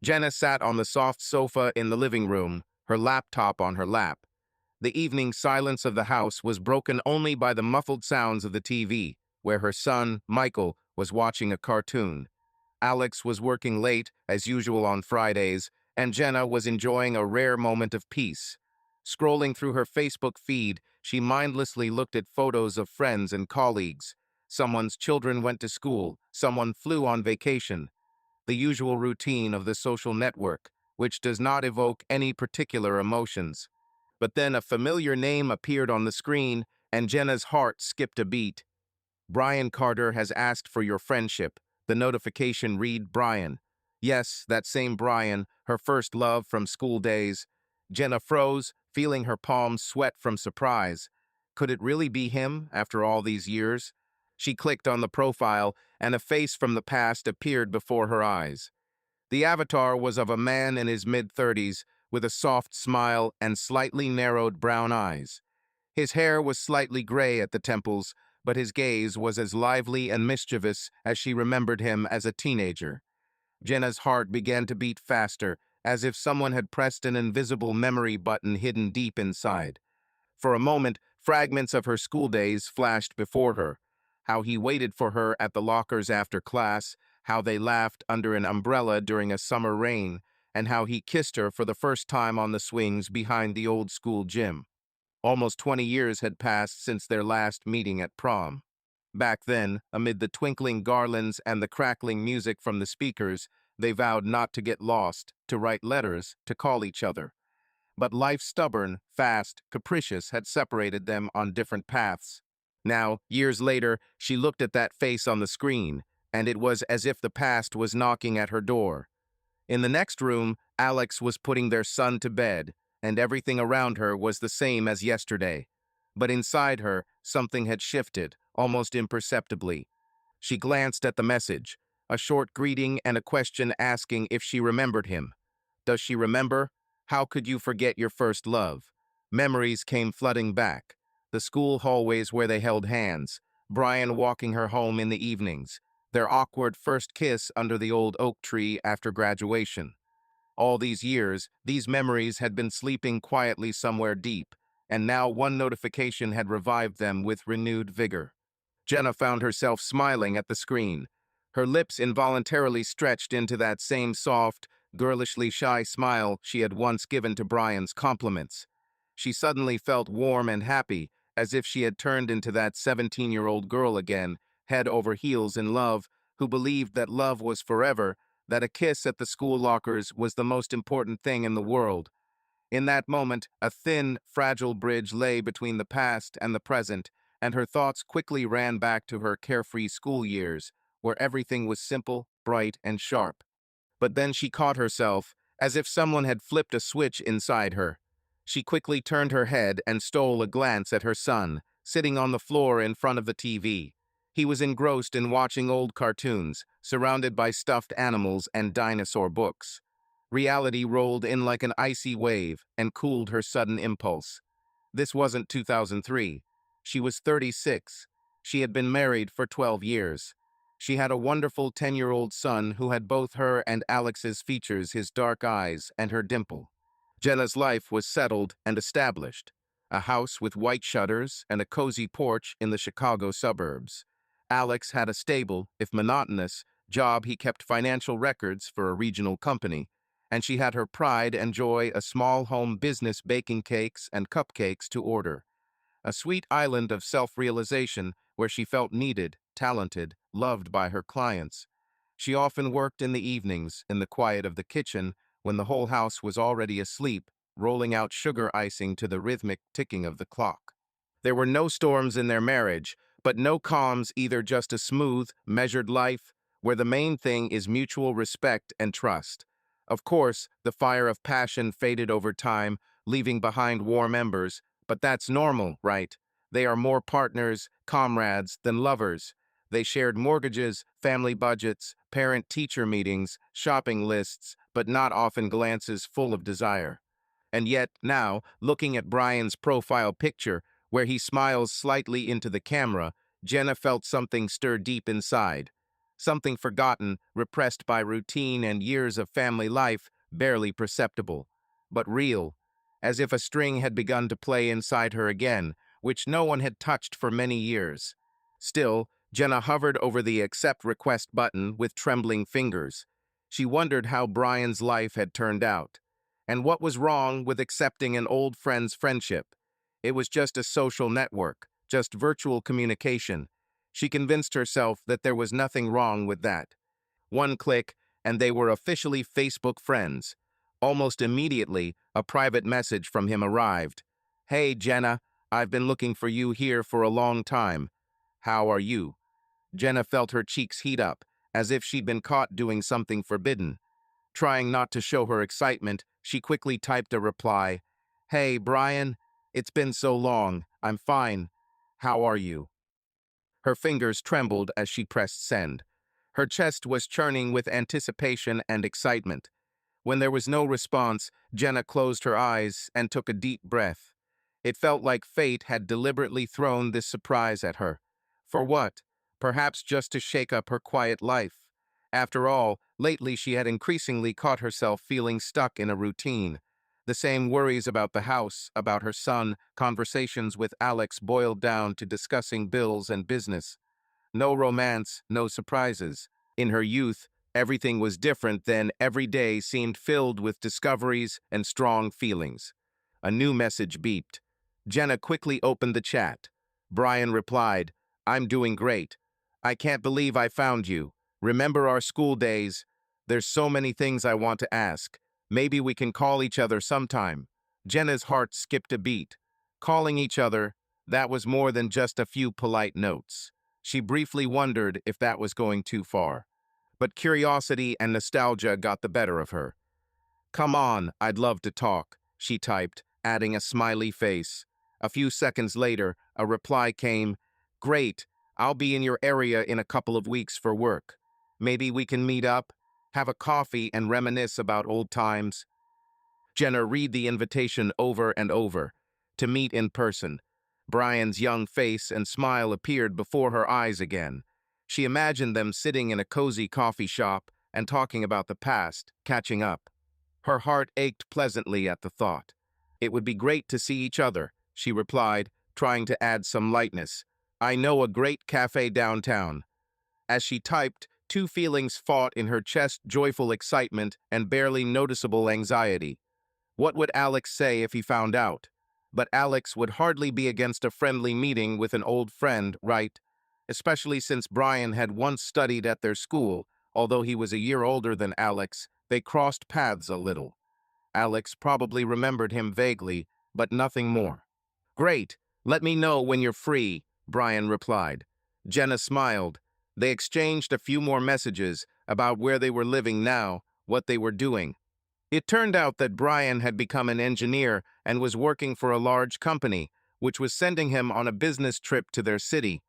Jenna sat on the soft sofa in the living room, her laptop on her lap. The evening silence of the house was broken only by the muffled sounds of the TV, where her son, Michael, was watching a cartoon. Alex was working late, as usual on Fridays, and Jenna was enjoying a rare moment of peace. Scrolling through her Facebook feed, she mindlessly looked at photos of friends and colleagues. Someone's children went to school, someone flew on vacation. The usual routine of the social network, which does not evoke any particular emotions. But then a familiar name appeared on the screen, and Jenna's heart skipped a beat. Brian Carter has asked for your friendship. The notification read Brian. Yes, that same Brian, her first love from school days. Jenna froze, feeling her palms sweat from surprise. Could it really be him after all these years? She clicked on the profile, and a face from the past appeared before her eyes. The avatar was of a man in his mid-30s, with a soft smile and slightly narrowed brown eyes. His hair was slightly gray at the temples, but his gaze was as lively and mischievous as she remembered him as a teenager. Jenna's heart began to beat faster, as if someone had pressed an invisible memory button hidden deep inside. For a moment, fragments of her school days flashed before her. How he waited for her at the lockers after class, how they laughed under an umbrella during a summer rain, and how he kissed her for the first time on the swings behind the old school gym. Almost 20 years had passed since their last meeting at prom. Back then, amid the twinkling garlands and the crackling music from the speakers, they vowed not to get lost, to write letters, to call each other. But life stubborn, fast, capricious had separated them on different paths. Now, years later, she looked at that face on the screen, and it was as if the past was knocking at her door. In the next room, Alex was putting their son to bed, and everything around her was the same as yesterday. But inside her, something had shifted, almost imperceptibly. She glanced at the message, a short greeting and a question asking if she remembered him. Does she remember? How could you forget your first love? Memories came flooding back. The school hallways where they held hands, Brian walking her home in the evenings, their awkward first kiss under the old oak tree after graduation. All these years, these memories had been sleeping quietly somewhere deep, and now one notification had revived them with renewed vigor. Jenna found herself smiling at the screen. Her lips involuntarily stretched into that same soft, girlishly shy smile she had once given to Brian's compliments. She suddenly felt warm and happy, as if she had turned into that 17-year-old girl again, head over heels in love, who believed that love was forever, that a kiss at the school lockers was the most important thing in the world. In that moment, a thin, fragile bridge lay between the past and the present, and her thoughts quickly ran back to her carefree school years, where everything was simple, bright, and sharp. But then she caught herself, as if someone had flipped a switch inside her. She quickly turned her head and stole a glance at her son, sitting on the floor in front of the TV. He was engrossed in watching old cartoons, surrounded by stuffed animals and dinosaur books. Reality rolled in like an icy wave and cooled her sudden impulse. This wasn't 2003. She was 36. She had been married for 12 years. She had a wonderful 10-year-old son who had both her and Alex's features, his dark eyes and her dimple. Jenna's life was settled and established. A house with white shutters and a cozy porch in the Chicago suburbs. Alex had a stable, if monotonous, job. He kept financial records for a regional company, and she had her pride and joy, a small home business baking cakes and cupcakes to order. A sweet island of self-realization where she felt needed, talented, loved by her clients. She often worked in the evenings, in the quiet of the kitchen, when the whole house was already asleep, rolling out sugar icing to the rhythmic ticking of the clock. There were no storms in their marriage, but no calms either, just a smooth, measured life, where the main thing is mutual respect and trust. Of course, the fire of passion faded over time, leaving behind warm embers, but that's normal, right? They are more partners, comrades, than lovers. They shared mortgages, family budgets, parent-teacher meetings, shopping lists, but not often glances full of desire. And yet, now, looking at Brian's profile picture, where he smiles slightly into the camera, Jenna felt something stir deep inside. something forgotten, repressed by routine and years of family life, barely perceptible, but real, as if a string had begun to play inside her again, which no one had touched for many years. Still, Jenna hovered over the accept request button with trembling fingers. She wondered how Brian's life had turned out, and what was wrong with accepting an old friend's friendship. It was just a social network, just virtual communication. She convinced herself that there was nothing wrong with that. One click, and they were officially Facebook friends. Almost immediately, a private message from him arrived. "Hey, Jenna, I've been looking for you here for a long time. How are you?" Jenna felt her cheeks heat up, as if she'd been caught doing something forbidden. Trying not to show her excitement, she quickly typed a reply. "Hey, Brian, it's been so long. I'm fine. How are you?" Her fingers trembled as she pressed send. Her chest was churning with anticipation and excitement. When there was no response, Jenna closed her eyes and took a deep breath. It felt like fate had deliberately thrown this surprise at her. For what? Perhaps just to shake up her quiet life. After all, lately she had increasingly caught herself feeling stuck in a routine. The same worries about the house, about her son, conversations with Alex boiled down to discussing bills and business. No romance, no surprises. In her youth, everything was different, then every day seemed filled with discoveries and strong feelings. A new message beeped. Jenna quickly opened the chat. Brian replied, "I'm doing great. I can't believe I found you. Remember our school days? There's so many things I want to ask. Maybe we can call each other sometime." Jenna's heart skipped a beat. Calling each other, that was more than just a few polite notes. She briefly wondered if that was going too far. But curiosity and nostalgia got the better of her. "Come on, I'd love to talk," she typed, adding a smiley face. A few seconds later, a reply came. "Great, I'll be in your area in a couple of weeks for work. Maybe we can meet up, have a coffee and reminisce about old times." Jenna read the invitation over and over. To meet in person. Brian's young face and smile appeared before her eyes again. She imagined them sitting in a cozy coffee shop and talking about the past, catching up. Her heart ached pleasantly at the thought. "It would be great to see each other," she replied, trying to add some lightness. "I know a great cafe downtown." As she typed, two feelings fought in her chest: joyful excitement and barely noticeable anxiety. What would Alex say if he found out? But Alex would hardly be against a friendly meeting with an old friend, right? Especially since Brian had once studied at their school. Although he was a year older than Alex, they crossed paths a little. Alex probably remembered him vaguely, but nothing more. "Great, let me know when you're free," Brian replied. Jenna smiled. They exchanged a few more messages about where they were living now, what they were doing. It turned out that Brian had become an engineer and was working for a large company, which was sending him on a business trip to their city.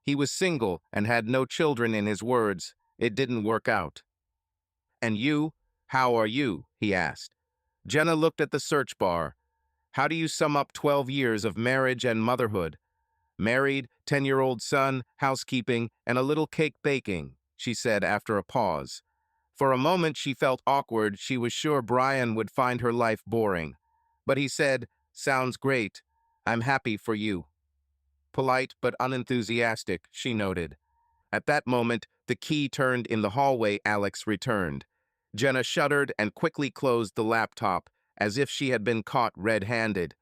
He was single and had no children, in his words. It didn't work out. "And you? How are you?" he asked. Jenna looked at the search bar. "How do you sum up 12 years of marriage and motherhood?" "Married, 10-year-old son, housekeeping, and a little cake baking," she said after a pause. For a moment she felt awkward. She was sure Brian would find her life boring. But he said, "Sounds great. I'm happy for you." Polite but unenthusiastic, she noted. At that moment, the key turned in the hallway. Alex returned. Jenna shuddered and quickly closed the laptop, as if she had been caught red-handed.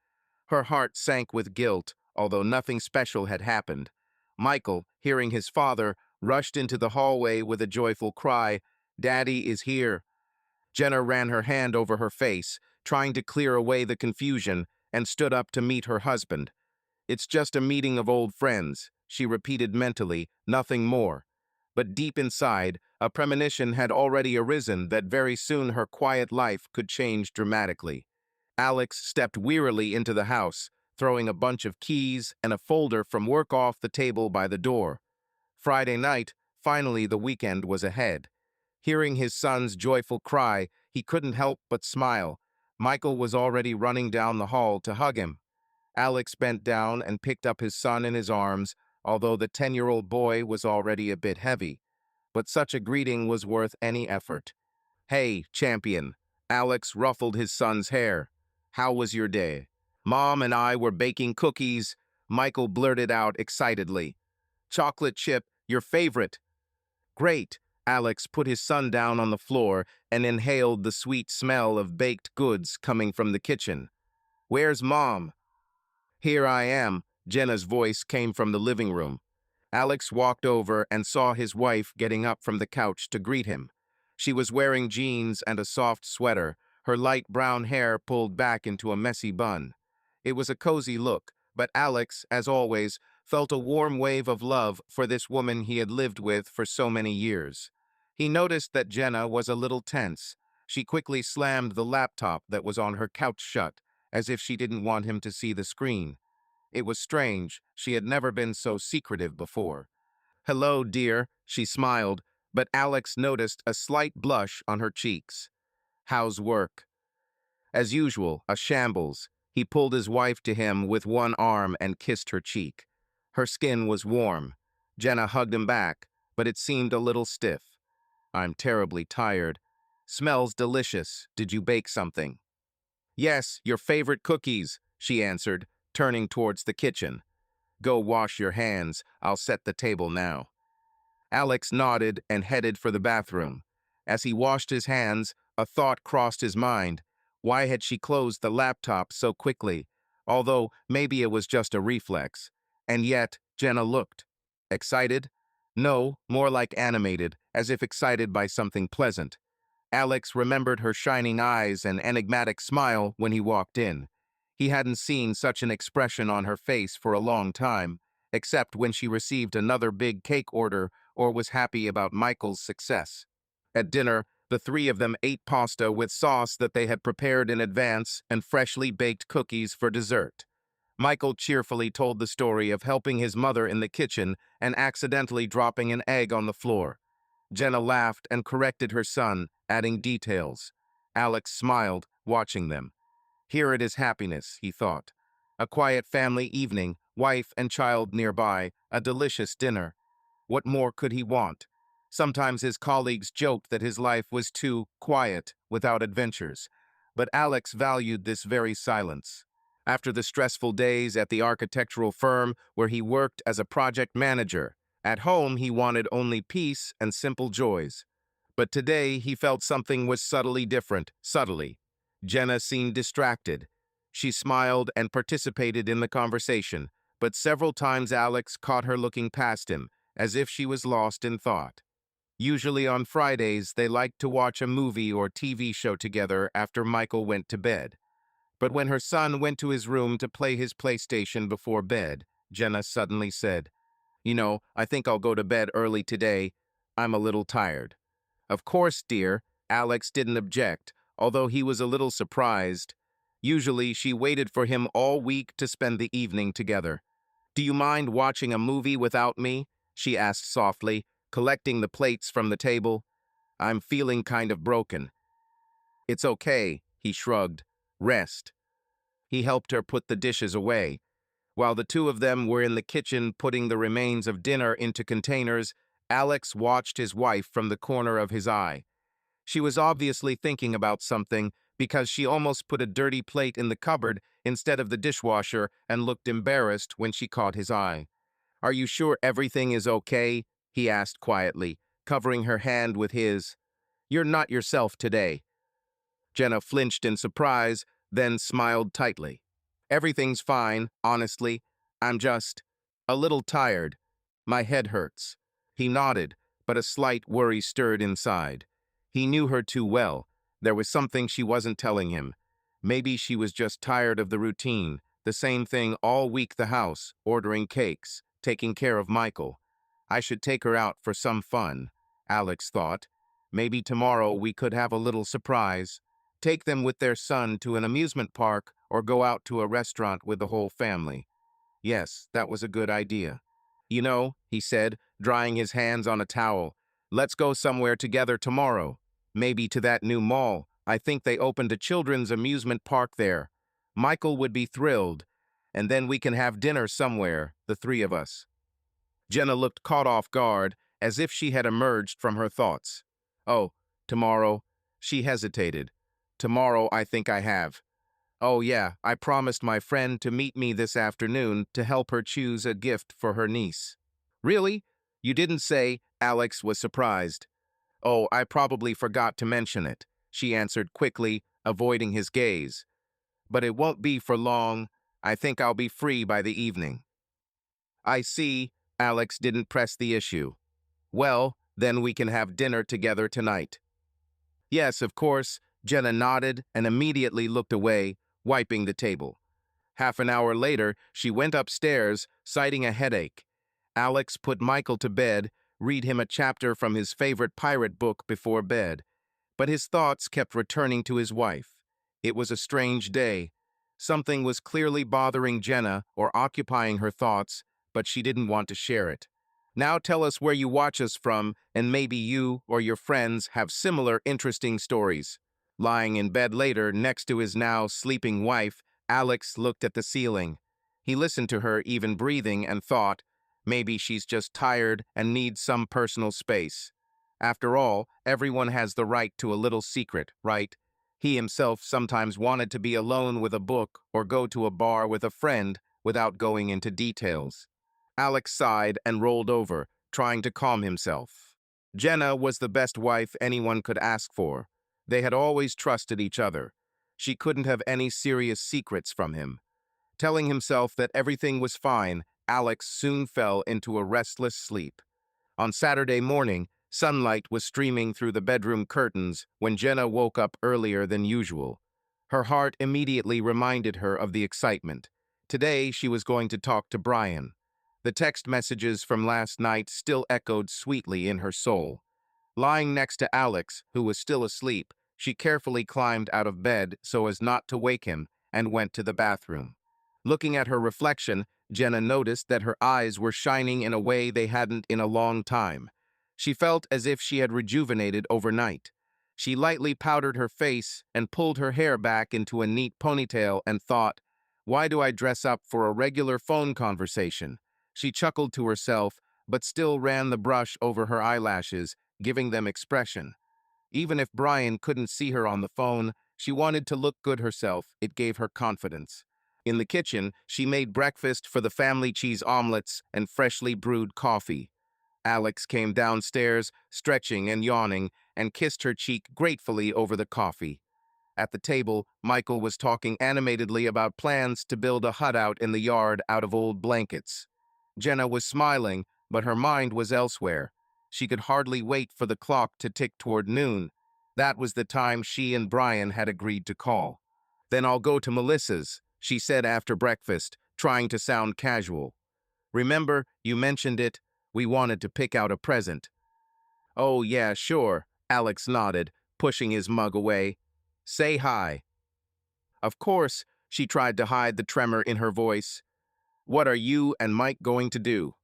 Her heart sank with guilt, although nothing special had happened. Michael, hearing his father, rushed into the hallway with a joyful cry, "Daddy is here." Jenna ran her hand over her face, trying to clear away the confusion, and stood up to meet her husband. "It's just a meeting of old friends," she repeated mentally, nothing more. But deep inside, a premonition had already arisen that very soon her quiet life could change dramatically. Alex stepped wearily into the house, throwing a bunch of keys and a folder from work off the table by the door. Friday night, finally the weekend was ahead. Hearing his son's joyful cry, he couldn't help but smile. Michael was already running down the hall to hug him. Alex bent down and picked up his son in his arms, although the 10-year-old boy was already a bit heavy. but such a greeting was worth any effort. "Hey, champion." Alex ruffled his son's hair. "How was your day?" "Mom and I were baking cookies," Michael blurted out excitedly. "Chocolate chip, your favorite." "Great." Alex put his son down on the floor and inhaled the sweet smell of baked goods coming from the kitchen. "Where's Mom?" "Here I am." Jenna's voice came from the living room. Alex walked over and saw his wife getting up from the couch to greet him. She was wearing jeans and a soft sweater, her light brown hair pulled back into a messy bun. It was a cozy look, but Alex, as always, felt a warm wave of love for this woman he had lived with for so many years. He noticed that Jenna was a little tense. She quickly slammed the laptop that was on her couch shut, as if she didn't want him to see the screen. It was strange. She had never been so secretive before. "Hello, dear," she smiled, but Alex noticed a slight blush on her cheeks. "How's work?" As usual, a shambles. He pulled his wife to him with one arm and kissed her cheek. Her skin was warm. Jenna hugged him back, but it seemed a little stiff. "I'm terribly tired." "Smells delicious. Did you bake something?" "Yes, your favorite cookies," she answered, turning towards the kitchen. "Go wash your hands. I'll set the table now." Alex nodded and headed for the bathroom. As he washed his hands, a thought crossed his mind. Why had she closed the laptop so quickly? Although maybe it was just a reflex. And yet, Jenna looked. Excited? No, more like animated, as if excited by something pleasant. Alex remembered her shining eyes and enigmatic smile when he walked in. He hadn't seen such an expression on her face for a long time, except when she received another big cake order or was happy about Michael's success. At dinner, the three of them ate pasta with sauce that they had prepared in advance and freshly baked cookies for dessert. Michael cheerfully told the story of helping his mother in the kitchen and accidentally dropping an egg on the floor. Jenna laughed and corrected her son, adding details. Alex smiled, watching them. Here it is happiness, he thought. A quiet family evening, wife and child nearby, a delicious dinner. What more could he want? Sometimes his colleagues joked that his life was too quiet, without adventures. But Alex valued this very silence. After the stressful days at the architectural firm where he worked as a project manager, at home he wanted only peace and simple joys. But today he felt something was subtly different, subtly. Jenna seemed distracted. She smiled and participated in the conversation, but several times Alex caught her looking past him, as if she was lost in thought. Usually on Fridays, they liked to watch a movie or TV show together after Michael went to bed. But when her son went to his room to play his PlayStation before bed, Jenna suddenly said, I think I'll go to bed early today. I'm a little tired." "Of course, dear." Alex didn't object, although he was a little surprised. Usually, she waited for him all week to spend the evening together. "Do you mind watching a movie without me?" she asked softly, collecting the plates from the table. "I'm feeling kind of broken." "It's okay," he shrugged. "Rest." He helped her put the dishes away. While the two of them were in the kitchen putting the remains of dinner into containers, Alex watched his wife from the corner of his eye. She was obviously thinking about something because she almost put a dirty plate in the cupboard instead of the dishwasher and looked embarrassed when she caught his eye. "Are you sure everything is okay?" he asked quietly, covering her hand with his. "You're not yourself today." Jenna flinched in surprise, then smiled tightly. "Everything's fine, honestly. I'm just a little tired. My head hurts." He nodded, but a slight worry stirred inside. He knew her too well. There was something she wasn't telling him. Maybe she was just tired of the routine, the same thing all week the house, ordering cakes, taking care of Michael. I should take her out for some fun, Alex thought. Maybe tomorrow we could have a little surprise. Take them with their son to an amusement park or go out to a restaurant with the whole family. Yes, that was a good idea. He said, drying his hands on a towel. Let's go somewhere together tomorrow. Maybe to that new mall. I think they opened a children's amusement park there. Michael would be thrilled. And then we can have dinner somewhere, the three of us. Jenna looked caught off guard, as if she had emerged from her thoughts. "Oh, tomorrow." She hesitated. "Tomorrow, I think I have. Oh yeah, I promised my friend to meet me this afternoon to help her choose a gift for her niece." "Really? You didn't say?" Alex was surprised. "Oh, I probably forgot to mention it," she answered quickly, avoiding his gaze. "But it won't be for long. I think I'll be free by the evening." "I see." Alex didn't press the issue. "Well, then we can have dinner together tonight." "Yes, of course." Jenna nodded and immediately looked away, wiping the table. Half an hour later, she went upstairs, citing a headache. Alex put Michael to bed, read him a chapter from his favorite pirate book before bed. But his thoughts kept returning to his wife. It was a strange day. Something was clearly bothering Jenna or occupying her thoughts, but she didn't want to share it. Now tell us where you watch us from, and maybe you or your friends have similar interesting stories. Lying in bed later next to his now sleeping wife, Alex looked at the ceiling. He listened to her even breathing and thought, maybe she's just tired and needs some personal space. After all, everyone has the right to a little secret, right? He himself sometimes wanted to be alone with a book or go to a bar with a friend without going into details. Alex sighed and rolled over, trying to calm himself. Jenna was the best wife anyone could ask for. They had always trusted each other. She couldn't have any serious secrets from him. Telling himself that everything was fine, Alex soon fell into a restless sleep. On Saturday morning, sunlight was streaming through the bedroom curtains when Jenna woke up earlier than usual. Her heart immediately reminded her of the excitement. Today, she was going to talk to Brian. The text messages from last night still echoed sweetly in her soul. Lying next to Alex, who was still asleep, she carefully climbed out of bed so as not to wake him and went to the bathroom. Looking at her reflection, Jenna noticed that her eyes were shining in a way they hadn't in a long time. She felt as if she had rejuvenated overnight. She lightly powdered her face and pulled her hair back into a neat ponytail and thought, "Why do I dress up for a regular phone conversation?" She chuckled to herself, but still ran the brush over her eyelashes, giving them expression. Even if Brian couldn't see her on the phone, she wanted to look good herself. It gave her confidence. In the kitchen, she made breakfast for the family, cheese omelets and freshly brewed coffee. Alex came downstairs, stretching and yawning, and kissed her cheek gratefully over the coffee. At the table, Michael was talking animatedly about plans to build a hut out in the yard out of old blankets. Jenna was smiling, but her mind was elsewhere. She could hardly wait for the clock to tick toward noon. That was the time she and Brian had agreed to call. "Then I'll go to Melissa's," she said after breakfast, trying to sound casual. "Remember, you mentioned it. We wanted to pick out a present." "Oh, yeah, sure," Alex nodded, pushing his mug away. "Say hi." Of course, she tried to hide the tremor in her voice. "What are you and Mike going to do?"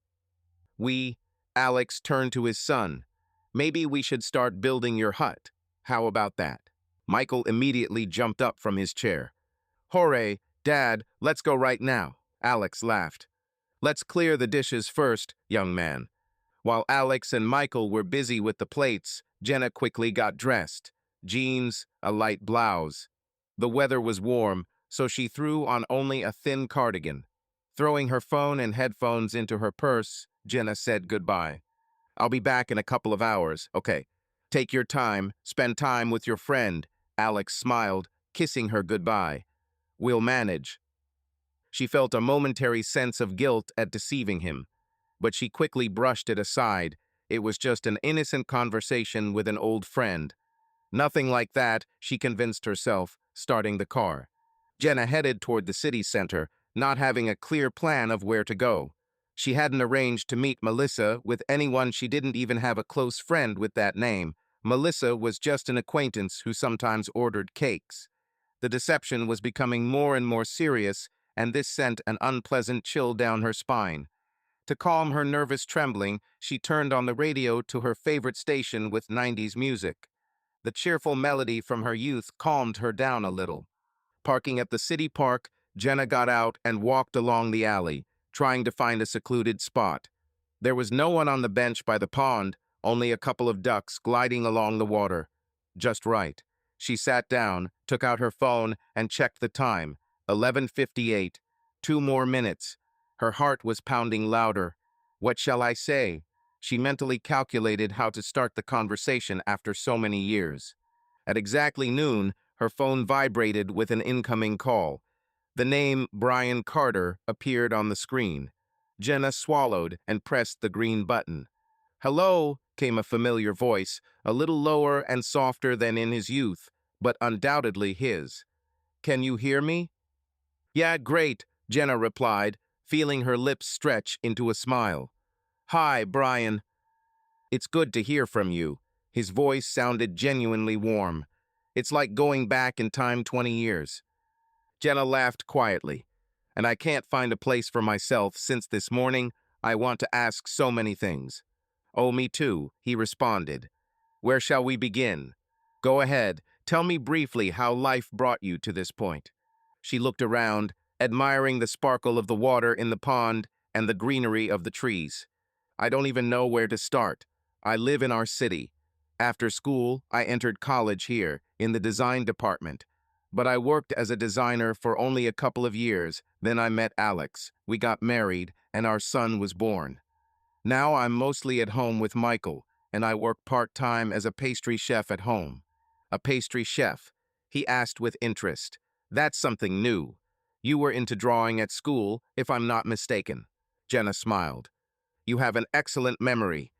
"We," Alex turned to his son. "Maybe we should start building your hut. How about that?" Michael immediately jumped up from his chair. "Hooray, Dad, let's go right now." Alex laughed. "Let's clear the dishes first, young man." While Alex and Michael were busy with the plates, Jenna quickly got dressed. Jeans, a light blouse. The weather was warm, so she threw on only a thin cardigan. Throwing her phone and headphones into her purse, Jenna said goodbye. "I'll be back in a couple of hours, okay? Take your time, spend time with your friend." Alex smiled, kissing her goodbye. "We'll manage." She felt a momentary sense of guilt at deceiving him, but she quickly brushed it aside. It was just an innocent conversation with an old friend. Nothing like that, she convinced herself, starting the car. Jenna headed toward the city center, not having a clear plan of where to go. She hadn't arranged to meet Melissa with anyone. She didn't even have a close friend with that name. Melissa was just an acquaintance who sometimes ordered cakes. The deception was becoming more and more serious, and this sent an unpleasant chill down her spine. To calm her nervous trembling, she turned on the radio to her favorite station with 90s music. The cheerful melody from her youth calmed her down a little. Parking at the city park, Jenna got out and walked along the alley, trying to find a secluded spot. There was no one on the bench by the pond, only a couple of ducks gliding along the water. Just right. She sat down, took out her phone, and checked the time. 11:58. 2 more minutes. Her heart was pounding louder. What shall I say? She mentally calculated how to start the conversation after so many years. At exactly noon, her phone vibrated with an incoming call. The name Brian Carter appeared on the screen. Jenna swallowed and pressed the green button. "Hello," came a familiar voice, a little lower and softer than in his youth, but undoubtedly his. "Can you hear me?" "Yeah, great," Jenna replied, feeling her lips stretch into a smile. "Hi, Brian. It's good to hear from you." His voice sounded genuinely warm. "It's like going back in time 20 years. Jenna laughed quietly. "And I can't find a place for myself since this morning. I want to ask so many things." "Oh, me too," he responded. "Where shall we begin?" "Go ahead. Tell me briefly how life brought you to this point." She looked around, admiring the sparkle of the water in the pond and the greenery of the trees. "I don't even know where to start. I live in our city. After school, I entered college here, in the design department. But I worked as a designer for only a couple of years. Then I met Alex. We got married, and our son was born. Now I'm mostly at home with Michael, and I work part-time as a pastry chef at home." "A pastry chef?" he asked with interest. "That's something new. You were into drawing at school, if I'm not mistaken." Jenna smiled. "You have an excellent memory."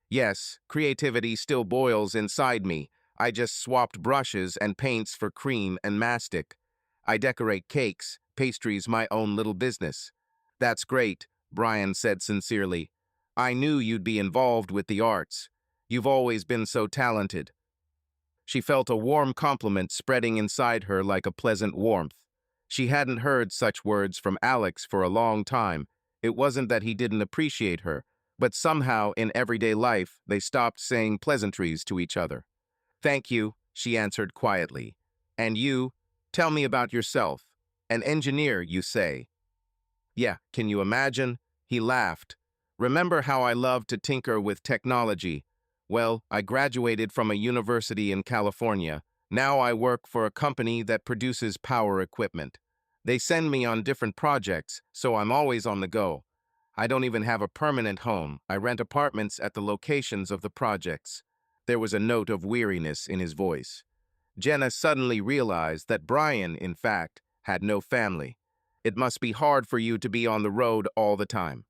"Yes, creativity still boils inside me. I just swapped brushes and paints for cream and mastic. I decorate cakes, pastries, my own little business." "That's great," Brian said sincerely. "I knew you'd be involved with the arts. You've always been so talented." She felt a warm compliment spreading inside her like a pleasant warmth. She hadn't heard such words from Alex for a long time. It wasn't that he didn't appreciate her, but somehow in everyday life they stopped saying pleasantries to each other. "Thank you," she answered quietly. "And you? Tell me about yourself. An engineer, you say?" "Yeah, can you imagine?" He laughed. "Remember how I loved to tinker with technology? Well, I graduated from a university in California. Now I work for a company that produces power equipment. They send me on different projects, so I'm always on the go. I don't even have a permanent home. I rent apartments at the locations of the projects." There was a note of weariness in his voice. Jenna suddenly realized that Brian, in fact, had no family. "It must be hard for you to be on the road all the time."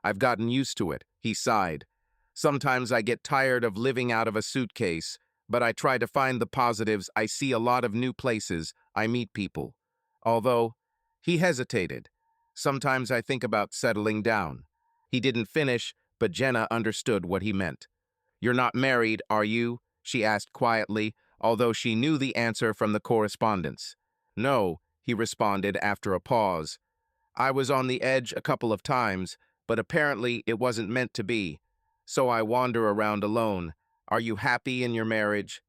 "I've gotten used to it," he sighed. "Sometimes I get tired of living out of a suitcase, but I try to find the positives. I see a lot of new places. I meet people. Although," he hesitated, "sometimes I think about settling down." He didn't finish, but Jenna understood what he meant. "You're not married, are you?" she asked quietly, although she knew the answer from the correspondence. "No," he responded after a pause. "I was on the edge a couple of times, but apparently it wasn't meant to be. So I wander around alone. Are you happy in your marriage?"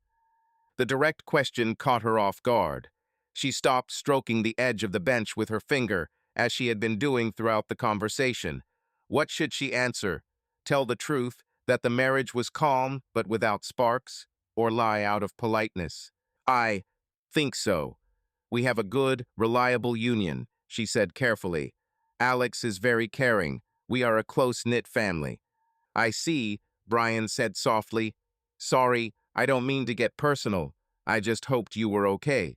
The direct question caught her off guard. She stopped stroking the edge of the bench with her finger, as she had been doing throughout the conversation. What should she answer? Tell the truth, that the marriage was calm but without sparks, or lie out of politeness? "I think so. We have a good, reliable union," she said carefully. "Alex is very caring. We are a close-knit family." "I see," Brian said softly. "Sorry, I don't mean to get personal. I just hoped you were okay."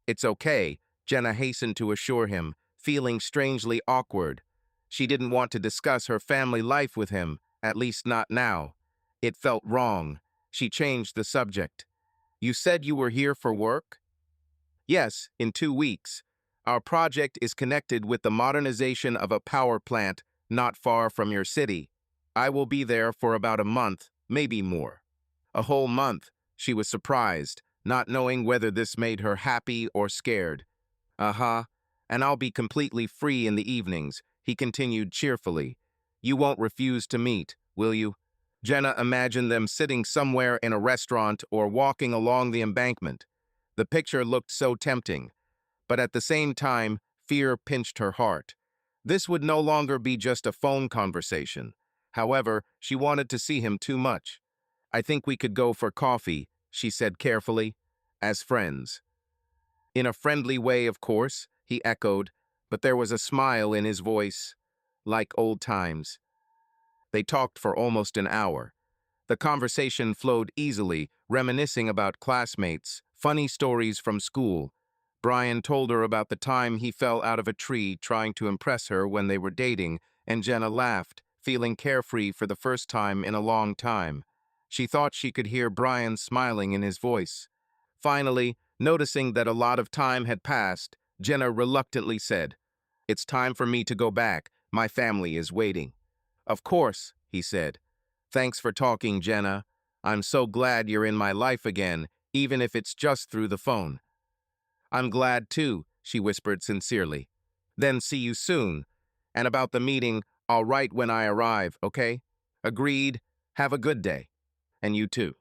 "It's okay," Jenna hastened to assure him, feeling strangely awkward. She didn't want to discuss her family life with him, at least not now. It felt wrong. She changed the subject. "You said you were here for work?" "Yes, in 2 weeks. Our project is connected with the modernization of a power plant not far from your city. I will be there for about a month, maybe more." A whole month. She was surprised, not knowing whether this made her happy or scared. "Uh-huh. And I'll be completely free in the evenings," he continued cheerfully. "You won't refuse to meet, will you?" Jenna imagined them sitting somewhere in a restaurant or walking along the embankment. The picture looked so tempting, but at the same time, fear pinched her heart. This would no longer be just a phone conversation. However, she wanted to see him too much. "I think we could go for coffee," she said carefully, "as friends." "In a friendly way, of course," he echoed, but there was a smile in his voice, like old times. They talked for almost an hour. The conversation flowed easily, reminiscing about classmates, funny stories from school. Brian told her about the time he fell out of a tree trying to impress her when they were dating, and Jenna laughed, feeling carefree for the first time in a long time. She thought she could hear Brian smiling in his voice. Finally, noticing that a lot of time had passed, Jenna reluctantly said, "It's time for me to go back. My family is waiting." "Of course," he said. "Thanks for talking, Jenna. I'm so glad you're in my life again, even if it's just through the phone." "I'm glad too," she whispered sincerely. "Then see you soon. And about the meeting, I'll write when I arrive, okay?" "Agreed. Have a good day." "And you too."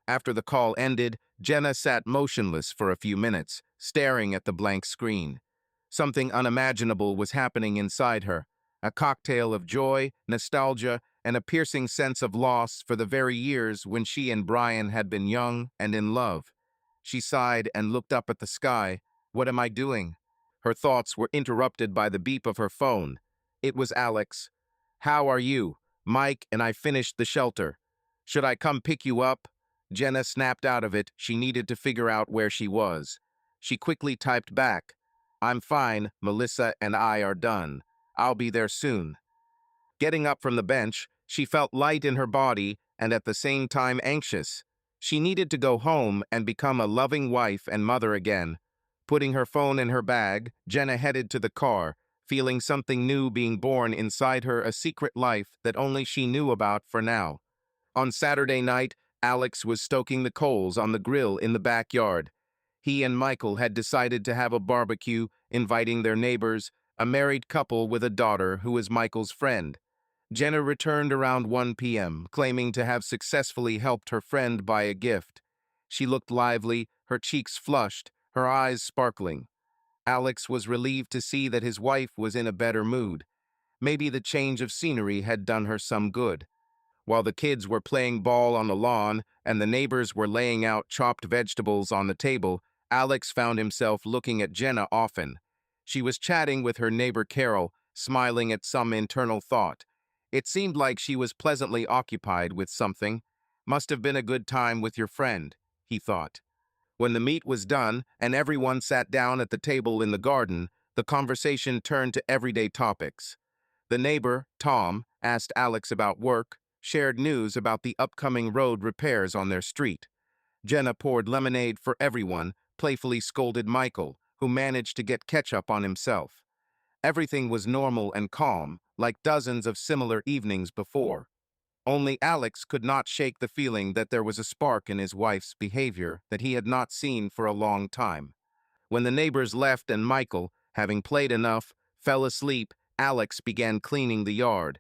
After the call ended, Jenna sat motionless for a few minutes, staring at the blank screen. Something unimaginable was happening inside her, a cocktail of joy, nostalgia, and a piercing sense of loss for the very years when she and Brian had been young and in love. She sighed and looked up at the sky. "What am I doing?" Her thoughts were interrupted by the beep of her phone. It was Alex. "How are you? Mike and I finished the shelter. Should I come pick you up?" Jenna snapped out of it. She needed to figure out where she was. She quickly typed back, "I'm fine. Melissa and I are done. I'll be there soon." Getting up from the bench, she felt light in her body and at the same time anxious. She needed to go home and become a loving wife and mother again. Putting her phone in her bag, Jenna headed to the car, feeling something new being born inside her, a secret life that only she knew about for now. On Saturday night, Alex was stoking the coals on the grill in the backyard. He and Michael had decided to have a barbecue, inviting their neighbors, a married couple with a daughter who is Michael's friend. Jenna returned around 1 p.m., claiming to have successfully helped her friend buy a gift. She looked lively, her cheeks flushed, her eyes sparkling. Alex was relieved to see that his wife was in a better mood. Maybe the change of scenery had done her some good. While the kids were playing ball on the lawn and the neighbors were laying out chopped vegetables on the table, Alex found himself looking at Jenna often. She was chatting with her neighbor Carol, smiling at some internal thought. It seemed like she was pleasantly occupied with something. "Must have been a good time with your friend," he thought. When the meat was done and everyone sat down at the table in the garden, the conversation turned to everyday topics. The neighbor, Tom, asked Alex about work, shared news about the upcoming road repairs on their street. Jenna poured lemonade for everyone, playfully scolded Michael, who managed to get ketchup on himself. Everything was normal and calm, like dozens of similar evenings before. Only Alex could not shake the feeling that there was a spark in his wife's behavior that he had not seen for a long time. When the neighbors left and Michael, having played enough, fell asleep, Alex began cleaning the yard.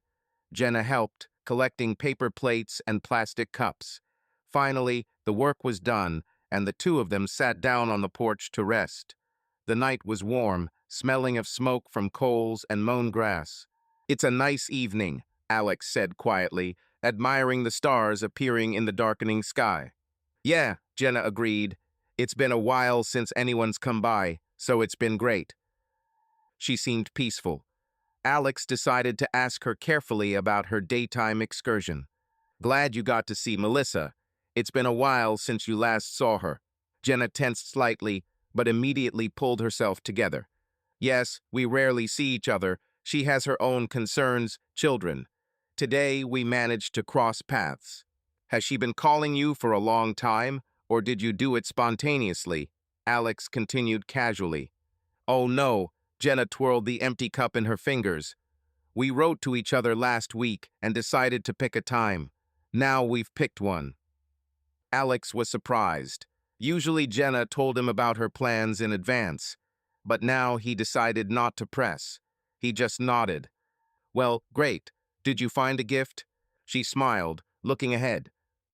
Jenna helped, collecting paper plates and plastic cups. Finally, the work was done, and the two of them sat down on the porch to rest. The night was warm, smelling of smoke from coals and mown grass. "It's a nice evening," Alex said quietly, admiring the stars appearing in the darkening sky. "Yeah," Jenna agreed. "It's been a while since anyone's come by, so it's been great." She seemed peaceful. Alex decided to ask her carefully about her daytime excursion. "Glad you got to see Melissa. It's been a while since you last saw her." Jenna tensed slightly, but immediately pulled herself together. "Yes, we rarely see each other. She has her own concerns, children. Today, we managed to cross paths." "Has she been calling you for a long time, or did you do it spontaneously?" Alex continued casually. "Oh no," Jenna twirled the empty cup in her fingers. "We wrote to each other last week and decided to pick a time. Now we've picked one." Alex was surprised. Usually Jenna told him about her plans in advance, but now he decided not to press. He just nodded. "Well, great. Did you find a gift?" She smiled, looking ahead.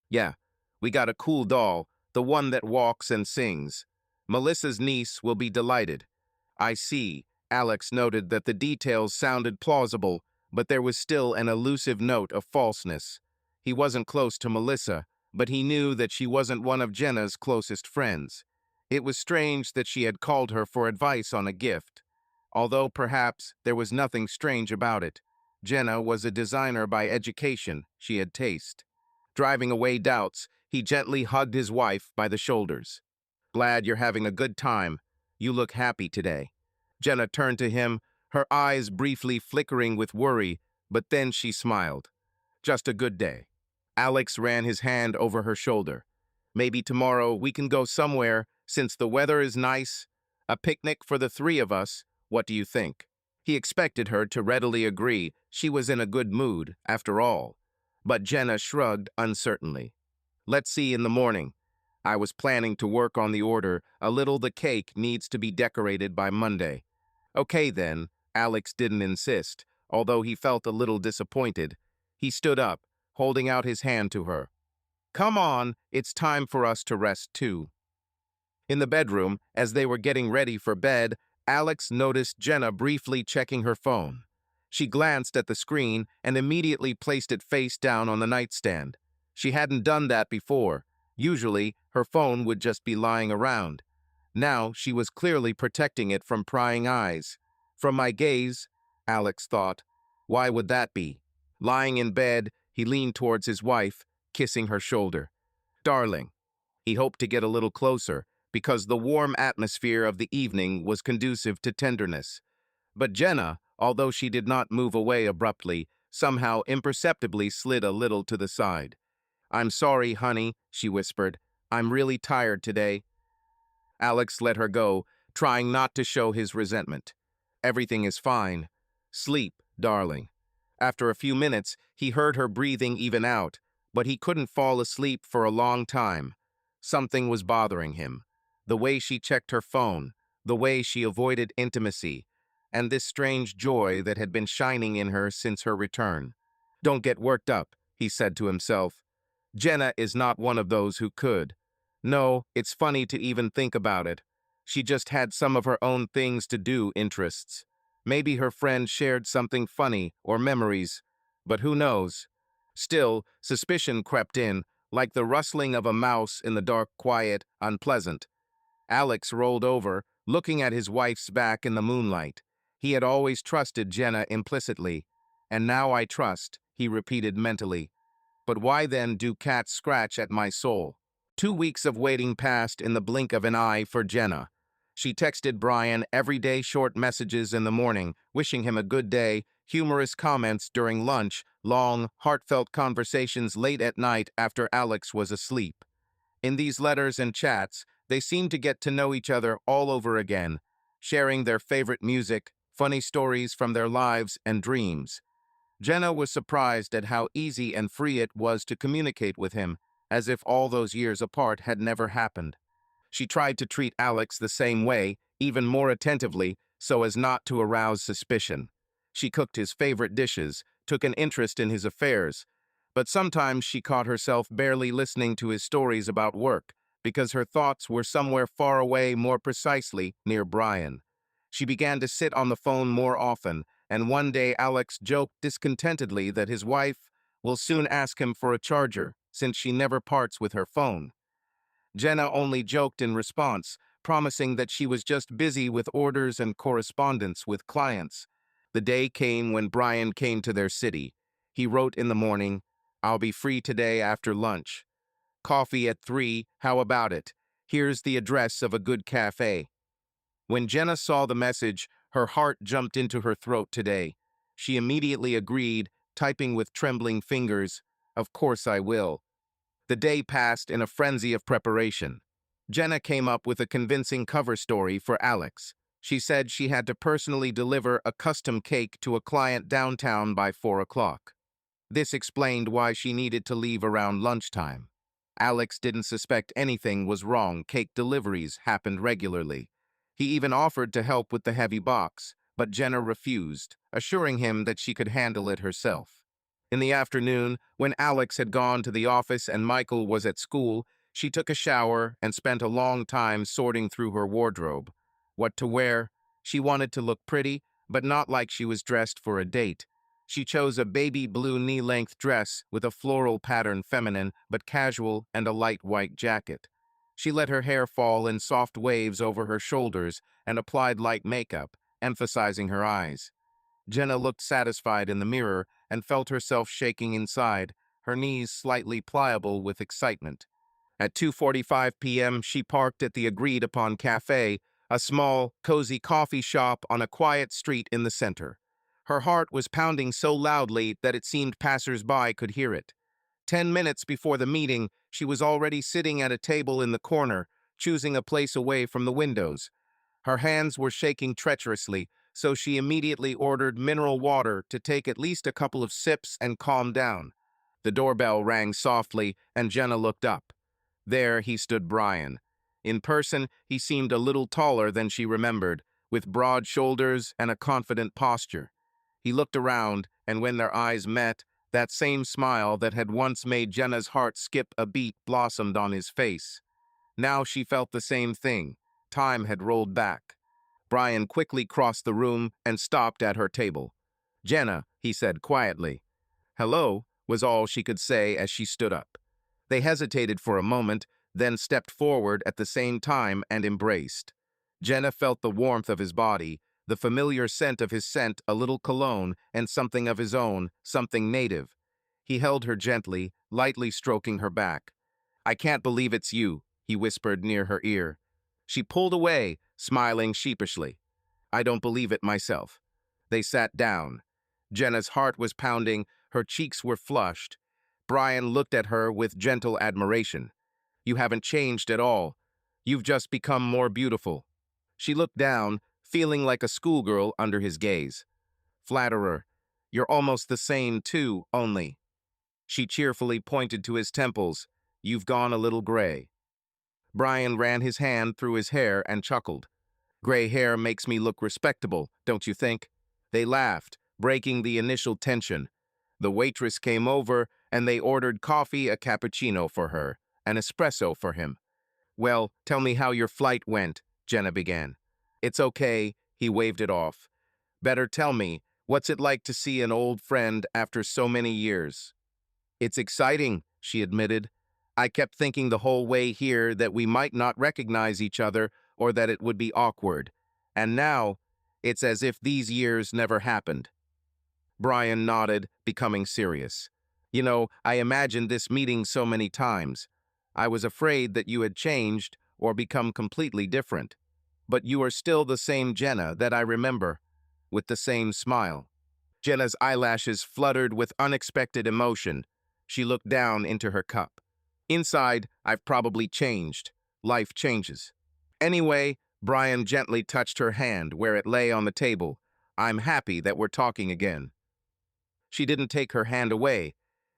"Yeah, we got a cool doll, the one that walks and sings. Melissa's niece will be delighted." "I see." Alex noted that the details sounded plausible, but there was still an elusive note of falseness. He wasn't close to Melissa, but he knew that she wasn't one of Jenna's closest friends. It was strange that she had called her for advice on a gift. Although perhaps there was nothing strange about it. Jenna was a designer by education, she had taste. Driving away doubts, he gently hugged his wife by the shoulders. "Glad you're having a good time. You look happy today." Jenna turned to him, her eyes briefly flickering with worry, but then she smiled. "Just a good day." Alex ran his hand over her shoulder. "Maybe tomorrow we can go somewhere, since the weather is nice. A picnic for the three of us. What do you think?" He expected her to readily agree. She was in a good mood, after all. But Jenna shrugged uncertainly. "Let's see in the morning. I was planning to work on the order. A little the cake needs to be decorated by Monday." "Okay then." Alex didn't insist, although he felt a little disappointed. He stood up, holding out his hand to her. "Come on, it's time for us to rest too." In the bedroom, as they were getting ready for bed, Alex noticed Jenna briefly checking her phone. She glanced at the screen and immediately placed it face down on the nightstand. She hadn't done that before. Usually, her phone would just be lying around. Now, she was clearly protecting it from prying eyes. "From my gaze," Alex thought. Why would that be? Lying in bed, he leaned towards his wife, kissing her shoulder. "Darling." He hoped to get a little closer, because the warm atmosphere of the evening was conducive to tenderness. But Jenna, although she did not move away abruptly, somehow imperceptibly slid a little to the side. "I'm sorry, honey," she whispered. "I'm really tired today." Alex let her go, trying not to show his resentment. "Everything is fine. Sleep, darling." After a few minutes, he heard her breathing even out, but he couldn't fall asleep for a long time. Something was bothering him. The way she checked her phone, the way she avoided intimacy, and this strange joy that had been shining in her since her return. "Don't get worked up," he said to himself. Jenna is not one of those who could. No, it's funny to even think about it. She just had some of her own things to do interests. Maybe her friend shared something funny or memories, but who knows? Still, suspicion crept in, like the rustling of a mouse in the dark, quiet, unpleasant. Alex rolled over, looking at his wife's back in the moonlight. He had always trusted Jenna implicitly. "And now I trust," he repeated mentally. "But why then do cats scratch at my soul?" 2 weeks of waiting passed in the blink of an eye for Jenna. She texted Brian everyday short messages in the morning, wishing him a good day, humorous comments during lunch, long, heartfelt conversations late at night after Alex was asleep. In these letters and chats, they seemed to get to know each other all over again, sharing their favorite music, funny stories from their lives and dreams. Jenna was surprised at how easy and free it was to communicate with him, as if all those years apart had never happened. She tried to treat Alex the same way, even more attentively, so as not to arouse suspicion. She cooked his favorite dishes, took an interest in his affairs, but sometimes she caught herself barely listening to his stories about work, because her thoughts were somewhere far away, more precisely near Brian. She began to sit on the phone more often, and one day Alex joked discontentedly that his wife will soon ask him for a charger, since she never parts with her phone. Jenna only joked in response, promising that she was just busy with orders and correspondence with clients. The day came when Brian came to their city. He wrote in the morning, "I'll be free today after lunch. Coffee at 3, how about it? Here's the address of a good cafe." When Jenna saw the message, her heart jumped into her throat today. She immediately agreed, typing with trembling fingers, "Of course I will." The day passed in a frenzy of preparation. Jenna came up with a convincing cover story for Alex. She said she had to personally deliver a custom cake to a client downtown by 4 o'clock. This explained why she needed to leave around lunchtime. Alex didn't suspect anything was wrong. Cake deliveries happened regularly. He even offered to help with the heavy box, but Jenna refused, assuring him that she could handle it herself. In the afternoon, when Alex had gone to the office and Michael was at school, she took a shower and spent a long time sorting through her wardrobe. What to wear? She wanted to look pretty, but not like she was dressed for a date. She chose a baby blue knee-length dress with a floral pattern, feminine but casual, and a light white jacket. She let her hair fall in soft waves over her shoulders and applied light makeup, emphasizing her eyes. Jenna looked satisfied in the mirror and felt herself shaking inside, her knees slightly pliable with excitement. At 2:45 p.m., she parked at the agreed-upon cafe, a small, cozy coffee shop on a quiet street in the center. Her heart was pounding so loudly that it seemed passers-by could hear it. 10 minutes before the meeting, she was already sitting at a table in the corner, choosing a place away from the windows. Her hands were shaking treacherously, so she immediately ordered mineral water to take at least a couple of sips and calm down. The doorbell rang softly, and Jenna looked up. There he stood, Brian. In person, he seemed a little taller than she remembered, with broad shoulders and a confident posture. He looked around, and when their eyes met, that same smile that had once made Jenna's heart skip a beat blossomed on his face. Now she felt the same thing. Time had rolled back. Brian quickly crossed the room and stopped at her table. "Jenna," he said quietly. "Hello," was all she could say as she stood up. They hesitated for a moment, then stepped forward at the same time and embraced. Jenna felt the warmth of his body, the familiar scent of his scent, a little cologne, and something of his own, something native. He held her gently, lightly stroking her back. "I can't believe it's you," he whispered near her ear. She pulled away, smiling sheepishly. "I don't believe it myself." They sat down. Jenna's heart was pounding, her cheeks were flushed. Brian looked at her with gentle admiration. "You haven't changed at all. You've just become more beautiful." She looked down, feeling like a schoolgirl under his gaze. "Flatterer, you're almost the same too, only." She cheerfully pointed to his temples. "You've gone a little gray." Brian ran his hand through his hair and chuckled. "Gray hair makes me look respectable, don't you think?" They laughed, breaking the initial tension. The waitress came over, and they ordered coffee, a cappuccino for her, an espresso for him. "Well, tell me how your flight went," Jenna began. "It's okay," he waved it off. "Better tell me, what's it like to see an old friend after so many years?" "It's exciting," she admitted. "I kept thinking the whole way here that we might not recognize each other or that it would be awkward. And now, it's as if these years never happened." Brian nodded, becoming serious. "You know, I imagined this meeting so many times. I was afraid that you had changed or become completely different. But you are still the same Jenna that I remember, with the same smile." Jenna's eyelashes fluttered with unexpected emotion. She looked down into her cup. "Inside, I've probably changed. Life changes." "Anyway," Brian gently touched her hand where it lay on the table. "I'm happy that we're talking again." She didn't take her hand away.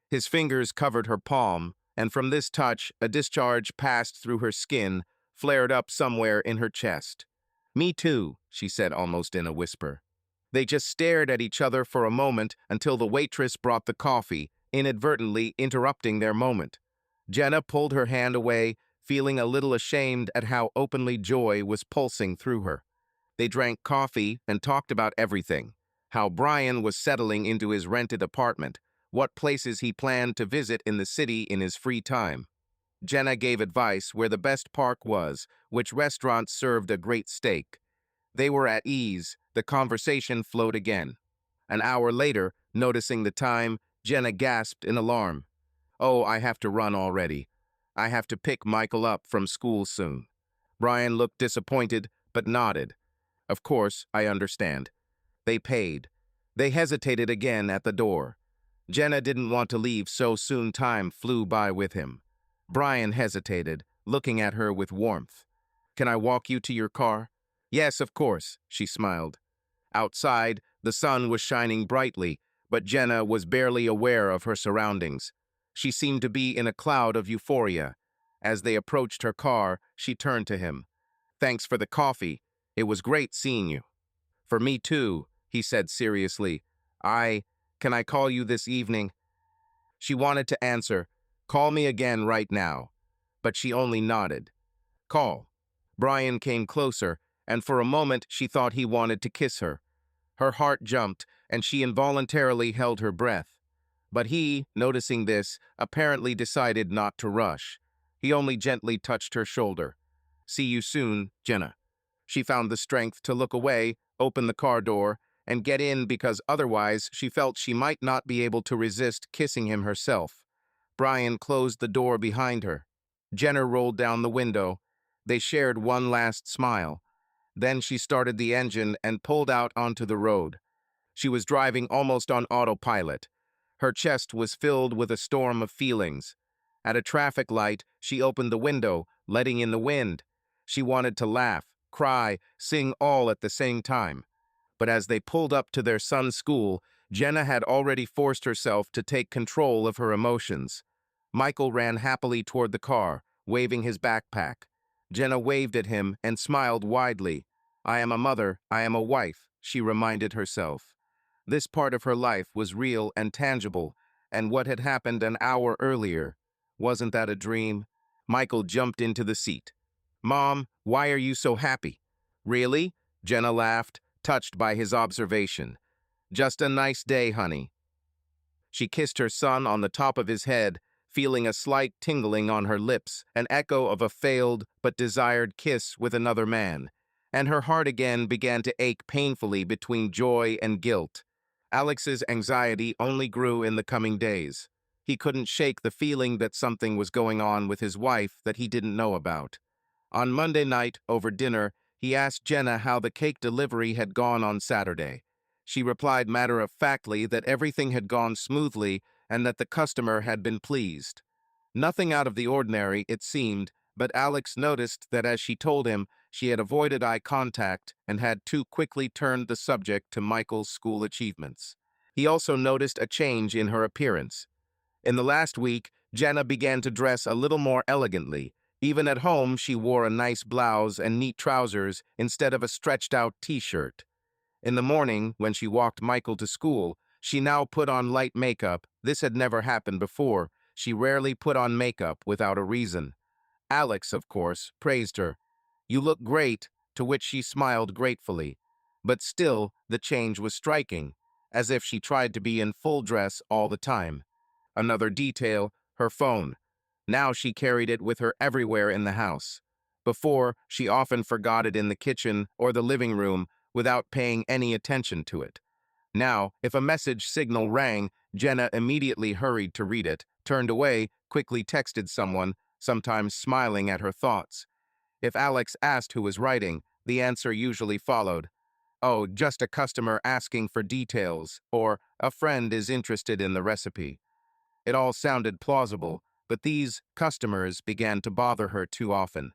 His fingers covered her palm, and from this touch, a discharge passed through her skin, flared up somewhere in her chest. "Me too," she said almost in a whisper. They just stared at each other for a moment until the waitress brought the coffee, inadvertently interrupting their moment. Jenna pulled her hand away, feeling a little ashamed at how openly joy was pulsing through her. They drank coffee and talked about everything: how Brian was settling into his rented apartment, what places he planned to visit in the city in his free time. Jenna gave advice where the best park was, which restaurants served a great steak. They were at ease. The conversation flowed again. An hour later, noticing the time, Jenna gasped in alarm. "Oh, I have to run already. I have to pick Michael up from school soon." Brian looked disappointed, but nodded. "Of course, I understand." They paid. They hesitated again at the door. Jenna didn't want to leave so soon. Time flew by with him. Brian hesitated, looking at her with warmth. "Can I walk you to your car?" "Yes, of course," she smiled. Outside, the sun was shining brightly, but Jenna was barely aware of her surroundings. She seemed to be in a cloud of euphoria. As they approached her car, she turned to him. "Thanks for the coffee. It was great seeing you." "For me too," he said seriously. Can I call you this evening?" She wanted to answer, "Call me again right now," but she only nodded. "Call." Brian came closer, and for a moment she thought he wanted to kiss her. Her heart jumped, and she involuntarily held her breath. But he, noticing this, apparently decided not to rush. He only gently touched her shoulder. "See you soon, Jenna." She found the strength to look away, open the car door, and get in because otherwise she felt she might not be able to resist kissing him herself. Brian closed the door behind her. Jenna rolled down the window. They shared one last smile. Then she started the engine and pulled out onto the road. She was driving almost on autopilot. Her chest was filled with a storm of feelings. At a traffic light, she opened the window, letting in the wind. She wanted to laugh, cry, sing all at the same time. But as they pulled up to their son's school, Jenna had already forced herself to take control of her emotions. Michael ran happily toward the car, waving his backpack. Jenna waved at him and smiled widely. "I am a mother, I am a wife," she reminded herself. This part of her life was real and tangible, and what had happened an hour earlier, wasn't that a dream? Michael jumped into the seat. "Mom, why are you so happy?" "Really?" Jenna laughed, touched by his observation. "Just a nice day, honey." She kissed her son on the top of his head, feeling a slight tingling on her lips, an echo of a failed but desired kiss with another man, and her heart again began to ache painfully between joy and guilt. Alex's anxiety only grew in the coming days. He couldn't shake the feeling that something was going on with his wife that he didn't know about. On Monday night, over dinner, he asked Jenna how the cake delivery had gone on Saturday. She replied matter-of-factly that everything had gone smoothly and that the customer had been pleased. Nothing out of the ordinary, it seemed, but Alex noticed that as she told him, she had avoided eye contact and had too quickly turned the subject to Michael's school achievements. He also noticed a change in her appearance. In the last week, Jenna began to dress a little more elegantly. Even at home, she wore a nice blouse and neat trousers instead of a stretched-out t-shirt. In the morning, when she walked Michael to school, she now put on light makeup. This had never happened before. She rarely put on makeup without a reason. Alex, of course, praised her. "You look great," to which she smiled gratefully. But still, the change was striking, as if she tried to be in full dress all the time. Another detail, her phone. Now she carried it with her everywhere in the house. Before, she often forgot it in the kitchen or the living room without paying any attention to it. Now, if a message signal rang, Jenna immediately hurried to read it, turned away, quickly texted someone, sometimes smiling at her thoughts. If Alex asked who was writing, the answer usually followed. "Oh, just a customer asking for details," or "a friend is interested in the recipe." It all sounded plausible, but these customers began to bother her too often.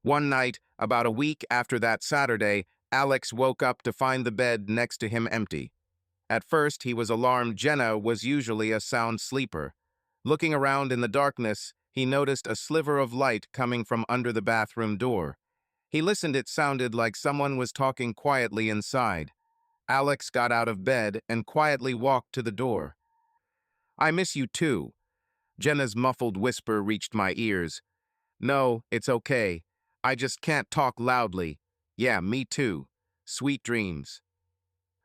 One night, about a week after that Saturday, Alex woke up to find the bed next to him empty. At first, he was alarmed. Jenna was usually a sound sleeper. Looking around in the darkness, he noticed a sliver of light coming from under the bathroom door. He listened. It sounded like someone was talking quietly inside. Alex got out of bed and quietly walked to the door. "I miss you too." Jenna's muffled whisper reached my ears. "No, it's okay. I just can't talk loudly." "Yeah, me too. Sweet dreams."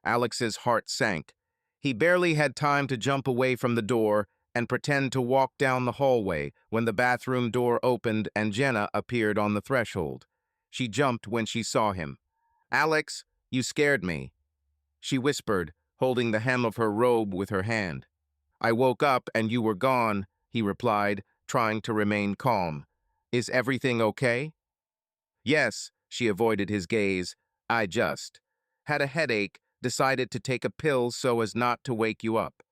Alex's heart sank. He barely had time to jump away from the door and pretend to walk down the hallway when the bathroom door opened and Jenna appeared on the threshold. She jumped when she saw him. "Alex, you scared me," she whispered, holding the hem of her robe with her hand. "I woke up and you were gone," he replied, trying to remain calm. "Is everything okay?" "Yes," she avoided his gaze. "I just had a headache, decided to take a pill so as not to wake you up."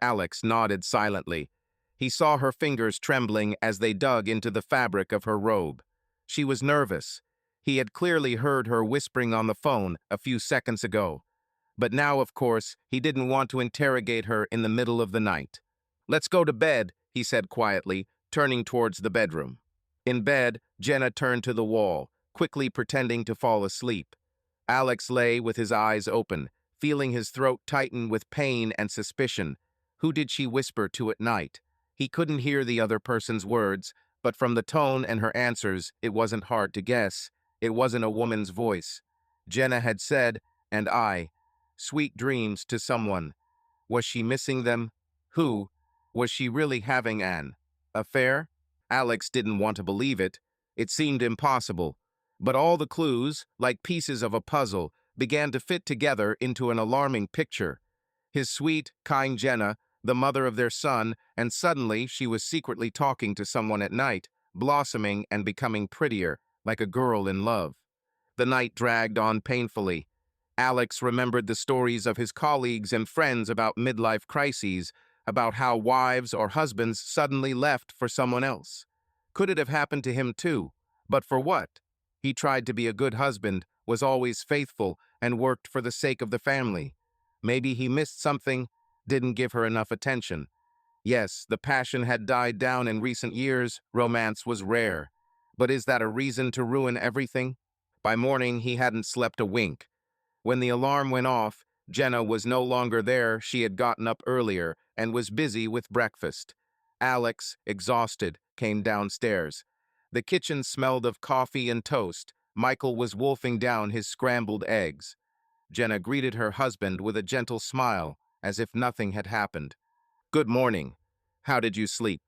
Alex nodded silently. He saw her fingers trembling as they dug into the fabric of her robe. She was nervous. He had clearly heard her whispering on the phone a few seconds ago. But now, of course, he didn't want to interrogate her in the middle of the night. "Let's go to bed," he said quietly, turning towards the bedroom. In bed, Jenna turned to the wall, quickly pretending to fall asleep. Alex lay with his eyes open, feeling his throat tighten with pain and suspicion. Who did she whisper to at night? He couldn't hear the other person's words, but from the tone and her answers, it wasn't hard to guess. It wasn't a woman's voice. Jenna had said, "and I." sweet dreams to someone. Was she missing them? Who? Was she really having an affair? Alex didn't want to believe it. It seemed impossible. But all the clues, like pieces of a puzzle, began to fit together into an alarming picture. His sweet, kind Jenna, the mother of their son, and suddenly she was secretly talking to someone at night, blossoming and becoming prettier, like a girl in love. The night dragged on painfully. Alex remembered the stories of his colleagues and friends about midlife crises, about how wives or husbands suddenly left for someone else. Could it have happened to him too? But for what? He tried to be a good husband, was always faithful, and worked for the sake of the family. Maybe he missed something, didn't give her enough attention. Yes, the passion had died down in recent years, romance was rare. But is that a reason to ruin everything? By morning, he hadn't slept a wink. When the alarm went off, Jenna was no longer there. She had gotten up earlier and was busy with breakfast. Alex, exhausted, came downstairs. The kitchen smelled of coffee and toast. Michael was wolfing down his scrambled eggs. Jenna greeted her husband with a gentle smile, as if nothing had happened. "Good morning. How did you sleep?"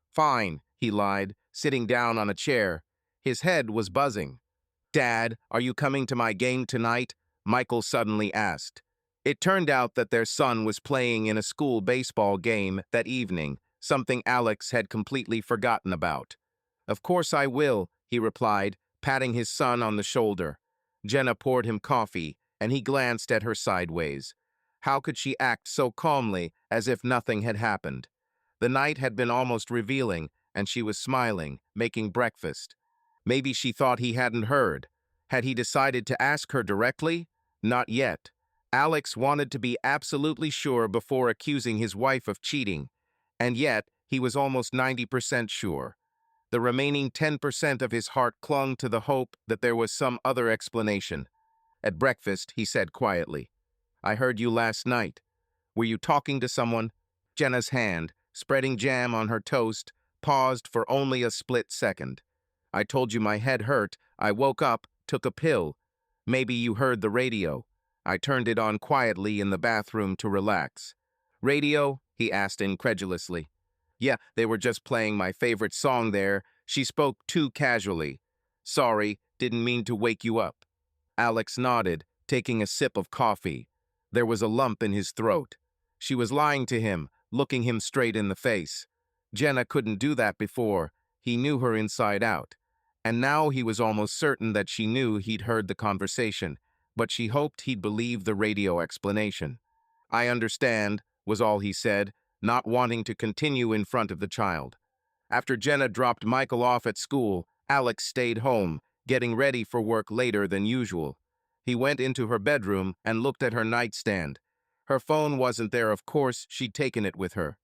"Fine," he lied, sitting down on a chair. His head was buzzing. "Dad, are you coming to my game tonight?" Michael suddenly asked. It turned out that their son was playing in a school baseball game that evening, something Alex had completely forgotten about. "Of course I will," he replied, patting his son on the shoulder. Jenna poured him coffee, and he glanced at her sideways. How could she act so calmly, as if nothing had happened? The night had been almost revealing, and she was smiling, making breakfast. Maybe she thought he hadn't heard. Had he decided to ask her directly? Not yet. Alex wanted to be absolutely sure before accusing his wife of cheating, and yet he was almost 90% sure. The remaining 10% of his heart clung to the hope that there was some other explanation. At breakfast, he said quietly, "I heard you last night. Were you talking to someone?" Jenna's hand, spreading jam on her toast, paused for only a split second. "I told you my head hurt. I woke up, took a pill. Maybe you heard the radio. I turned it on quietly in the bathroom to relax." "Radio?" he asked incredulously. "Yeah, they were just playing my favorite song there." She spoke too casually. "Sorry, didn't mean to wake you up." Alex nodded, taking a sip of coffee. There was a lump in his throat. She was lying to him, looking him straight in the face. Jenna couldn't do that before. He knew her inside out. And now he was almost certain that she knew he'd heard the conversation, but she hoped he'd believe the radio explanation. "I understand," was all he said, not wanting to continue in front of the child. After Jenna dropped Michael off at school, Alex stayed home, getting ready for work later than usual. He went into her bedroom and looked at her nightstand. Her phone wasn't there, of course, she'd taken it with her.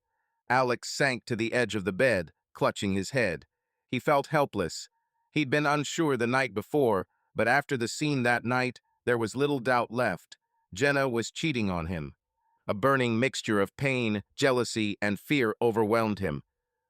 Alex sank to the edge of the bed, clutching his head. He felt helpless. He'd been unsure the night before, but after the scene that night, there was little doubt left. Jenna was cheating on him. A burning mixture of pain, jealousy, and fear overwhelmed him.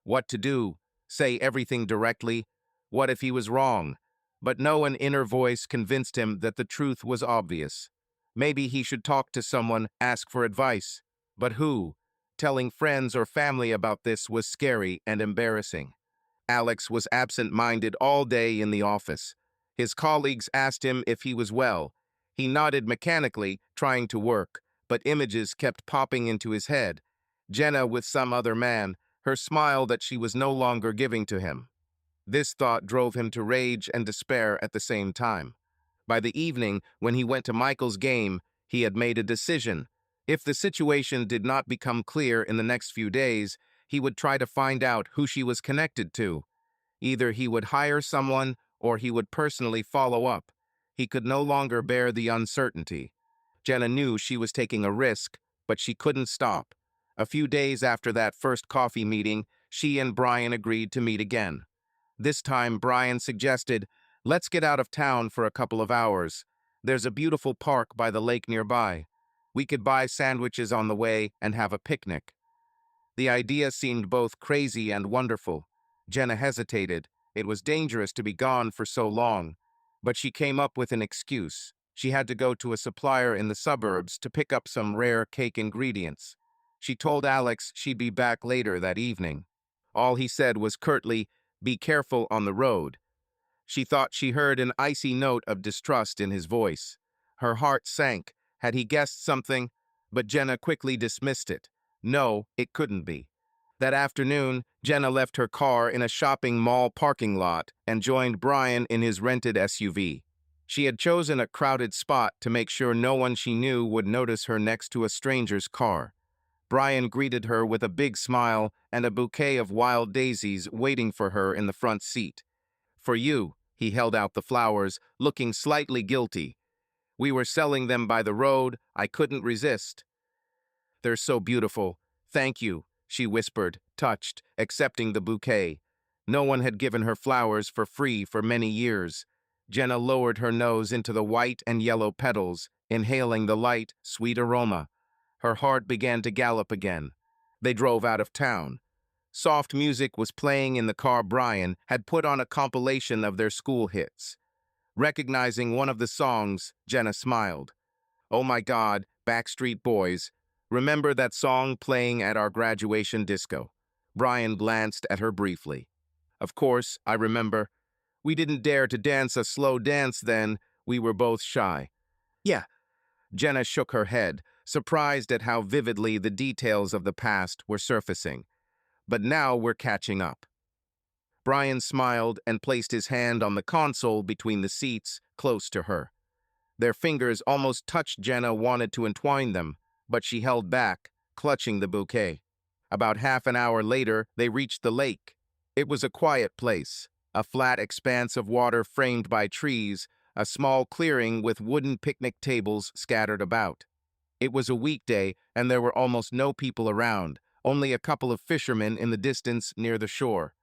What to do? Say everything directly? What if he was wrong? But no, an inner voice convinced him that the truth was obvious. Maybe he should talk to someone, ask for advice. But who? Telling friends or family about this was scary and embarrassing. Alex was absent-minded all day in the office. His colleagues asked him if he was well. He nodded mechanically, trying to work, but images kept popping into his head. Jenna with some other man, her smile that she was no longer giving to him. This thought drove him to rage and despair at the same time. By the evening, when he went to Michael's game, he had made a decision. If the situation did not become clear in the next few days, he would try to find out who she was connected to. Either he would hire someone or he would personally follow up. He could no longer bear the uncertainty. Jenna knew she was taking a risk, but she couldn't stop. A few days after that first coffee meeting, she and Brian agreed to meet again. This time, Brian suggested, "Let's get out of town for a couple of hours. There's a beautiful park by the lake nearby. We could buy sandwiches on the way and have a picnic." The idea seemed both crazy and wonderful. Jenna hesitated. It was dangerous to be gone for so long. But she came up with an excuse. She had to go to a supplier in the suburbs to pick up some rare cake ingredients. She told Alex she'd be back later that evening. All he said was curtly, "Be careful on the road." She thought she heard an icy note of distrust in his voice. Her heart sank. Had he guessed something? But Jenna quickly dismissed it. No, it couldn't be. That afternoon, Jenna left her car in a shopping mall parking lot and joined Brian in his rented SUV. She had chosen a crowded spot to make sure no one she knew would notice her next to a stranger's car. Brian greeted her with a big smile and a bouquet of wild daisies waiting for her in the front seat. "For you," he held out the flowers, looking slightly guilty. "We were selling them by the road. I couldn't resist." "They're so beautiful. Thank you," she whispered, touched, accepting the bouquet. No one had given her flowers for free for many years. Jenna lowered her nose into the white and yellow petals, inhaling the light, sweet aroma. Her heart began to gallop again. They drove out of town. Soft music was playing in the car. Brian had put on a compilation of their school hits. Recognizing one of the songs, Jenna smiled. "Oh my God, Backstreet Boys. Remember that song playing at our graduation disco?" Brian glanced at her briefly. "Of course, I remember. We didn't dare to dance a slow dance then. We were both shy." "Yeah." Jenna shook her head, surprised at how vividly the details of the past were surfacing. "But now we're catching up." Brian smiled and placed his hand on the console between the seats, close to her. Their fingers almost touched. Jenna wanted to entwine them, but she held back, clutching the bouquet. About half an hour later, they reached the lake. It was a quiet place, a flat expanse of water framed by trees, a small clearing with wooden picnic tables scattered about. It was a weekday, and there were almost no people around, only a couple of fishermen in the distance near the shore.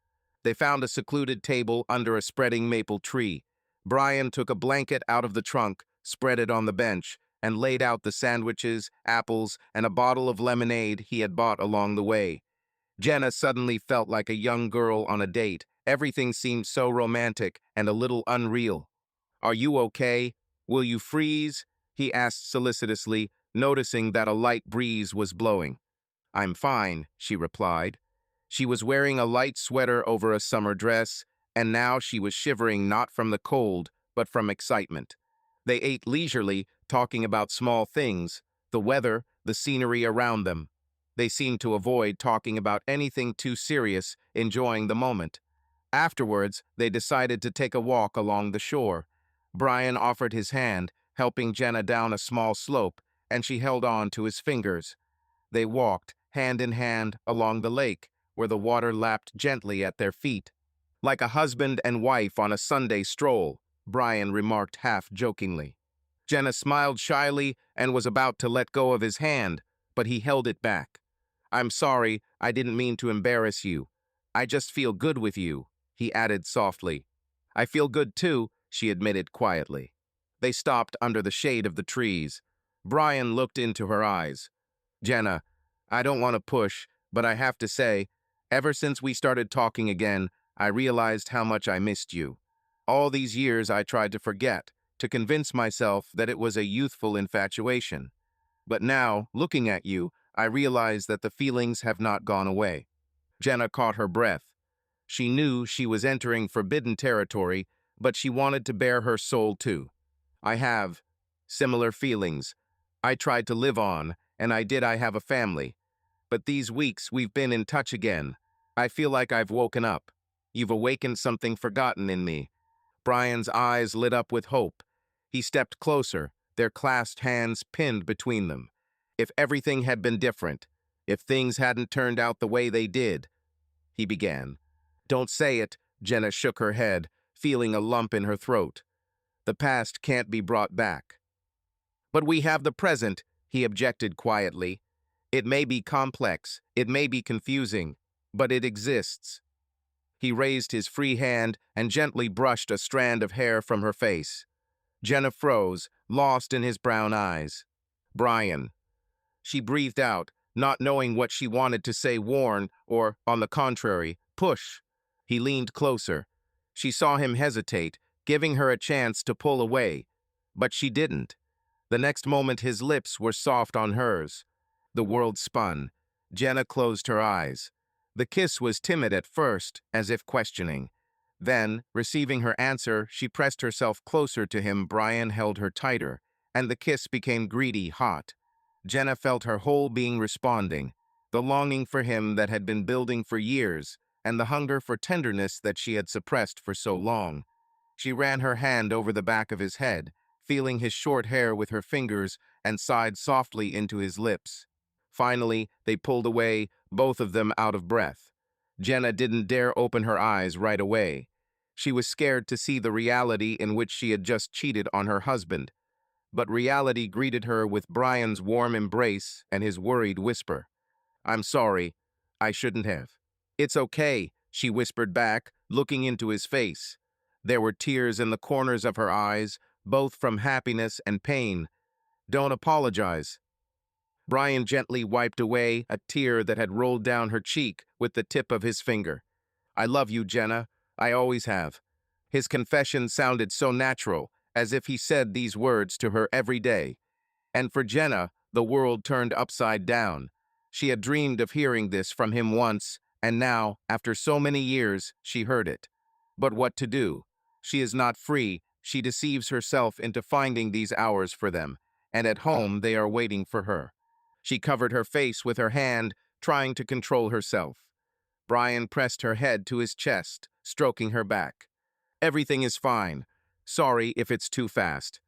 They found a secluded table under a spreading maple tree. Brian took a blanket out of the trunk, spread it on the bench, and laid out the sandwiches, apples, and a bottle of lemonade he had bought along the way. Jenna suddenly felt like a young girl on a date. Everything seemed so romantic and a little unreal. "Are you okay? Will you freeze?" he asked solicitously, noticing that a light breeze was blowing. "I'm fine," she replied. She was wearing a light sweater over a summer dress, and now she was shivering not from the cold, but from excitement. They ate leisurely, talking about small things, the weather, the scenery around them. They seemed to avoid talking about anything too serious, enjoying the moment. Afterwards, they decided to take a walk along the shore. Brian offered his hand, helping Jenna down a small slope, and she held on to his fingers. They walked, hand in hand, along the lake, where the water lapped gently at their feet. "Like a husband and wife on a Sunday stroll," Brian remarked half-jokingly. Jenna smiled shyly and was about to let go of his hand, but he held it back. "I'm sorry, I didn't mean to embarrass you. I just feel good with you," he added softly. "I feel good too," she admitted quietly. They stopped under the shade of the trees. Brian looked into her eyes. "Jenna, I don't want to push, but I have to say, ever since we started talking again, I realized how much I missed you. All these years I tried to forget, to convince myself that it was a youthful infatuation. But now, looking at you, I realize that the feelings have not gone away." Jenna caught her breath. She knew she was entering forbidden territory, but she wanted to bare her soul too. "I have similar feelings. I tried to live on, and I have a family. But these weeks we've been in touch again. I feel like I've woken up. You've awakened something forgotten in me." Brian's eyes lit up with hope. He stepped closer, their clasped hands pinned between them. "If everything had been different, if things hadn't turned out the way they did," he began. "Don't say it," Jenna shook her head, feeling a lump in her throat. "The past can't be brought back." "But we have the present," he objected quietly. "It may be complex, it may be confusing, but it exists." He raised his free hand and gently brushed a strand of hair from her face. Jenna froze, lost in his brown eyes. "Brian." She breathed out, not knowing what she wanted to say, warn, or, on the contrary, push. He leaned closer. She saw him hesitate, giving her a chance to pull away. But she didn't. The next moment his lips were soft on hers. The world spun. Jenna closed her eyes. The kiss was timid at first, as if questioning. Then, receiving her answer, she pressed herself closer to him. Brian held her tighter, and the kiss became greedy, hot. Jenna felt her whole being responding, the longing for him that had been building for years, and the hunger for tenderness that she had suppressed for so long. She ran her hand over the back of his head, feeling his short hair with her fingers, and sighed softly into his lips. Finally, they pulled away, both of them out of breath. Jenna didn't dare open her eyes right away. She was scared to see the reality in which she had just cheated on her husband. But reality greeted her with Brian's warm embrace and his worried whisper. "I'm sorry. I shouldn't have." "It's okay," she whispered back, looking into his face. There were tears in the corners of her eyes, both from happiness and pain. "Don't apologize." Brian gently wiped away a tear that had rolled down her cheek with the tip of his finger. "I love you, Jenna. I always have." His confession sounded so natural, as if he said these words to her every day. And for Jenna, the world turned upside down. She had dreamed of hearing this from him once, and now, after so many years, she heard it. But what to do? She is not free. She deceives herself into finding these hours for them, and at home they are waiting for her. She covered her face with her hand, trying to control herself. Brian pressed her head to his chest, stroking her back. "Everything is fine. Sorry if it's too fast."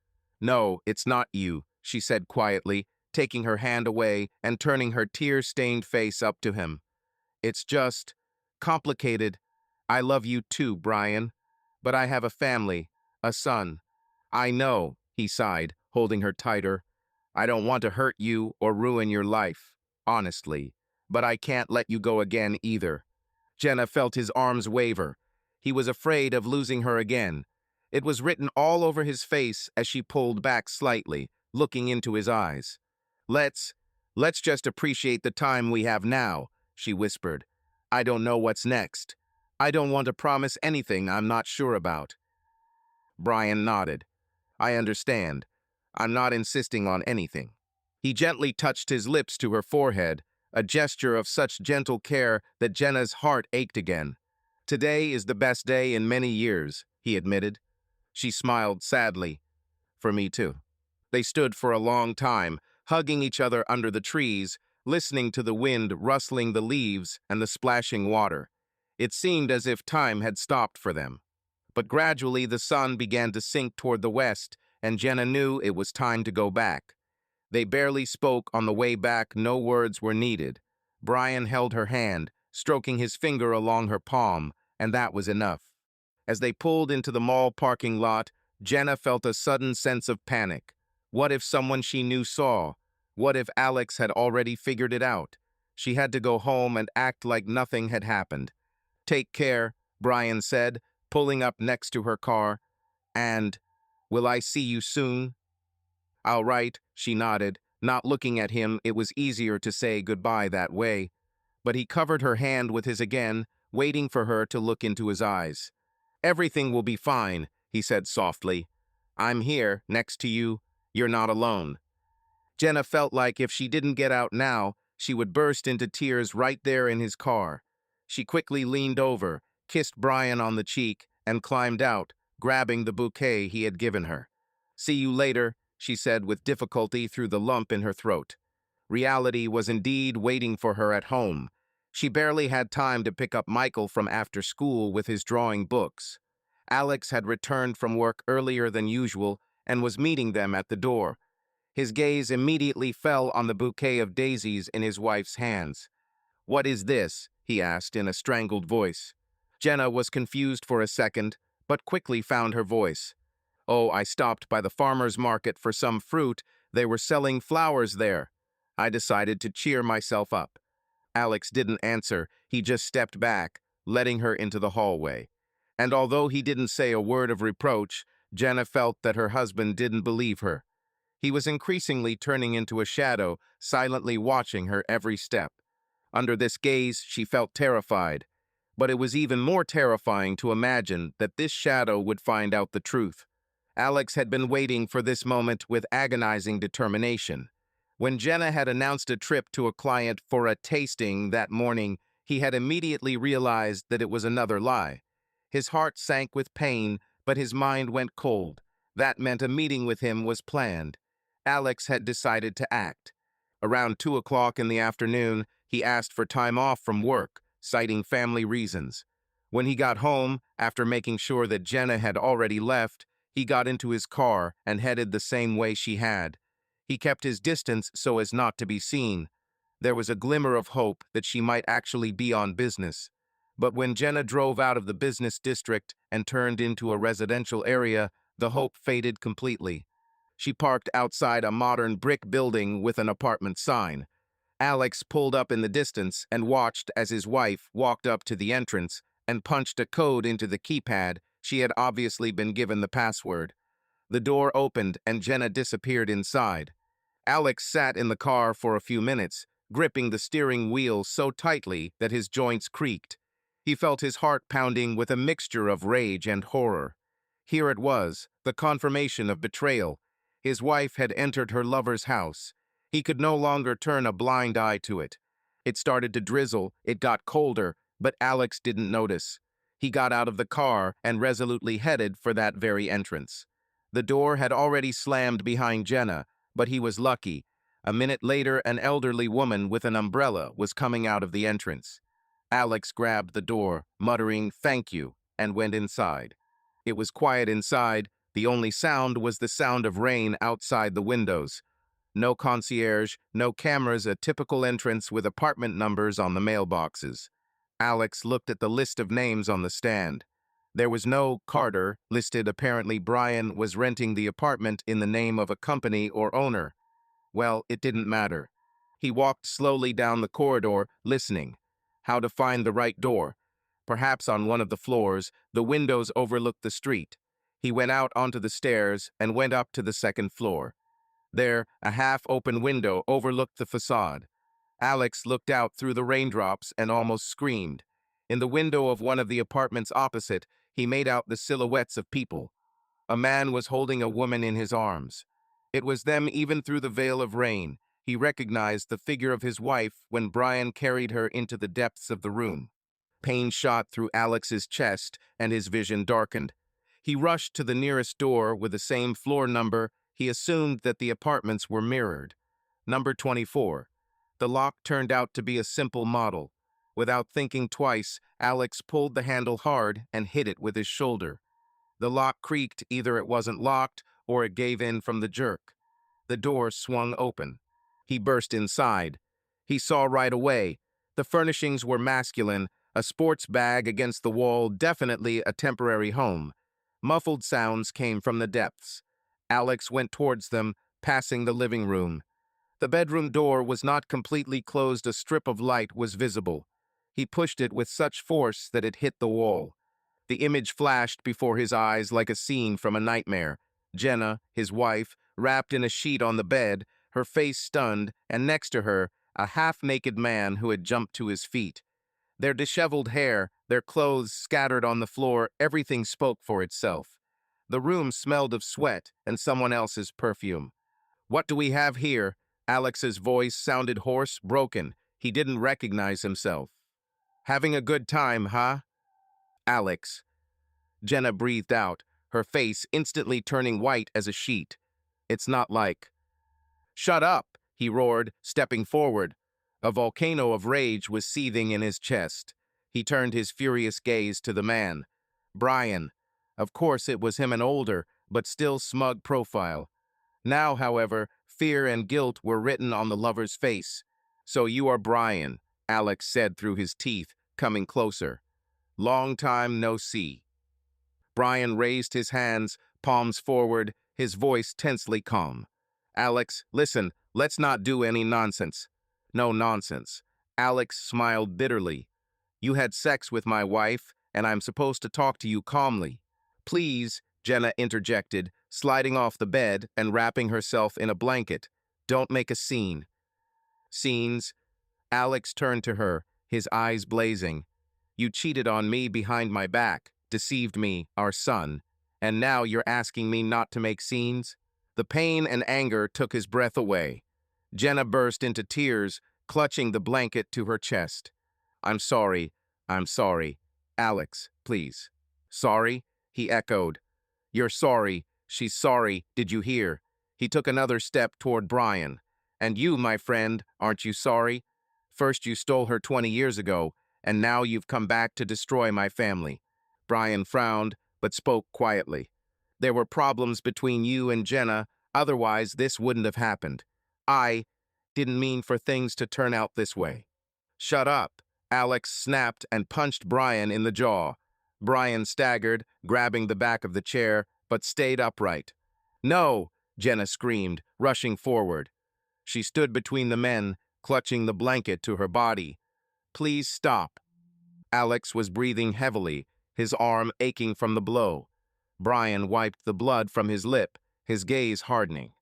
"No, it's not you," she said quietly, taking her hand away and turning her tear-stained face up to him. "It's just complicated. I love you too, Brian. But I have a family, a son." "I know," he sighed, holding her tighter. "I don't want to hurt you or ruin your life, honestly. But I can't let you go again either." Jenna felt his arms waver. He was afraid of losing her again. It was written all over his face as she pulled back slightly, looking into his eyes. Let's just appreciate the time we have now," she whispered. "I don't know what's next. I don't want to promise anything I'm not sure about." Brian nodded. "I understand. I'm not insisting on anything." He gently touched his lips to her forehead, a gesture of such gentle care that Jenna's heart ached again. "Today is the best day in many years," he admitted. She smiled sadly. "For me too." They stood for a long time, hugging each other under the trees, listening to the wind rustling the leaves and the splashing water. It seemed as if time had stopped for them. But gradually the sun began to sink toward the west, and Jenna knew it was time to go back. They barely spoke on the way back. No words were needed. Brian held her hand, stroking his finger along her palm, and that was enough. As they pulled into the mall parking lot, Jenna felt a sudden sense of panic. What if someone she knew saw? What if Alex had already figured it out? She had to go home and act like nothing had happened. "Take care," Brian said, pulling up next to her car. "And will I see you soon?" "All right," she nodded, not looking at him. It was easier to say goodbye that way. But he covered her hand with his again, waiting for her to look into his eyes. "Everything will be fine," he said softly. "I'm here, next to you. You're not alone." Jenna felt like if she didn't get out now, she would burst into tears right there in his car. She quickly leaned over, kissed Brian on the cheek, and climbed out, grabbing the bouquet he had given her. "See you later," she said with difficulty through the lump in her throat. Reality was indeed waiting for her at home. She barely had time to pick up Michael from after school with his drawing books. Alex had returned from work earlier than usual and was meeting them at the door. His gaze immediately fell on the bouquet of daisies in his wife's hands. "What is this?" he asked in a strangled voice. Jenna was confused for a second, but quickly found her voice. "Oh, I stopped by the farmer's market for some fruit. They were selling flowers there. I decided to cheer myself up." Alex didn't answer. He just stepped back, letting her into the hallway. And although he didn't say a word of reproach, Jenna felt that her husband didn't believe her. He was increasingly turning into a shadow, silently watching her every step. Under this gaze, she felt terrified. But it was even more terrifying to imagine that this shadow would find out the truth. Alex had been waiting for this moment with agonizing determination. When Jenna had announced a trip to a client for a tasting that morning, he had immediately realized that it was another lie. His heart sank with pain, but his mind went cold. That meant a meeting with him was planned. Alex had decided to act. Around 2 o'clock in the afternoon, he asked for time off from work, citing family reasons. When he got home, after making sure that Jenna had already left, he got into his car and headed the same way she had. He kept his distance so as not to be seen. There was a glimmer of hope that she might actually be on business. But when Jenna drove out of the business district and turned into a residential area, the hope faded completely. She parked outside a modern brick building with an apartment sign. Alex pulled up in the distance and watched as his wife walked up to the entrance and punched a code into the keypad. She had obviously been given the password. The door opened and Jenna disappeared inside. Alex sat in the car for a few minutes, gripping the steering wheel so tightly that his joints creaked. He felt his heart pounding with a mixture of rage and horror. Here it was, the confirmation of betrayal. His wife had entered her lover's house. He could no longer turn a blind eye to it. It started to drizzle, it got colder, but Alex didn't notice. He got out of the car and resolutely headed for that very entrance. The door had already slammed behind Jenna, but he was lucky. A minute later, an elderly woman with an umbrella was coming out of the entrance. Alex grabbed the door, muttering, "Thank you," and went inside. It was quiet inside. The only sound was the sound of rain outside the windows. No concierge, no cameras, a typical entrance with apartment numbers on the mailboxes. Alex looked at the list of names on the stand. There was no Carter listed. Apparently Brian was renting the apartment in the name of a company or owner. Well, it didn't matter. He walked slowly down the corridor, listening. How to find the right door? Perhaps on one of the floors, the windows overlooked the street. He went out onto the stairs and went up to the second floor. There, a half-open window overlooked the facade. Alex looked out through the raindrops and almost screamed. In the window of one of the apartments opposite, he made out the silhouettes of people. A man was holding a woman in his arms. It was them even through the veil of rain. He recognized the figure of his wife when Brian carried her into the depths of the room. Pain shot through Alex's chest and his vision darkened. He rushed to the nearest door with the same floor number. He assumed that the apartments were mirrored. Number 24. The lock turned out to be a simple model. Without thinking twice, Alex pulled the handle hard and hit it with his shoulder. The lock creaked. Either it wasn't locked or it gave in from the jerk. The door swung open. He burst inside. He saw right away. The furnishings were masculine, a sports bag against the wall, definitely a temporary home. Muffled sounds came from the depths. Alex went towards them, passing the living room. The bedroom door was not completely closed. A strip of light was visible. He pushed it with such force that it hit the wall. The image flashed before his eyes like a scene from a nightmare. Jenna, his wife, wrapped in a sheet on the bed, her face stunned, and next to her, a half-naked man who had jumped to his feet. Their disheveled hair, their clothes scattered on the floor, everything spoke for itself. The room smelled of sweat and someone else's perfume. "What do we have here?" Alex's voice sounded hoarse, broken. He didn't recognize himself. "Having a good time, huh?" "Alex." Jenna breathed out, her face instantly turning white as a sheet. "It's not like—" "Shut up!" he roared, stepping forward. A volcano of rage was seething in his chest. He turned his furious gaze to the man. Brian. Of course it was him, an older, but still smug profile. Now, however, fear and guilt were written on the lover's face. "So you are Brian," Alex said through his teeth, coming closer. "Long time no see." Brian raised his hands, palms forward, his voice tensely calm. "Alex, listen, let's not do any nonsense." "No nonsense." Alex smiled bitterly. "You had sex with my wife, and I'm supposed to talk to you calmly." "Please," Jenna interjected, sliding off the bed and wrapping herself in a blanket. "Don't make a scene." "Scenes?" Alex turned to her, his eyes blazing. "You cheated on me behind my back, deceived me, our son. And now you're asking me not to make scenes? The pain and anger took his breath away. Jenna burst into tears, clutching the blanket to her chest. I'm sorry. I'm sorry. Alex, please. Sorry? He echoed. You're sorry. She's sorry. Did you hear? He took another step toward Brian. And you, my friend, aren't you sorry? First you stole her 20 years ago, and now you've come back to destroy my family. Brian frowned, but spoke quietly. There were problems between you and Jenna, otherwise this wouldn't have happened. I didn't mean for things to turn out this way. Shut up, Alex snapped and punched Brian in the jaw. Brian staggered, grabbing the back of the chair, but stayed upright. No, Jenna screamed, rushing forward. She stood between the men, clutching the blanket to her body. Please stop. Alex was breathing heavily, his arm aching from the blow. Brian wiped the blood from his lip, his gaze hardening.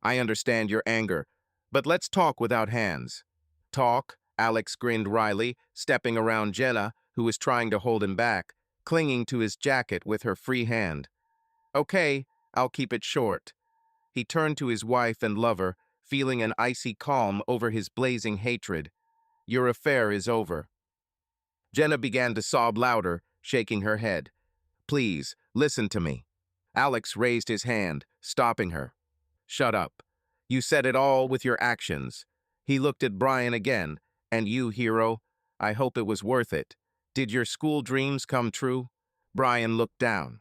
I understand your anger, but let's talk without hands. Talk? Alex grinned wryly, stepping around Jenna, who was trying to hold him back, clinging to his jacket with her free hand. Okay, I'll keep it short. He turned to his wife and lover, feeling an icy calm over his blazing hatred. Your affair is over. Jenna began to sob louder, shaking her head. Please, listen to me. Alex raised his hand, stopping her. Shut up. You said it all with your actions. He looked at Brian again. And you, hero, I hope it was worth it. Did your school dreams come true? Brian looked down.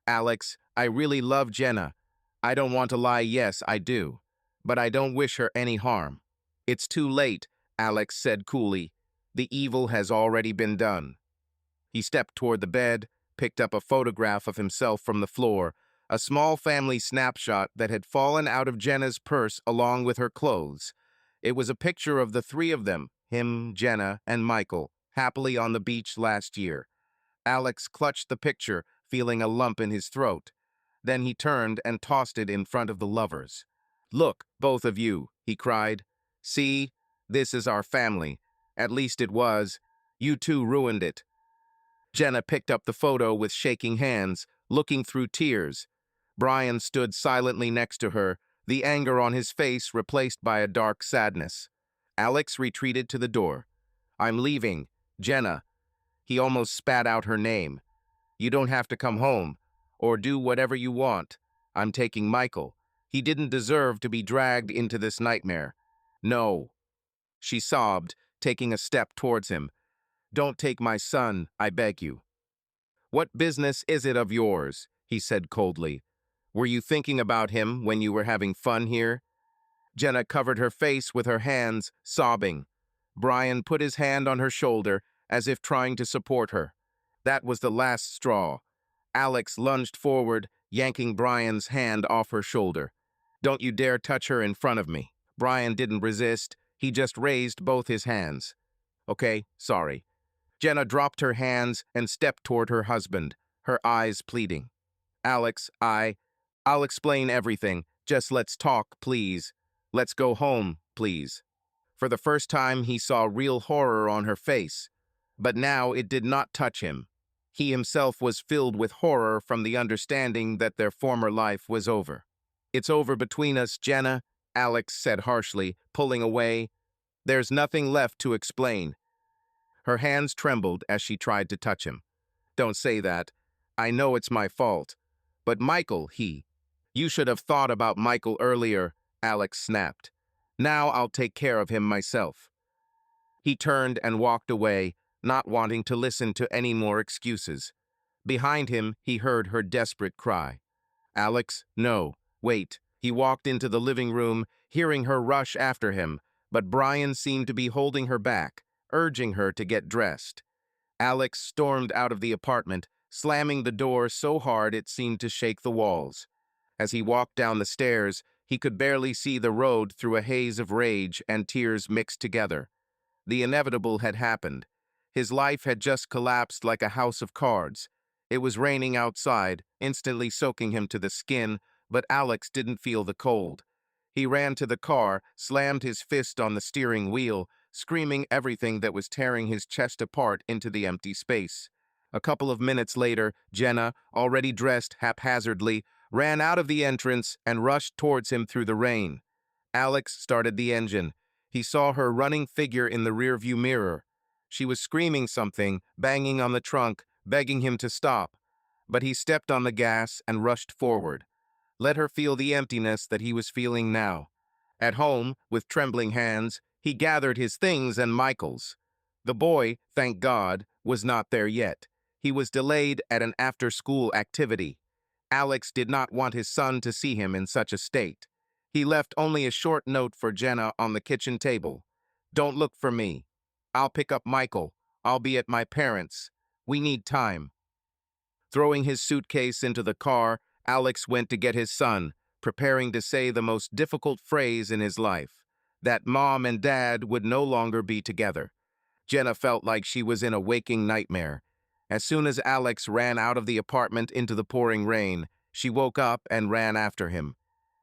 Alex, I really love Jenna. I don't want to lie, yes, I do. But I don't wish her any harm. It's too late, Alex said coolly. The evil has already been done. He stepped toward the bed, picked up a photograph of himself from the floor, a small family snapshot that had fallen out of Jenna's purse along with her clothes. It was a picture of the three of them, him, Jenna, and Michael, happily on the beach last year. Alex clutched the picture, feeling a lump in his throat. Then he turned and tossed it in front of the lovers. Look, both of you, he cried. See, this is our family. At least it was. You two ruined it. Jenna picked up the photo with shaking hands, looking through tears. Brian stood silently next to her, the anger on his face replaced by a dark sadness. Alex retreated to the door. I'm leaving, Jenna. He almost spat out her name. You don't have to come home, or do whatever you want. I'm taking Michael. He didn't deserve to be dragged into this nightmare. No. She sobbed, taking a step towards him. Don't take my son, I beg you. What business is it of yours? He said coldly. Were you thinking about him when you were having fun here? Jenna covered her face with her hands, sobbing. Brian put his hand on her shoulder, as if trying to support her. That was the last straw. Alex lunged forward, yanking Brian's hand off her shoulder. Don't you dare touch her in front of me. Brian didn't resist. He just raised both his hands. Okay, sorry. Jenna dropped her hands and stepped toward her husband, her eyes pleading. Alex, I'll explain everything. Just let's talk, please. Let's go home, please. For the first time, he saw real horror on her face. But now it did not touch him. He himself was filled with horror from the understanding that their former life was over. It's over between us, Jenna, Alex said harshly, pulling away. There's nothing left to explain. Her hands trembled as she tried to touch him. Don't say that. I know it's my fault. But Michael, You should have thought about Michael earlier, Alex snapped. Now I'll take care of him myself. He turned and walked away, not wanting to listen to any more excuses. Behind him, he heard her desperate cry. Alex, no, wait. He walked into the living room, hearing her rush after him, but Brian seemed to be holding her back, urging her to get dressed. Alex stormed out of the apartment, slamming the door so hard it seemed to shake the walls. As he walked down the stairs, he could barely see the road through a haze of rage and tears mixed together. The inevitable had happened. His life had just collapsed like a house of cards. It was raining outside, instantly soaking him to the skin, but Alex didn't feel the cold. He ran to the car, slammed his fist on the steering wheel, screaming everything that was tearing his chest apart into the empty space. A couple of minutes later, Jenna, already dressed haphazardly, ran out of the entrance and rushed towards him through the rain. Alex started the engine. He saw her running figure in the rearview mirror. She was screaming something, banging on the trunk, begging him to stop. But he stepped on the gas and rushed forward. Let her feel the emptiness that he was feeling now. At home, with trembling hands, he gathered his things and Michael's. The boy, thank God, was not there yet. He was delayed at an after-school activity. Alex did not want his son to see him in such a state. He left only a short note for Jenna on the kitchen table. "Don't look for me. I'll pick up Michael. I'll be at my parents'. We need time." Throwing his suitcase into the car, Alex went to get his son, preparing to say the most difficult phrase in his life, that mom and dad would no longer be together. Jenna felt like she was in a waking nightmare. As soon as Alex ran out of the apartment into the pouring rain, she woke up and ran after him.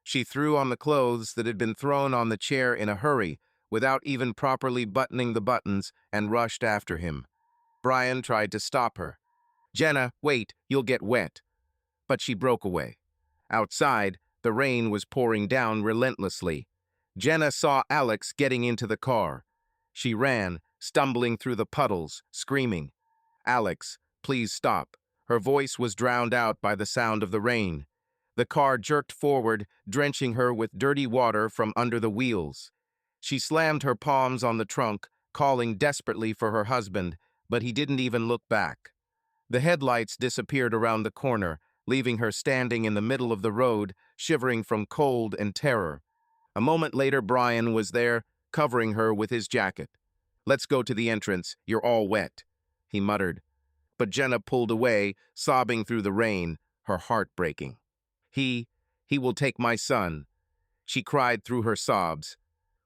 She threw on the clothes that had been thrown on the chair in a hurry, without even properly buttoning the buttons, and rushed after him. Brian tried to stop her. "Jenna, wait, you'll get wet." But she broke away. Outside, the rain was pouring down relentlessly. Jenna saw Alex getting into the car. She ran, stumbling through the puddles, screaming, "Alex, please stop." Her voice was drowned out by the sound of the rain. The car jerked forward, drenching her with dirty water from under the wheels. She slammed her palms on the trunk, calling desperately for her husband, but he didn't even look back. The headlights disappeared around the corner, leaving her standing in the middle of the road, shivering from cold and terror. A moment later, Brian was there, covering her with his jacket. "Let's go to the entrance. You're all wet," he muttered. But Jenna pulled away, sobbing through the rain, her heart breaking. He will take my son," she cried through her sobs.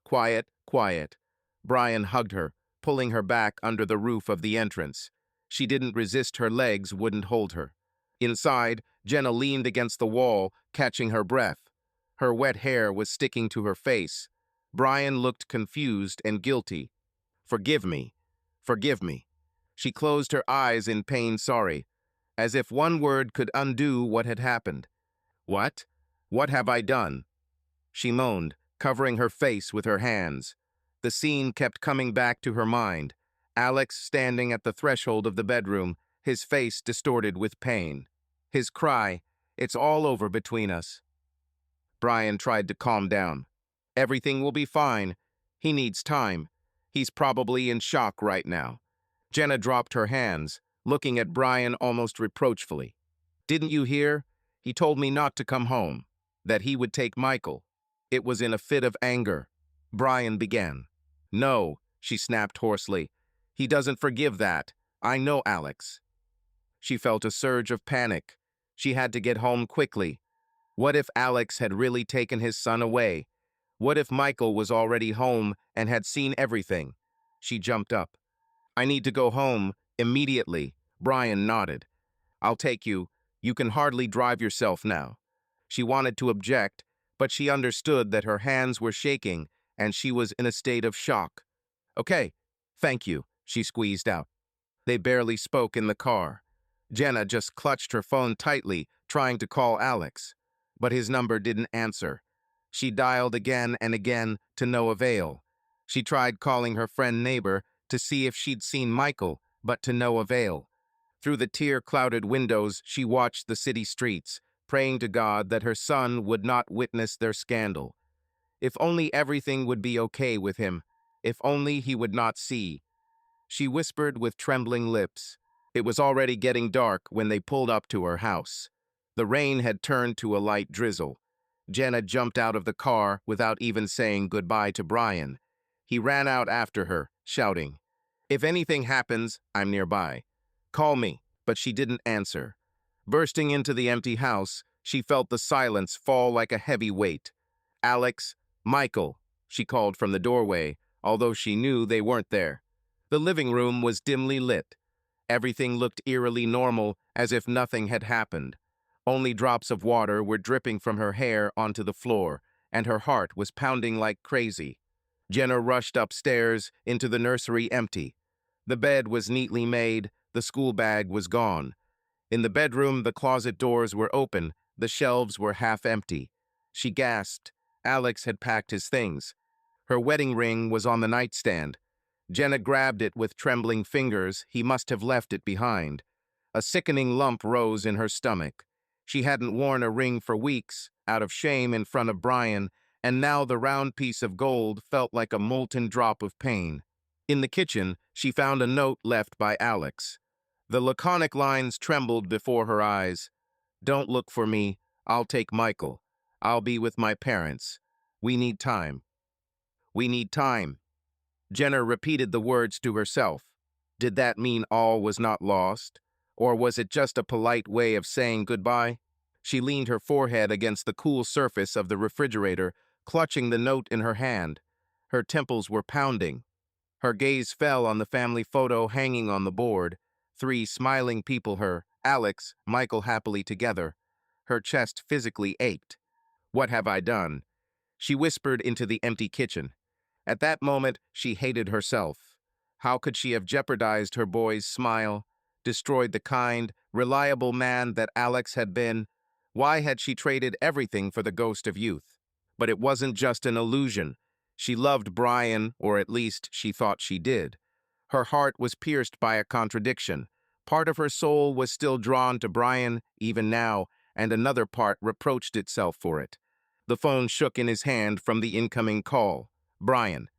"Quiet, quiet." Brian hugged her, pulling her back under the roof of the entrance. She didn't resist, her legs wouldn't hold her. Inside, Jenna leaned against the wall, catching her breath. Her wet hair was sticking to her face. Brian looked confused and guilty. "Forgive me. Forgive me." She closed her eyes in pain, sorry, as if one word could undo what had happened. "What? What have I done?" she moaned, covering her face with her hands. The scene kept coming back to her mind. Alex standing at the threshold of the bedroom, his face distorted with pain. His cry, "It's all over between us." Brian tried to calm down. "Everything will be fine. He needs time. He's probably in shock right now." Jenna dropped her hands, looking at Brian almost reproachfully. "Didn't you hear? He told me not to come home, that he would take Michael." It was in a fit of anger. Brian began. "No," she snapped hoarsely. "He doesn't forgive that. I know Alex." She felt a surge of panic. She had to get home quickly. What if Alex had really taken his son away? What if Michael was already home and had seen everything? She jumped up. "I need to go home, immediately." Brian nodded. "I'll take you. You can hardly drive yourself now." She wanted to object, but she understood that her hands were shaking and she was in a state of shock. "Okay, thank you," she squeezed out. They barely spoke in the car. Jenna just clutched her phone tightly, trying to call Alex. But his number didn't answer. She dialed again and again, to no avail. She tried calling her friend neighbor to see if she'd seen Michael, but to no avail. Through the tear-clouded windows, she watched the city streets, praying to God that her son would not witness their scandal. If only everything would be okay with him. If only he would not see. She whispered with trembling lips. It was already getting dark when they pulled up to her house. The rain had turned to a light drizzle. Jenna jumped out of the car without even saying goodbye to Brian. He ran out after her, shouting, "If anything happens, I'm nearby. Call me." But she didn't answer. Bursting into the empty house, she felt the silence fall like a heavy weight. "Alex, Michael," she called from the doorway, although she knew they weren't there. The living room was dimly lit. Everything looked eerily normal, as if nothing had happened. Only drops of water were dripping from her hair onto the floor, and her heart was pounding like crazy. Jenna rushed upstairs, into the nursery empty. The bed was neatly made, The school bag was gone. In the bedroom, the closet doors were open, the shelves were half empty. She gasped. Alex had packed his things. Her wedding ring was on the nightstand. Jenna grabbed it with trembling fingers. He must have left it behind. A sickening lump rose in her stomach. She hadn't worn a ring for weeks, out of shame in front of Brian, and now the round piece of gold felt like a molten drop of pain. In the kitchen, she found a note left by Alex. The laconic lines trembled before her eyes. "Don't look for me. I'll take Michael. I'll be with my parents. We need time. We need time." Jenna repeated the words to herself. Did that mean all was not lost? Or was it just a polite way of saying goodbye? She leaned her forehead against the cool surface of the refrigerator, clutching the note in her hand. Her temples were pounding. Her gaze fell on the family photo hanging on the board. 3 smiling people, her, Alex, Michael happily together. Her chest physically ached. What have I done? She whispered into the empty kitchen. At that moment, she hated herself. How could she have jeopardized her boy's smile, destroyed the kind, reliable man that Alex had been? Why had she traded everything for the ghost of youth? But it wasn't just an illusion. She loved Brian, or at least she thought she did. Her heart was pierced by a contradiction. Part of her soul was still drawn to Brian, even now, and another part reproached itself for it. The phone shook in his hand from the incoming call. Brian.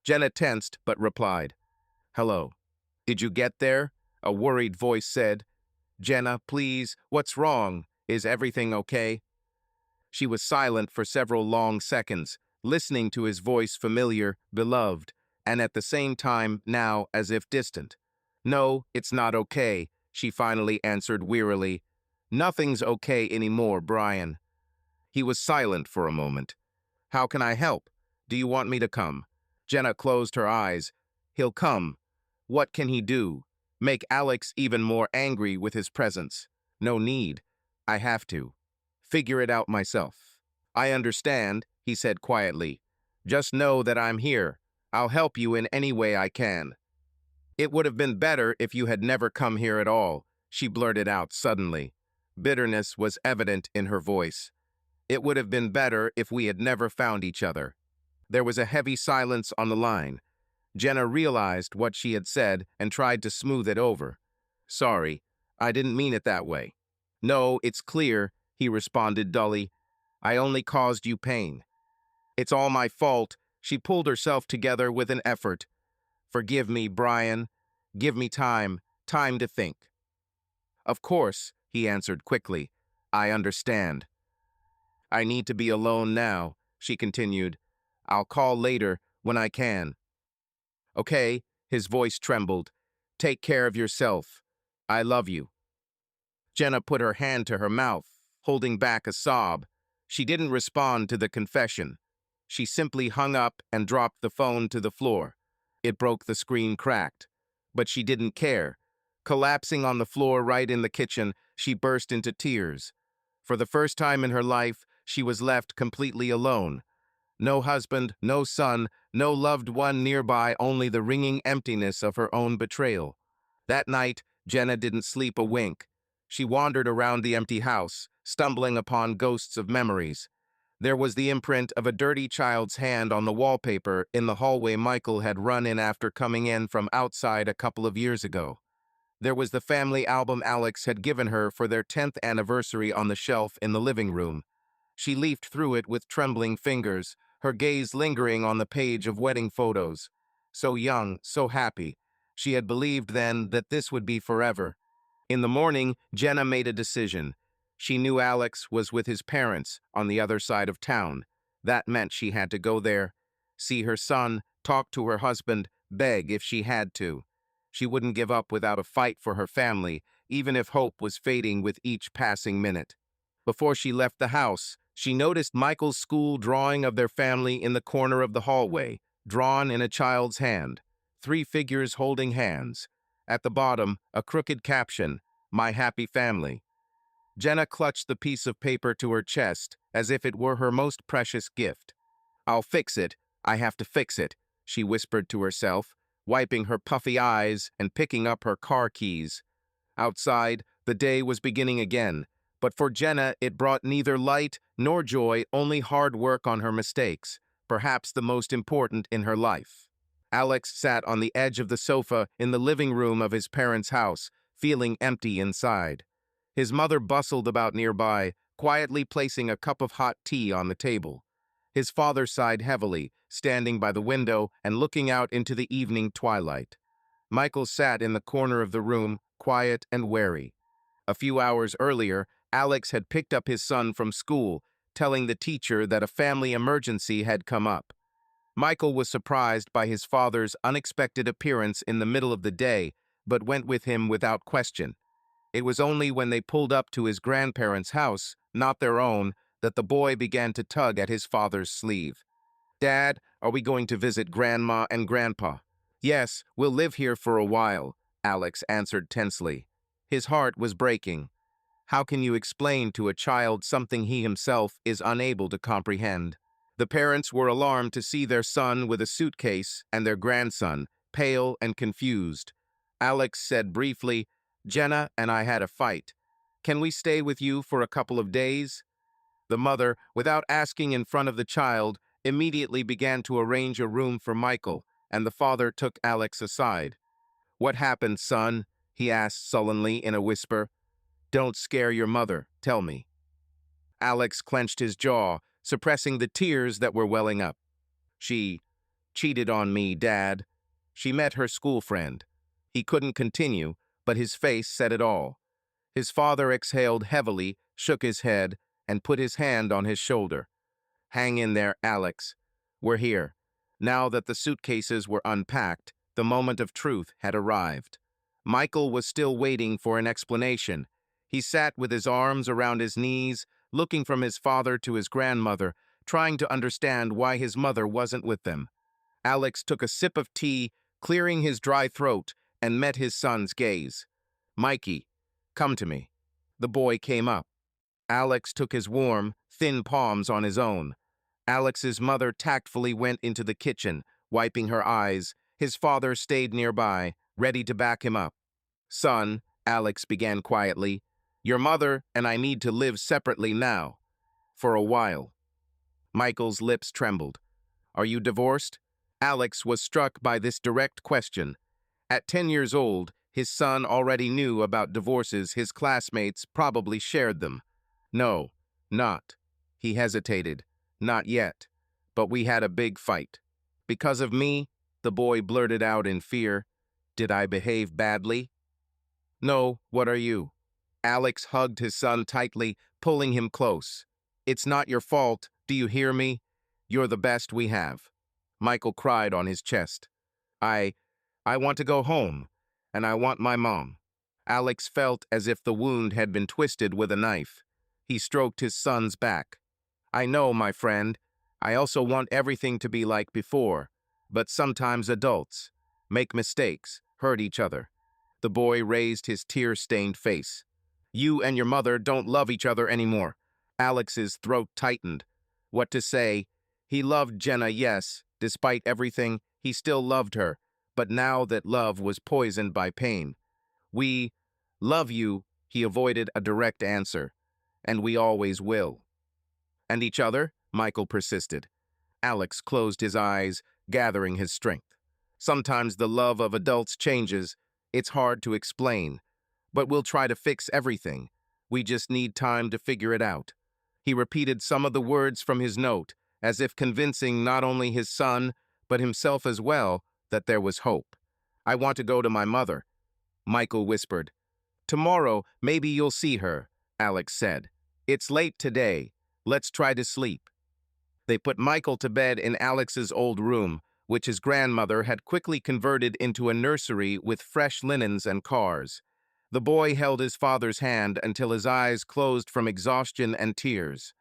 Jenna tensed, but replied. "Hello. Did you get there?" A worried voice said. "Jenna, please, what's wrong? Is everything okay?" She was silent for several long seconds, listening to his voice, familiar, beloved, and at the same time now as if distant. "No, it's not okay," she finally answered wearily. "Nothing's okay anymore, Brian." He was silent for a moment. "How can I help? Do you want me to come?" Jenna closed her eyes. "He'll come. What can he do? Make Alex even more angry with his presence? No need. I have to. Figure it out myself." "I understand," he said quietly. "Just know that I'm here. I'll help you in any way I can." "It would have been better if you had never come here at all," she blurted out suddenly. Bitterness was evident in her voice. "It would have been better if we had never found each other." There was a heavy silence on the line. Jenna realized what she had said and tried to smooth it over. "Sorry, I didn't mean it that way." "No, it's clear," he responded dully. "I only caused you pain." "It's all my fault." She pulled herself together with an effort. "Forgive me, Brian. Give me time to think." "Of course," he answered quickly. "I understand." "I need to be alone now," she continued. "I'll call later when I can." "Okay," his voice trembled. "Take care of yourself. I love you." Jenna put her hand to her mouth, holding back a sob. She didn't respond to the confession. She simply hung up and dropped the phone to the floor. It broke, the screen cracked. But she didn't care. Collapsing on the floor right in the kitchen, she burst into tears. For the first time in her life, she was left completely alone. No husband, no son, no loved one nearby, only the ringing emptiness of her own betrayal. That night, Jenna didn't sleep a wink. She wandered around the empty house, stumbling upon ghosts of memories. There was the imprint of a dirty child's hand on the wallpaper in the hallway Michael had run in after coming in from outside a couple of years ago. There was the family album Alex had given her for their 10th anniversary on the shelf in the living room. She leafed through it with trembling fingers, her gaze lingering on the page of wedding photos. So young, so happy. She had believed then that this would be forever. In the morning, Jenna made a decision. She knew Alex was with his parents on the other side of town. That meant she had to go there, see her son, talk to her husband, beg if she had to. She wouldn't give up without a fight for her family, even if hope was fading with each passing minute. Before she left the house, she noticed Michael's school drawing of their family in the corner of the hallway, drawn in a child's hand. 3 figures holding hands. At the bottom, a crooked caption, "My happy family." Jenna clutched the piece of paper to her chest, as if it were her most precious gift. "I'll fix it. I have to fix it," she whispered to herself. wiping her puffy eyes and picking up her car keys. Outside, the day was beginning again, but for Jenna it brought neither light nor joy, only hard work on her mistakes, perhaps the most important in her life. Alex sat on the edge of the sofa in the living room of his parents' house, feeling empty inside. His mother bustled about nearby, quietly placing a cup of hot tea on the table. His father sighed heavily, standing by the window and looking out into the evening twilight. Michael sat in the corner of the room, quiet and wary. A few hours earlier, Alex had picked up his son from school, telling the teacher that a family emergency had come up. Michael was surprised by his father's unexpected appearance in the middle of the day, but went with him without question. It was only when they pulled up to his grandparents' house, not their own, that the boy began to tug at his father's sleeve. "Dad, are we going to visit Grandma and Grandpa?" "Yes, we'll live here for a while," Alex answered tensely. His heart was breaking. How can you explain to a child something he himself is unable to comprehend? The parents were alarmed to see their son with a suitcase and their grandson, pale and confused. Alex said briefly, "Jenna and I had a fight. Can we stay with you for a couple of days?" The mother, without asking in front of the child, immediately began to arrange a room for Michael, and the father took Alex aside. "What happened, son?" he asked sullenly in a whisper. "Don't scare your mother, tell me." Alex clenched his jaw, suppressing the tears that were welling up. "She cheated on me, Dad. She met her school friend." He couldn't continue, but his face said it all. His father exhaled heavily, shook his head, and put his hand on his shoulder. "Hang in there, Alex. We're here." Now that the suitcases were unpacked, the moment of truth had arrived. Michael was still waiting for an explanation. He sat with his arms around his knees, looking from his father to his grandmother, trying to understand why his mother wasn't with them. Alex took a sip of tea, clearing his dry throat, and met his son's gaze. "Mikey, come to me." The boy came up. Alex took his warm, thin palms on his own. Alex's mother tactfully went into the kitchen, wiping her eyes. His father stayed nearby, ready to back him up. "Son," Alex began quietly, "your mother and I need to live separately now. For a while." Michael's lips trembled. "Are you divorced?" Alex was struck by this direct question. At 10 years old, his son already knew about divorces. His classmates probably shared them. "No, not." He hesitated. "Not yet. But we had a big fight." "Because of me?" the boy blurted out in fear. "Did I behave badly?" "No, what are you?" Alex hugged his son tightly, pulling him close. "It's not your fault, do you hear me? You're the best we have." Michael cried on his chest. I want to go home, and I want my mom." Alex felt as if the wound had been twisted with a knife. He stroked his son's back. "I know, my friend. I also want everything to be like before. But sometimes adults make mistakes, hurt each other." The boy raised his tear-stained face. "You and your mother don't love each other anymore." Alex's throat tightened. What to say? He loved Jenna, yes. Despite everything, he still loved her. But now that love was poisoned by pain. "We love you," he avoided a direct answer. "And we always will." "And each other?" Michael persisted. Alex closed his eyes, gathering his strength. "Sometimes the love of adults changes. It's hard to explain. But we'll try to fix everything. We just need time to figure it out." He repeated some of the words from his note, as if convincing not only his son, but himself as well, that there was hope. "I want to go to my mother," Michael whispered. "Tomorrow, maybe you'll see her," Alex said. "It's late today. Let's try to sleep." They put Michael to bed in Alex's old room, which his grandmother had quickly converted into a nursery with fresh linens and cars. The boy held his father's hand until his eyes closed from exhaustion and tears.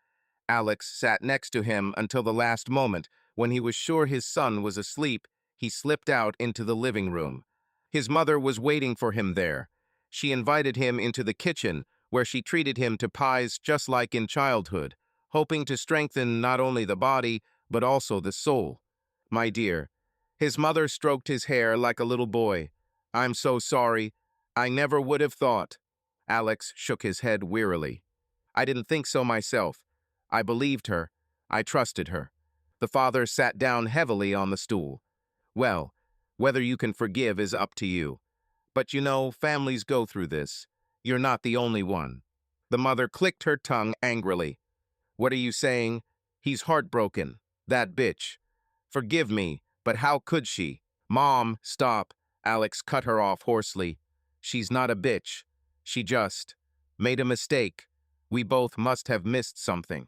Alex sat next to him until the last moment. When he was sure his son was asleep, he slipped out into the living room. His mother was waiting for him there. She invited him into the kitchen, where she treated him to pies just like in childhood, hoping to strengthen not only the body, but also the soul. "My dear." His mother stroked his hair like a little boy. I'm so sorry. I never would have thought. Alex shook his head wearily. I didn't think so myself. I believed her. I trusted her. The father sat down heavily on the stool. Well, whether you can forgive is up to you. But you know, families go through this. You're not the only one. The mother clicked her tongue angrily. What are you saying? He's heartbroken. That bitch. Forgive me, but how could she? Mom, stop. Alex cut her off hoarsely. She's not a bitch. She just made a mistake. We both must have missed something.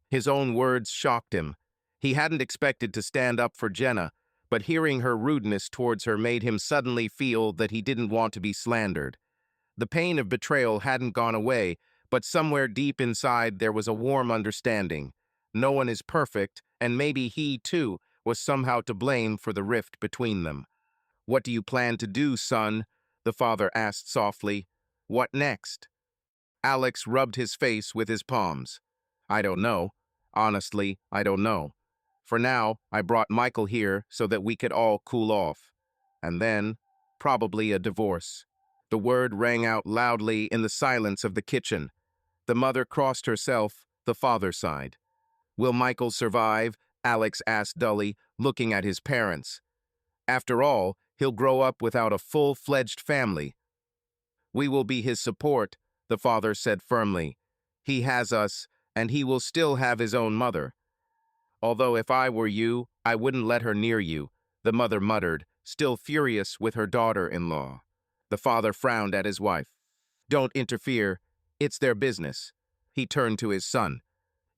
His own words shocked him. He hadn't expected to stand up for Jenna, but hearing her rudeness towards her made him suddenly feel that he didn't want to be slandered. The pain of betrayal hadn't gone away, but somewhere deep inside there was a warm understanding. No one is perfect, and maybe he, too, was somehow to blame for the rift between them. What do you plan to do, son? The father asked softly. What next? Alex rubbed his face with his palms. I don't know. Honestly, I don't know. For now, I brought Michael here so that we could all cool off. And then, probably a divorce. The word rang out loudly in the silence of the kitchen. The mother crossed herself, the father sighed. Will Michael survive? Alex asked dully, looking at his parents. After all, he'll grow up without a full-fledged family. We will be his support, the father said firmly. He has us, and he will still have his own mother. Although if I were you, I wouldn't let her near you, the mother muttered, still furious with her daughter-in-law. The father frowned at his wife. Don't interfere. It's their business. He turned to his son.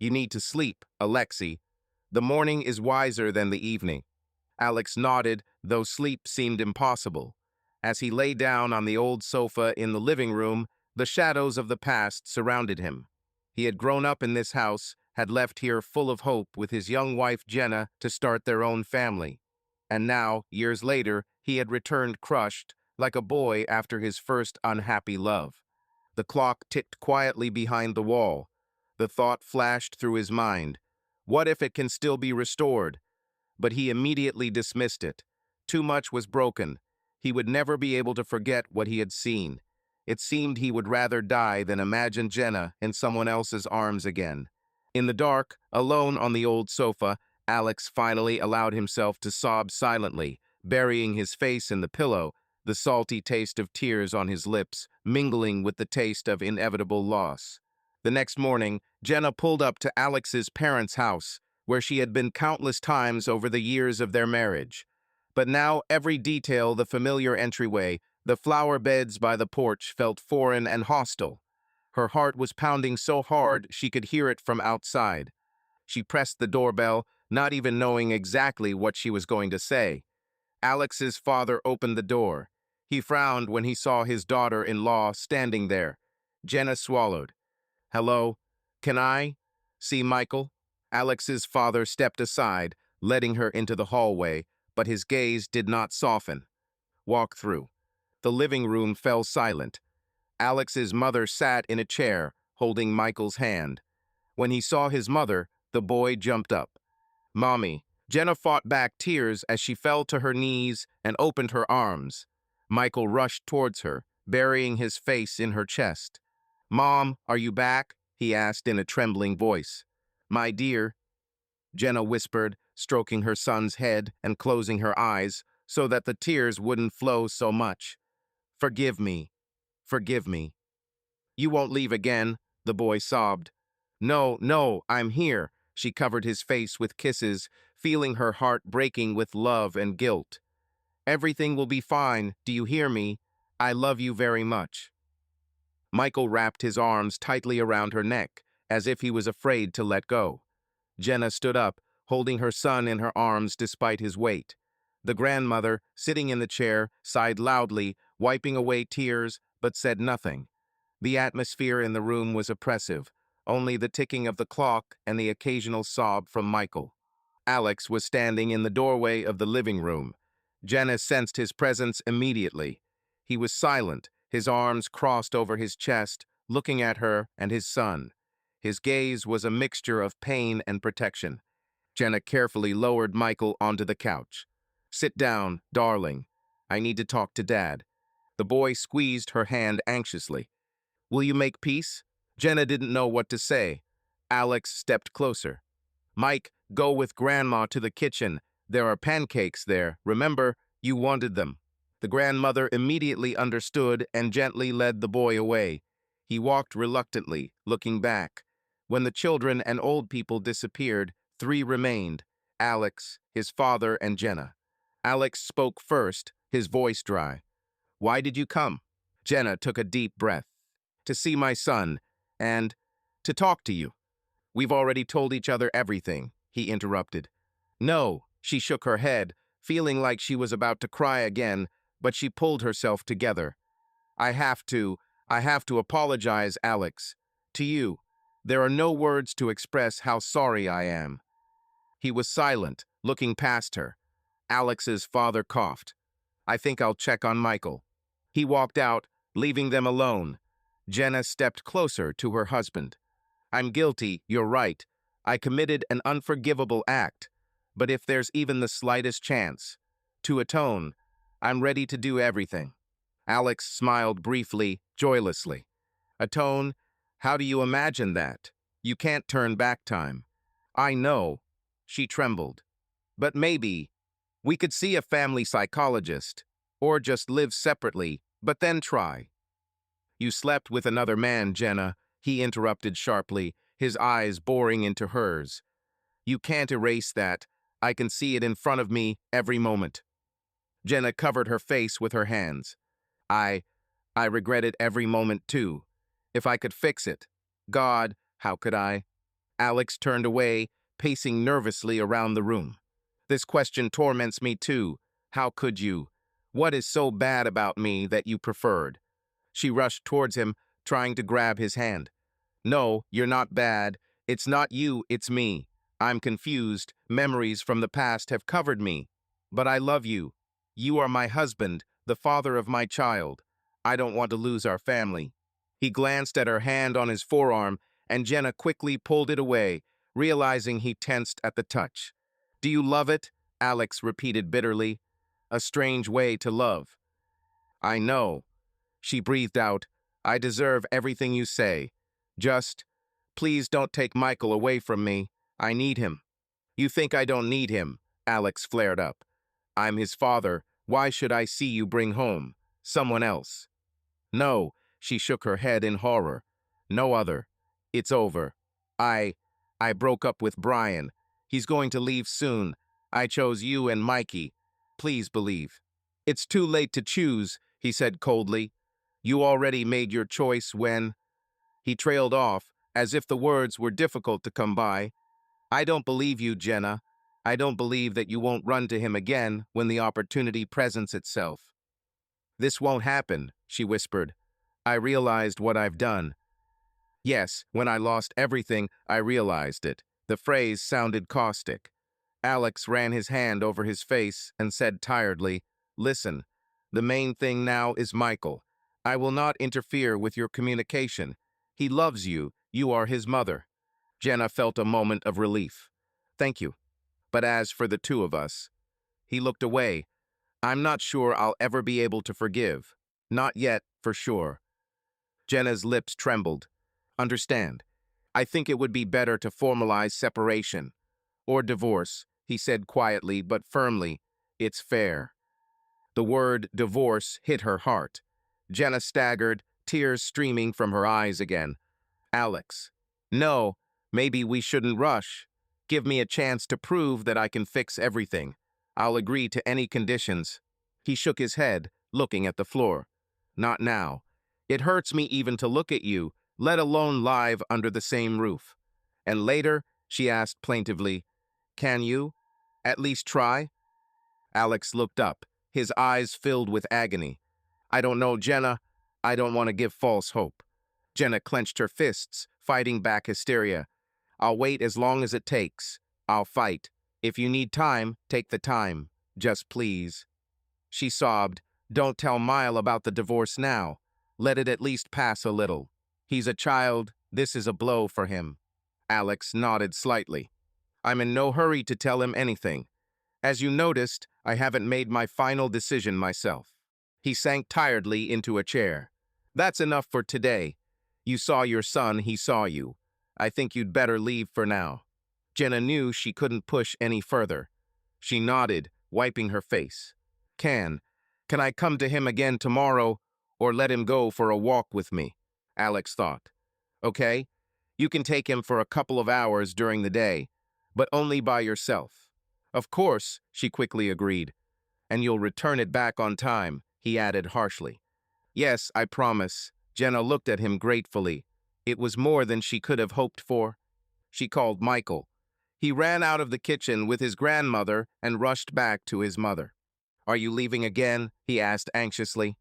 You need to sleep, Alexei. The morning is wiser than the evening. Alex nodded, though sleep seemed impossible. As he lay down on the old sofa in the living room, the shadows of the past surrounded him. He had grown up in this house, had left here full of hope with his young wife Jenna to start their own family. And now, years later, he had returned crushed, like a boy after his first unhappy love. The clock ticked quietly behind the wall. The thought flashed through his mind. What if it can still be restored? But he immediately dismissed it. Too much was broken. He would never be able to forget what he had seen. It seemed he would rather die than imagine Jenna in someone else's arms again. In the dark, alone on the old sofa, Alex finally allowed himself to sob silently, burying his face in the pillow, the salty taste of tears on his lips, mingling with the taste of inevitable loss. The next morning, Jenna pulled up to Alex's parents' house, where she had been countless times over the years of their marriage. But now every detail, the familiar entryway, the flower beds by the porch, felt foreign and hostile. Her heart was pounding so hard she could hear it from outside. She pressed the doorbell, not even knowing exactly what she was going to say. Alex's father opened the door. He frowned when he saw his daughter-in-law standing there. Jenna swallowed. Hello? Can I see Michael? Alex's father stepped aside, letting her into the hallway, but his gaze did not soften. Walk through. The living room fell silent. Alex's mother sat in a chair, holding Michael's hand. When he saw his mother, the boy jumped up. Mommy. Jenna fought back tears as she fell to her knees and opened her arms. Michael rushed towards her, burying his face in her chest. Mom, are you back? He asked in a trembling voice. My dear, Jenna whispered, stroking her son's head and closing her eyes so that the tears wouldn't flow so much. Forgive me. Forgive me. You won't leave again, the boy sobbed. No, no, I'm here. She covered his face with kisses, feeling her heart breaking with love and guilt. Everything will be fine, do you hear me? I love you very much. Michael wrapped his arms tightly around her neck, as if he was afraid to let go. Jenna stood up, holding her son in her arms despite his weight. The grandmother, sitting in the chair, sighed loudly, wiping away tears, but said nothing. The atmosphere in the room was oppressive, only the ticking of the clock and the occasional sob from Michael. Alex was standing in the doorway of the living room. Jenna sensed his presence immediately. He was silent, his arms crossed over his chest, looking at her and his son. His gaze was a mixture of pain and protection. Jenna carefully lowered Michael onto the couch. Sit down, darling. I need to talk to Dad. The boy squeezed her hand anxiously. Will you make peace? Jenna didn't know what to say. Alex stepped closer. Mike, go with Grandma to the kitchen. There are pancakes there. Remember, you wanted them. The grandmother immediately understood and gently led the boy away. He walked reluctantly, looking back. When the children and old people disappeared, three remained: Alex, his father, and Jenna. Alex spoke first, his voice dry. Why did you come? Jenna took a deep breath. To see my son, and to talk to you. We've already told each other everything, he interrupted. No, she shook her head, feeling like she was about to cry again, but she pulled herself together. I have to apologize, Alex. To you. There are no words to express how sorry I am. He was silent, looking past her. Alex's father coughed. I think I'll check on Michael. He walked out, leaving them alone. Jenna stepped closer to her husband. I'm guilty, you're right. I committed an unforgivable act. But if there's even the slightest chance to atone, I'm ready to do everything. Alex smiled briefly, joylessly. Atone? How do you imagine that? You can't turn back time. I know. She trembled. But maybe we could see a family psychologist, or just live separately, but then try. You slept with another man, Jenna, he interrupted sharply, his eyes boring into hers. You can't erase that. I can see it in front of me every moment. Jenna covered her face with her hands. I regret it every moment too. If I could fix it. God, how could I? Alex turned away, pacing nervously around the room. This question torments me too. How could you? What is so bad about me that you preferred? She rushed towards him, trying to grab his hand. No, you're not bad. It's not you, it's me. I'm confused. Memories from the past have covered me. But I love you. You are my husband, the father of my child. I don't want to lose our family. He glanced at her hand on his forearm, and Jenna quickly pulled it away, realizing he tensed at the touch. Do you love it? Alex repeated bitterly. A strange way to love. I know. She breathed out. I deserve everything you say. Just, please don't take Michael away from me. I need him. You think I don't need him? Alex flared up. I'm his father. Why should I see you bring home someone else? No, she shook her head in horror. No other. It's over. I broke up with Brian. He's going to leave soon. I chose you and Mikey. Please believe. It's too late to choose, he said coldly. You already made your choice when... He trailed off, as if the words were difficult to come by. I don't believe you, Jenna. I don't believe that you won't run to him again when the opportunity presents itself. This won't happen, she whispered. I realized what I've done. Yes, when I lost everything, I realized it. The phrase sounded caustic. Alex ran his hand over his face and said tiredly, Listen, the main thing now is Michael. I will not interfere with your communication. He loves you. You are his mother. Jenna felt a moment of relief. Thank you. But as for the two of us... He looked away. I'm not sure I'll ever be able to forgive. Not yet, for sure. Jenna's lips trembled. Understand. I think it would be better to formalize separation. Or divorce, he said quietly but firmly. It's fair. The word divorce hit her heart. Jenna staggered, tears streaming from her eyes again. Alex. No, maybe we shouldn't rush. Give me a chance to prove that I can fix everything. I'll agree to any conditions. He shook his head, looking at the floor. Not now. It hurts me even to look at you, let alone live under the same roof. And later, she asked plaintively, Can you at least try? Alex looked up, his eyes filled with agony. I don't know, Jenna. I don't want to give false hope. Jenna clenched her fists, fighting back hysteria. I'll wait as long as it takes. I'll fight. If you need time, take the time. Just please. She sobbed. Don't tell Mile about the divorce now. Let it at least pass a little. He's a child. This is a blow for him. Alex nodded slightly. I'm in no hurry to tell him anything. As you noticed, I haven't made my final decision myself. He sank tiredly into a chair. That's enough for today. You saw your son, he saw you. I think you'd better leave for now. Jenna knew she couldn't push any further. She nodded, wiping her face. Can I come to him again tomorrow, or let him go for a walk with me? Alex thought. Okay, you can take him for a couple of hours during the day, but only by yourself. Of course, she quickly agreed. And you'll return it back on time, he added harshly. Yes, I promise. Jenna looked at him gratefully. It was more than she could have hoped for. She called Michael. He ran out of the kitchen with his grandmother and rushed back to his mother. Are you leaving again? He asked anxiously.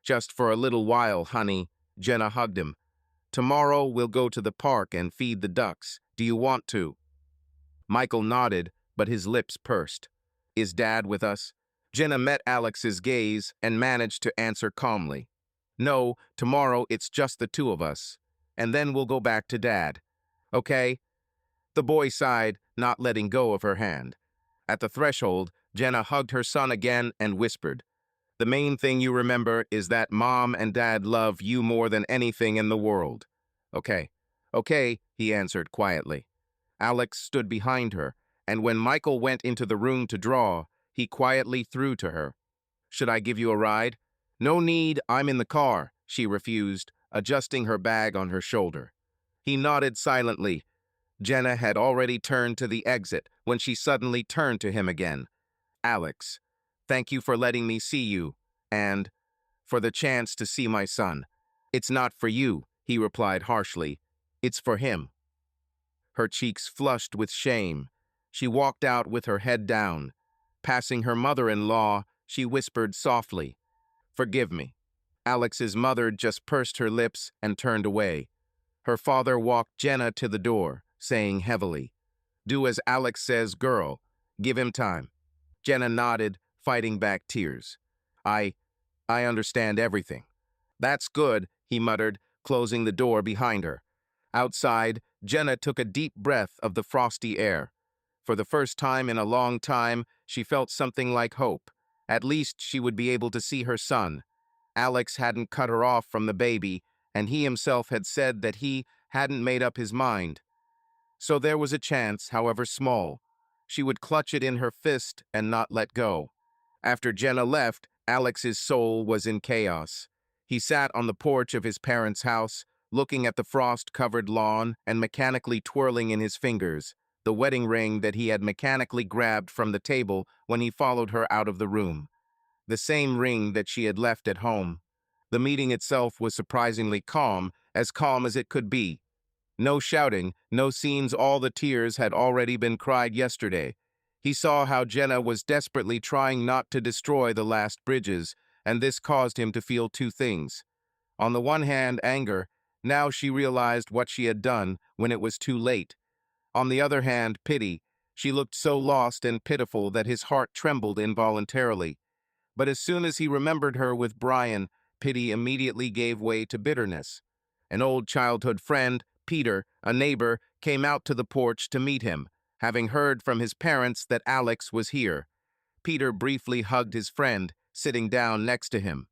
Just for a little while, honey. Jenna hugged him. Tomorrow we'll go to the park and feed the ducks. Do you want to? Michael nodded, but his lips pursed. Is Dad with us? Jenna met Alex's gaze and managed to answer calmly. No, tomorrow it's just the two of us. And then we'll go back to Dad. Okay? The boy sighed, not letting go of her hand. At the threshold, Jenna hugged her son again and whispered, The main thing you remember is that Mom and Dad love you more than anything in the world. Okay. Okay, he answered quietly. Alex stood behind her, and when Michael went into the room to draw, he quietly threw to her. Should I give you a ride? No need, I'm in the car, she refused, adjusting her bag on her shoulder. He nodded silently. Jenna had already turned to the exit when she suddenly turned to him again. Alex, thank you for letting me see you, and for the chance to see my son. It's not for you, he replied harshly. It's for him. Her cheeks flushed with shame. She walked out with her head down. Passing her mother-in-law, she whispered softly, Forgive me. Alex's mother just pursed her lips and turned away. Her father walked Jenna to the door, saying heavily, Do as Alex says, girl. Give him time. Jenna nodded, fighting back tears. I understand everything. That's good, he muttered, closing the door behind her. Outside, Jenna took a deep breath of the frosty air. For the first time in a long time, she felt something like hope. At least she would be able to see her son. Alex hadn't cut her off from the baby, and he himself had said that he hadn't made up his mind. So there was a chance, however small. She would clutch it in her fist and not let go. After Jenna left, Alex's soul was in chaos. He sat on the porch of his parents' house, looking at the frost-covered lawn and mechanically twirling in his fingers the wedding ring that he had mechanically grabbed from the table when he followed her out of the room. The same ring that she had left at home. The meeting itself was surprisingly calm as it could be. No shouting, no scenes, all the tears had already been cried yesterday. He saw how Jenna was desperately trying not to destroy the last bridges, and this caused him to feel two things. On the one hand, anger. Now she realized what she had done when it was too late. On the other hand, pity. She looked so lost and pitiful that his heart trembled involuntarily. But as soon as he remembered her with Brian, pity immediately gave way to bitterness. An old childhood friend, Peter, a neighbor, came out to the porch to meet him, having heard from his parents that Alex was here. Peter briefly hugged his friend, sitting down next to him.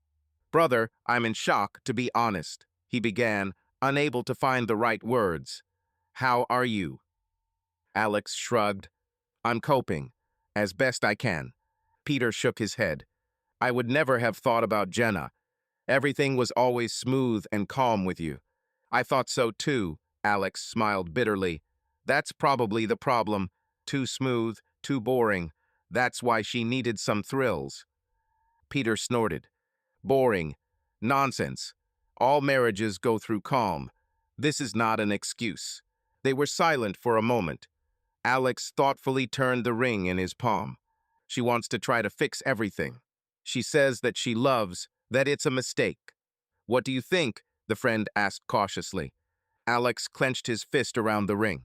Brother, I'm in shock, to be honest, he began, unable to find the right words. How are you? Alex shrugged. I'm coping, as best I can. Peter shook his head. I would never have thought about Jenna. Everything was always smooth and calm with you. I thought so too, Alex smiled bitterly. That's probably the problem. Too smooth, too boring. That's why she needed some thrills. Peter snorted. Boring. Nonsense. All marriages go through calm. This is not an excuse. They were silent for a moment. Alex thoughtfully turned the ring in his palm. She wants to try to fix everything. She says that she loves, that it's a mistake. What do you think? The friend asked cautiously. Alex clenched his fist around the ring.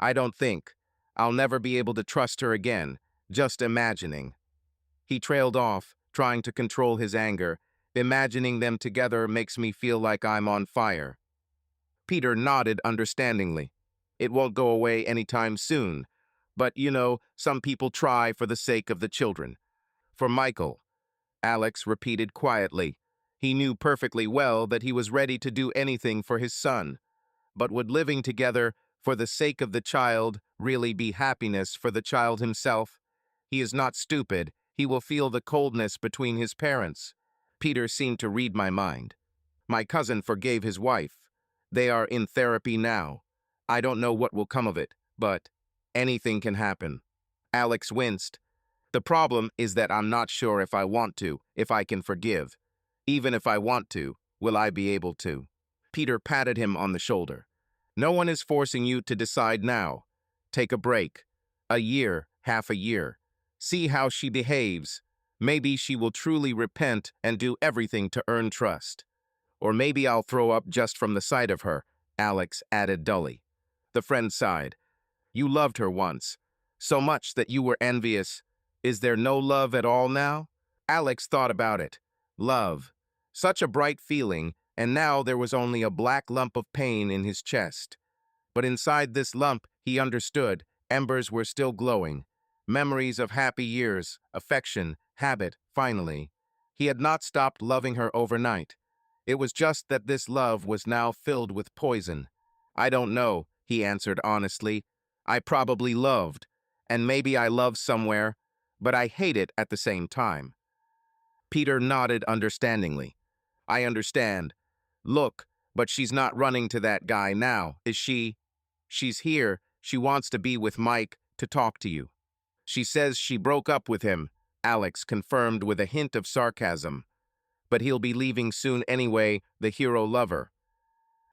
I don't think. I'll never be able to trust her again, just imagining. He trailed off, trying to control his anger. Imagining them together makes me feel like I'm on fire. Peter nodded understandingly. It won't go away anytime soon. But, some people try for the sake of the children. For Michael, Alex repeated quietly. He knew perfectly well that he was ready to do anything for his son. But would living together for the sake of the child really be happiness for the child himself? He is not stupid. He will feel the coldness between his parents. Peter seemed to read my mind. My cousin forgave his wife. They are in therapy now. I don't know what will come of it, but anything can happen. Alex winced. The problem is that I'm not sure if I want to, if I can forgive. Even if I want to, will I be able to? Peter patted him on the shoulder. No one is forcing you to decide now. Take a break. A year, half a year. See how she behaves. Maybe she will truly repent and do everything to earn trust. Or maybe I'll throw up just from the sight of her, Alex added dully. The friend sighed. You loved her once. So much that you were envious. Is there no love at all now? Alex thought about it. Love. Such a bright feeling, and now there was only a black lump of pain in his chest. But inside this lump, he understood, embers were still glowing. Memories of happy years, affection, habit, finally. He had not stopped loving her overnight. It was just that this love was now filled with poison. I don't know, he answered honestly. I probably loved, and maybe I love somewhere, but I hate it at the same time. Peter nodded understandingly. I understand. Look, but she's not running to that guy now, is she? She's here. She wants to be with Mike, to talk to you. She says she broke up with him, Alex confirmed with a hint of sarcasm. But he'll be leaving soon anyway, the hero lover.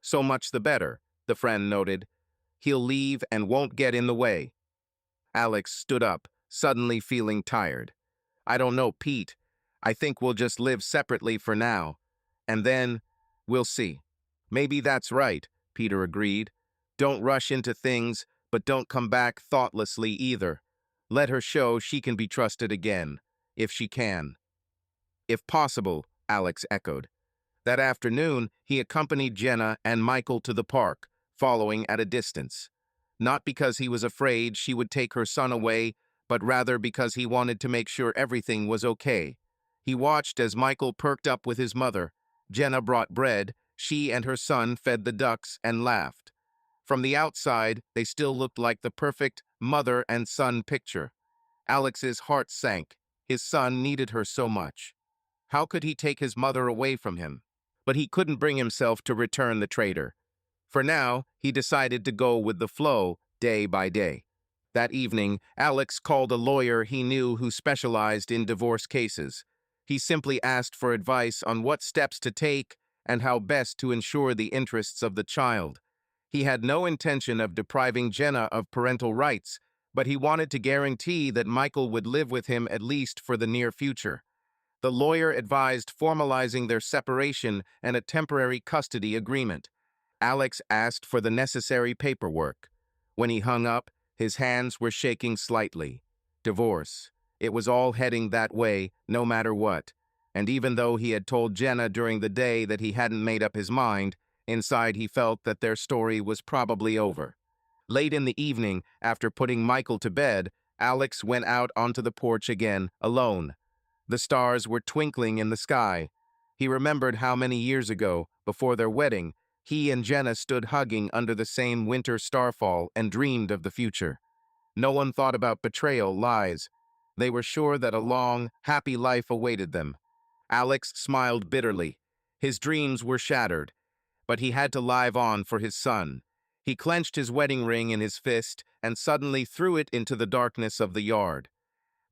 So much the better, the friend noted. He'll leave and won't get in the way. Alex stood up, suddenly feeling tired. I don't know, Pete. I think we'll just live separately for now. And then, we'll see. Maybe that's right, Peter agreed. Don't rush into things, but don't come back thoughtlessly either. Let her show she can be trusted again, if she can. If possible, Alex echoed. That afternoon, he accompanied Jenna and Michael to the park, following at a distance. Not because he was afraid she would take her son away, but rather because he wanted to make sure everything was okay. He watched as Michael perked up with his mother. Jenna brought bread, she and her son fed the ducks and laughed. From the outside, they still looked like the perfect mother and son picture. Alex's heart sank. His son needed her so much. How could he take his mother away from him? But he couldn't bring himself to return the traitor. For now, he decided to go with the flow, day by day. That evening, Alex called a lawyer he knew who specialized in divorce cases. He simply asked for advice on what steps to take and how best to ensure the interests of the child. He had no intention of depriving Jenna of parental rights, but he wanted to guarantee that Michael would live with him at least for the near future. The lawyer advised formalizing their separation and a temporary custody agreement. Alex asked for the necessary paperwork. When he hung up, his hands were shaking slightly. Divorce. It was all heading that way, no matter what. And even though he had told Jenna during the day that he hadn't made up his mind, inside he felt that their story was probably over. Late in the evening, after putting Michael to bed, Alex went out onto the porch again, alone. The stars were twinkling in the sky. He remembered how many years ago, before their wedding, he and Jenna stood hugging under the same winter starfall and dreamed of the future. No one thought about betrayal, lies. They were sure that a long, happy life awaited them. Alex smiled bitterly. His dreams were shattered, but he had to live on for his son. He clenched his wedding ring in his fist and suddenly threw it into the darkness of the yard.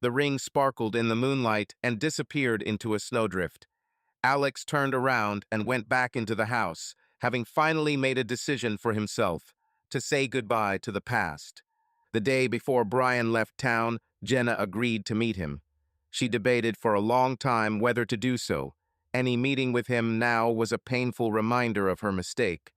The ring sparkled in the moonlight and disappeared into a snowdrift. Alex turned around and went back into the house, having finally made a decision for himself, to say goodbye to the past. The day before Brian left town, Jenna agreed to meet him. She debated for a long time whether to do so. Any meeting with him now was a painful reminder of her mistake.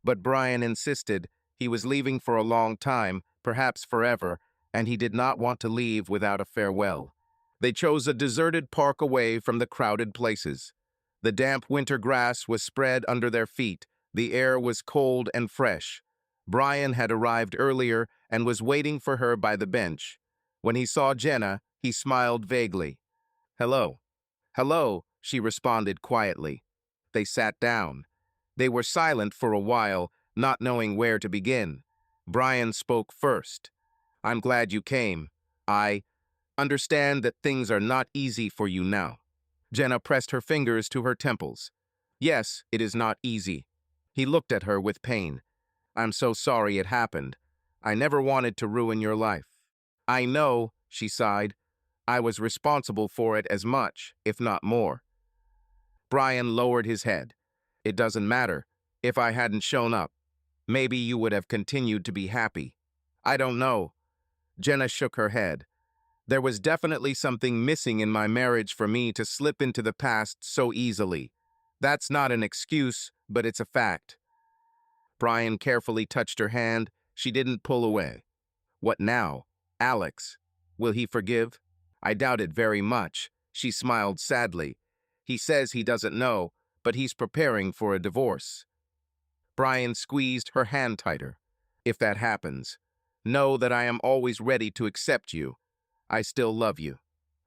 But Brian insisted. He was leaving for a long time, perhaps forever, and he did not want to leave without a farewell. They chose a deserted park away from the crowded places. The damp winter grass was spread under their feet. The air was cold and fresh. Brian had arrived earlier and was waiting for her by the bench. When he saw Jenna, he smiled vaguely. Hello. Hello, she responded quietly. They sat down. They were silent for a while, not knowing where to begin. Brian spoke first. I'm glad you came. I understand that things are not easy for you now. Jenna pressed her fingers to her temples. Yes, it is not easy. He looked at her with pain. I'm so sorry it happened. I never wanted to ruin your life. I know, she sighed. I was responsible for it as much, if not more. Brian lowered his head. It doesn't matter. If I hadn't shown up, maybe you would have continued to be happy. I don't know. Jenna shook her head. There was definitely something missing in my marriage for me to slip into the past so easily. That's not an excuse, but it's a fact. Brian carefully touched her hand. She didn't pull away. What now? Alex. Will he forgive? I doubt it very much. She smiled sadly. He says he doesn't know, but he's preparing for a divorce. Brian squeezed her hand tighter. If that happens, know that I am always ready to accept you. I still love you.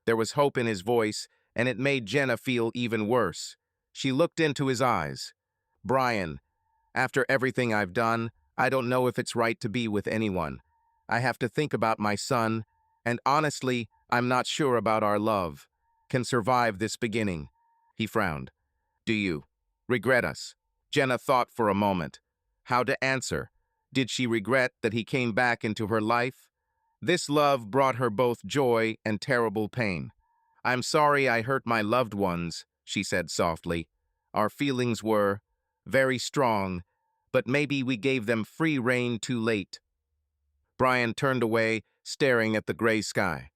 There was hope in his voice, and it made Jenna feel even worse. She looked into his eyes. Brian, after everything I've done, I don't know if it's right to be with anyone. I have to think about my son, and honestly, I'm not sure about our love. Can survive this beginning. He frowned. Do you regret us? Jenna thought for a moment. How to answer? Did she regret that he came back into her life? This love brought her both joy and terrible pain. I'm sorry I hurt my loved ones, she said softly. Our feelings were very strong, but maybe we gave them free rein too late. Brian turned away, staring at the gray sky.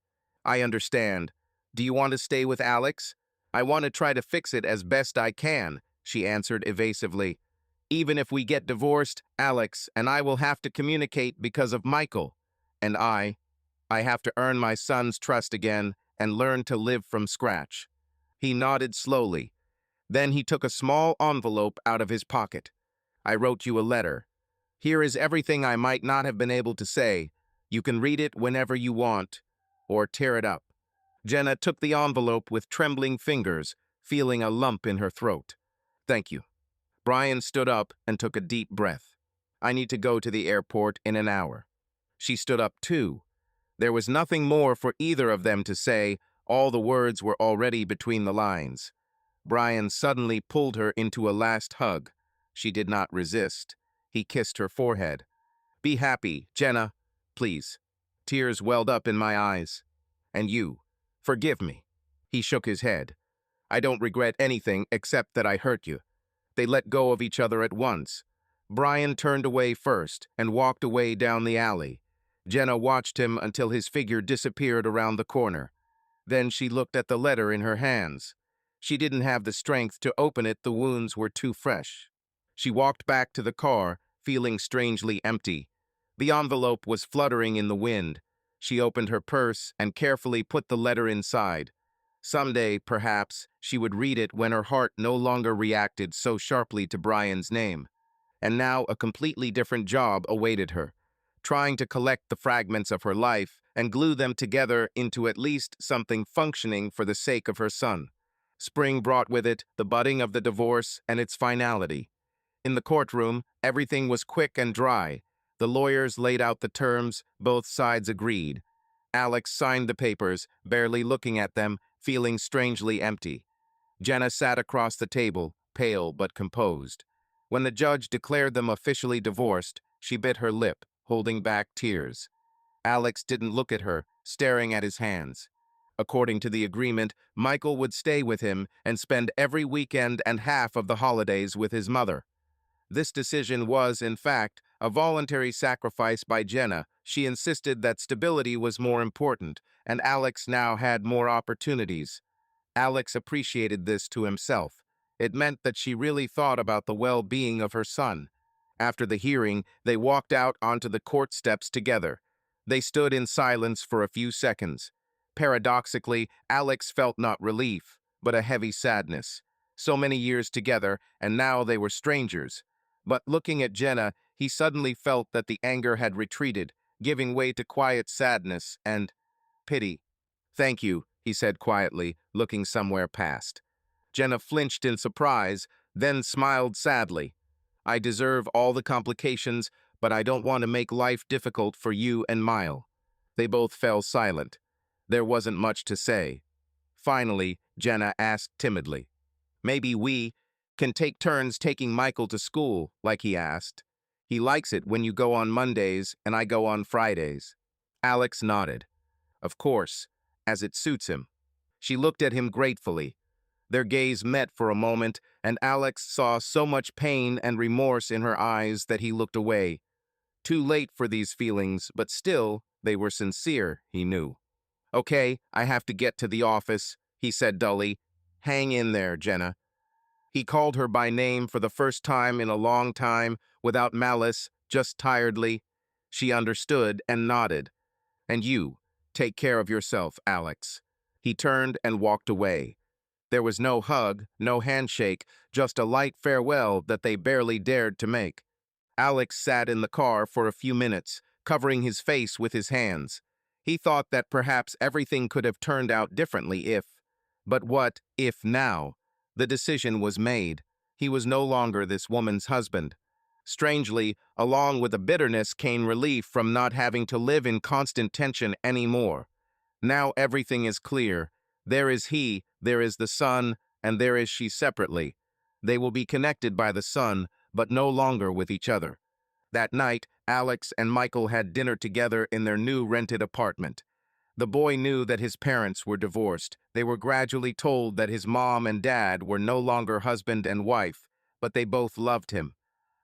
I understand. Do you want to stay with Alex? I want to try to fix it as best I can, she answered evasively. Even if we get divorced, Alex and I will have to communicate because of Michael. And I have to earn my son's trust again and learn to live from scratch. He nodded slowly. Then he took a small envelope out of his pocket. I wrote you a letter. Here is everything I might not have been able to say. You can read it whenever you want, or tear it up. Jenna took the envelope with trembling fingers, feeling a lump in her throat. Thank you. Brian stood up and took a deep breath. I need to go to the airport in an hour. She stood up too. There was nothing more for either of them to say. All the words were already between the lines. Brian suddenly pulled her into a last hug. She did not resist. He kissed her forehead. Be happy, Jenna, please. Tears welled up in my eyes. And you, forgive me. He shook his head. I don't regret anything except that I hurt you. They let go of each other at once. Brian turned away first and walked away down the alley. Jenna watched him until his figure disappeared around the corner. Then she looked at the letter in her hands. She didn't have the strength to open it, the wounds were too fresh. She walked back to the car, feeling strangely empty. The envelope was fluttering in the wind. She opened her purse and carefully put the letter inside. Someday, perhaps, she would read it when her heart no longer reacted so sharply to Brian's name. And now a completely different job awaited her, trying to collect the fragments of her life and glue them together into at least something functioning for the sake of her son. Spring brought with it the budding of the divorce and its finality. In the courtroom, everything was quick and dry. The lawyers laid out the terms, both sides agreed. Alex signed the papers, barely looking at them, feeling strangely empty. Jenna sat across the table, pale but composed. When the judge declared them officially divorced, she bit her lip, holding back tears. Alex didn't look at her, staring at his hands. According to the agreement, Michael would stay with him and spend every weekend and half of the holidays with his mother. This decision was, in fact, a voluntary sacrifice by Jenna. She insisted that stability was more important, and Alex now had more opportunities. Alex appreciated this to himself. It meant that she really thought about the well-being of her son. After the hearing, they walked out onto the court steps together. They stood in silence for a few seconds. Paradoxically, Alex felt not relief, but a heavy sadness. So many years together, and now they were strangers. But looking at Jenna, he suddenly felt that the anger had retreated, giving way to quiet sadness and pity. Thank you, he said quietly, looking somewhere past. Jenna flinched in surprise, then smiled sadly. I deserve all the complications, but I don't want to make life difficult for you and Mile. They both fell silent. There wasn't much to say. Finally, Jenna asked timidly, maybe we can take turns taking Michael to school, like he asked. He likes it when you go on Mondays and I go on Fridays. Alex nodded. Of course, as it suits him. She looked at him gratefully. Their gaze met for a moment, and Alex saw so much pain and remorse in her eyes that he looked away. Too late for these feelings, but still, they were sincere, he knew. Okay, I have to get to the office, he said dully. Hang in there, Jenna. He called her by name for the first time in a long time, without malice, just tiredly. She understood and nodded. And you, take care of yourself, Alex. He turned and walked away. There was no hug, no handshake, just a light farewell that they barely dared to make. Alex sat in the car for a few minutes, covering his face with his hands. He thought that perhaps everything could have turned out differently if. But what if now? The decision was made. He was no longer this woman's husband. Strangely, along with the bitterness came relief from not having to live in constant tension anymore. Now everything is clear. There is he, there is the sun, and there is she separately. They will be connected by the sun, but no longer with each other. That night, Alex and Michael had dinner together in their new rented apartment. The boy knew that his parents were divorced. They were gradually told that his mom and dad were no longer husband and wife, but they both loved him.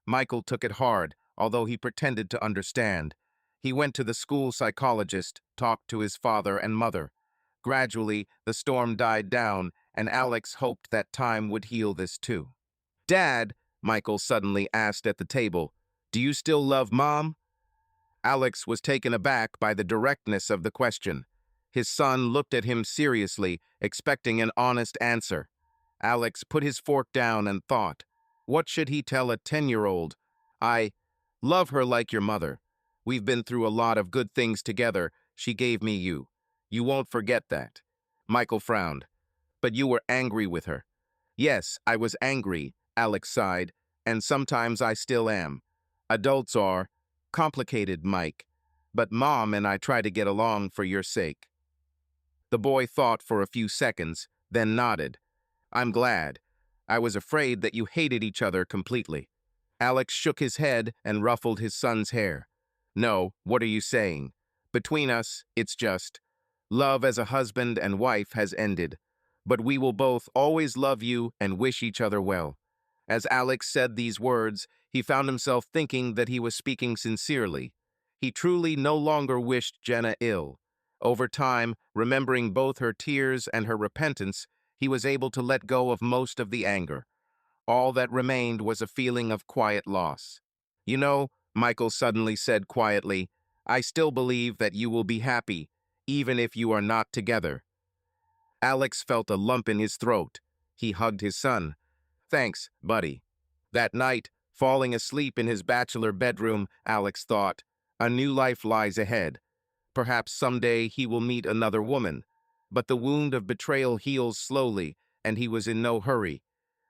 Michael took it hard, although he pretended to understand. He went to the school psychologist, talked to his father and mother. Gradually, the storm died down, and Alex hoped that time would heal this too. Dad, Michael suddenly asked at the table, do you still love Mom? Alex was taken aback by the directness of the question. His son looked at him seriously, expecting an honest answer. Alex put his fork down and thought, what should he tell a 10-year-old? I love her like your mother. We've been through a lot of good things together. She gave me you. You won't forget that. Michael frowned. But you were angry with her. Yes, I was angry, Alex sighed, and sometimes I still am. Adults are complicated, Mike. But Mom and I try to get along for your sake. The boy thought for a few seconds, then nodded. I'm glad. I was afraid that you hated each other completely. Alex shook his head and ruffled his son's hair. No, what are you saying? Between us, it's just, love as a husband and wife has ended. But we will both always love you and wish each other well. As Alex said these words, he found himself thinking that he was speaking sincerely. He truly no longer wished Jenna ill. Over time, remembering both her tears and her repentance, he was able to let go of most of the anger. All that remained was a feeling of quiet loss. You know, Michael suddenly said quietly, I still believe that you will be happy, even if you are not together. Alex felt a lump in his throat. He hugged his son. Thanks, buddy. That night, falling asleep in his bachelor bedroom, Alex thought, a new life lies ahead. Perhaps someday he will meet another woman. But the wound of betrayal heals slowly, and he was in no hurry.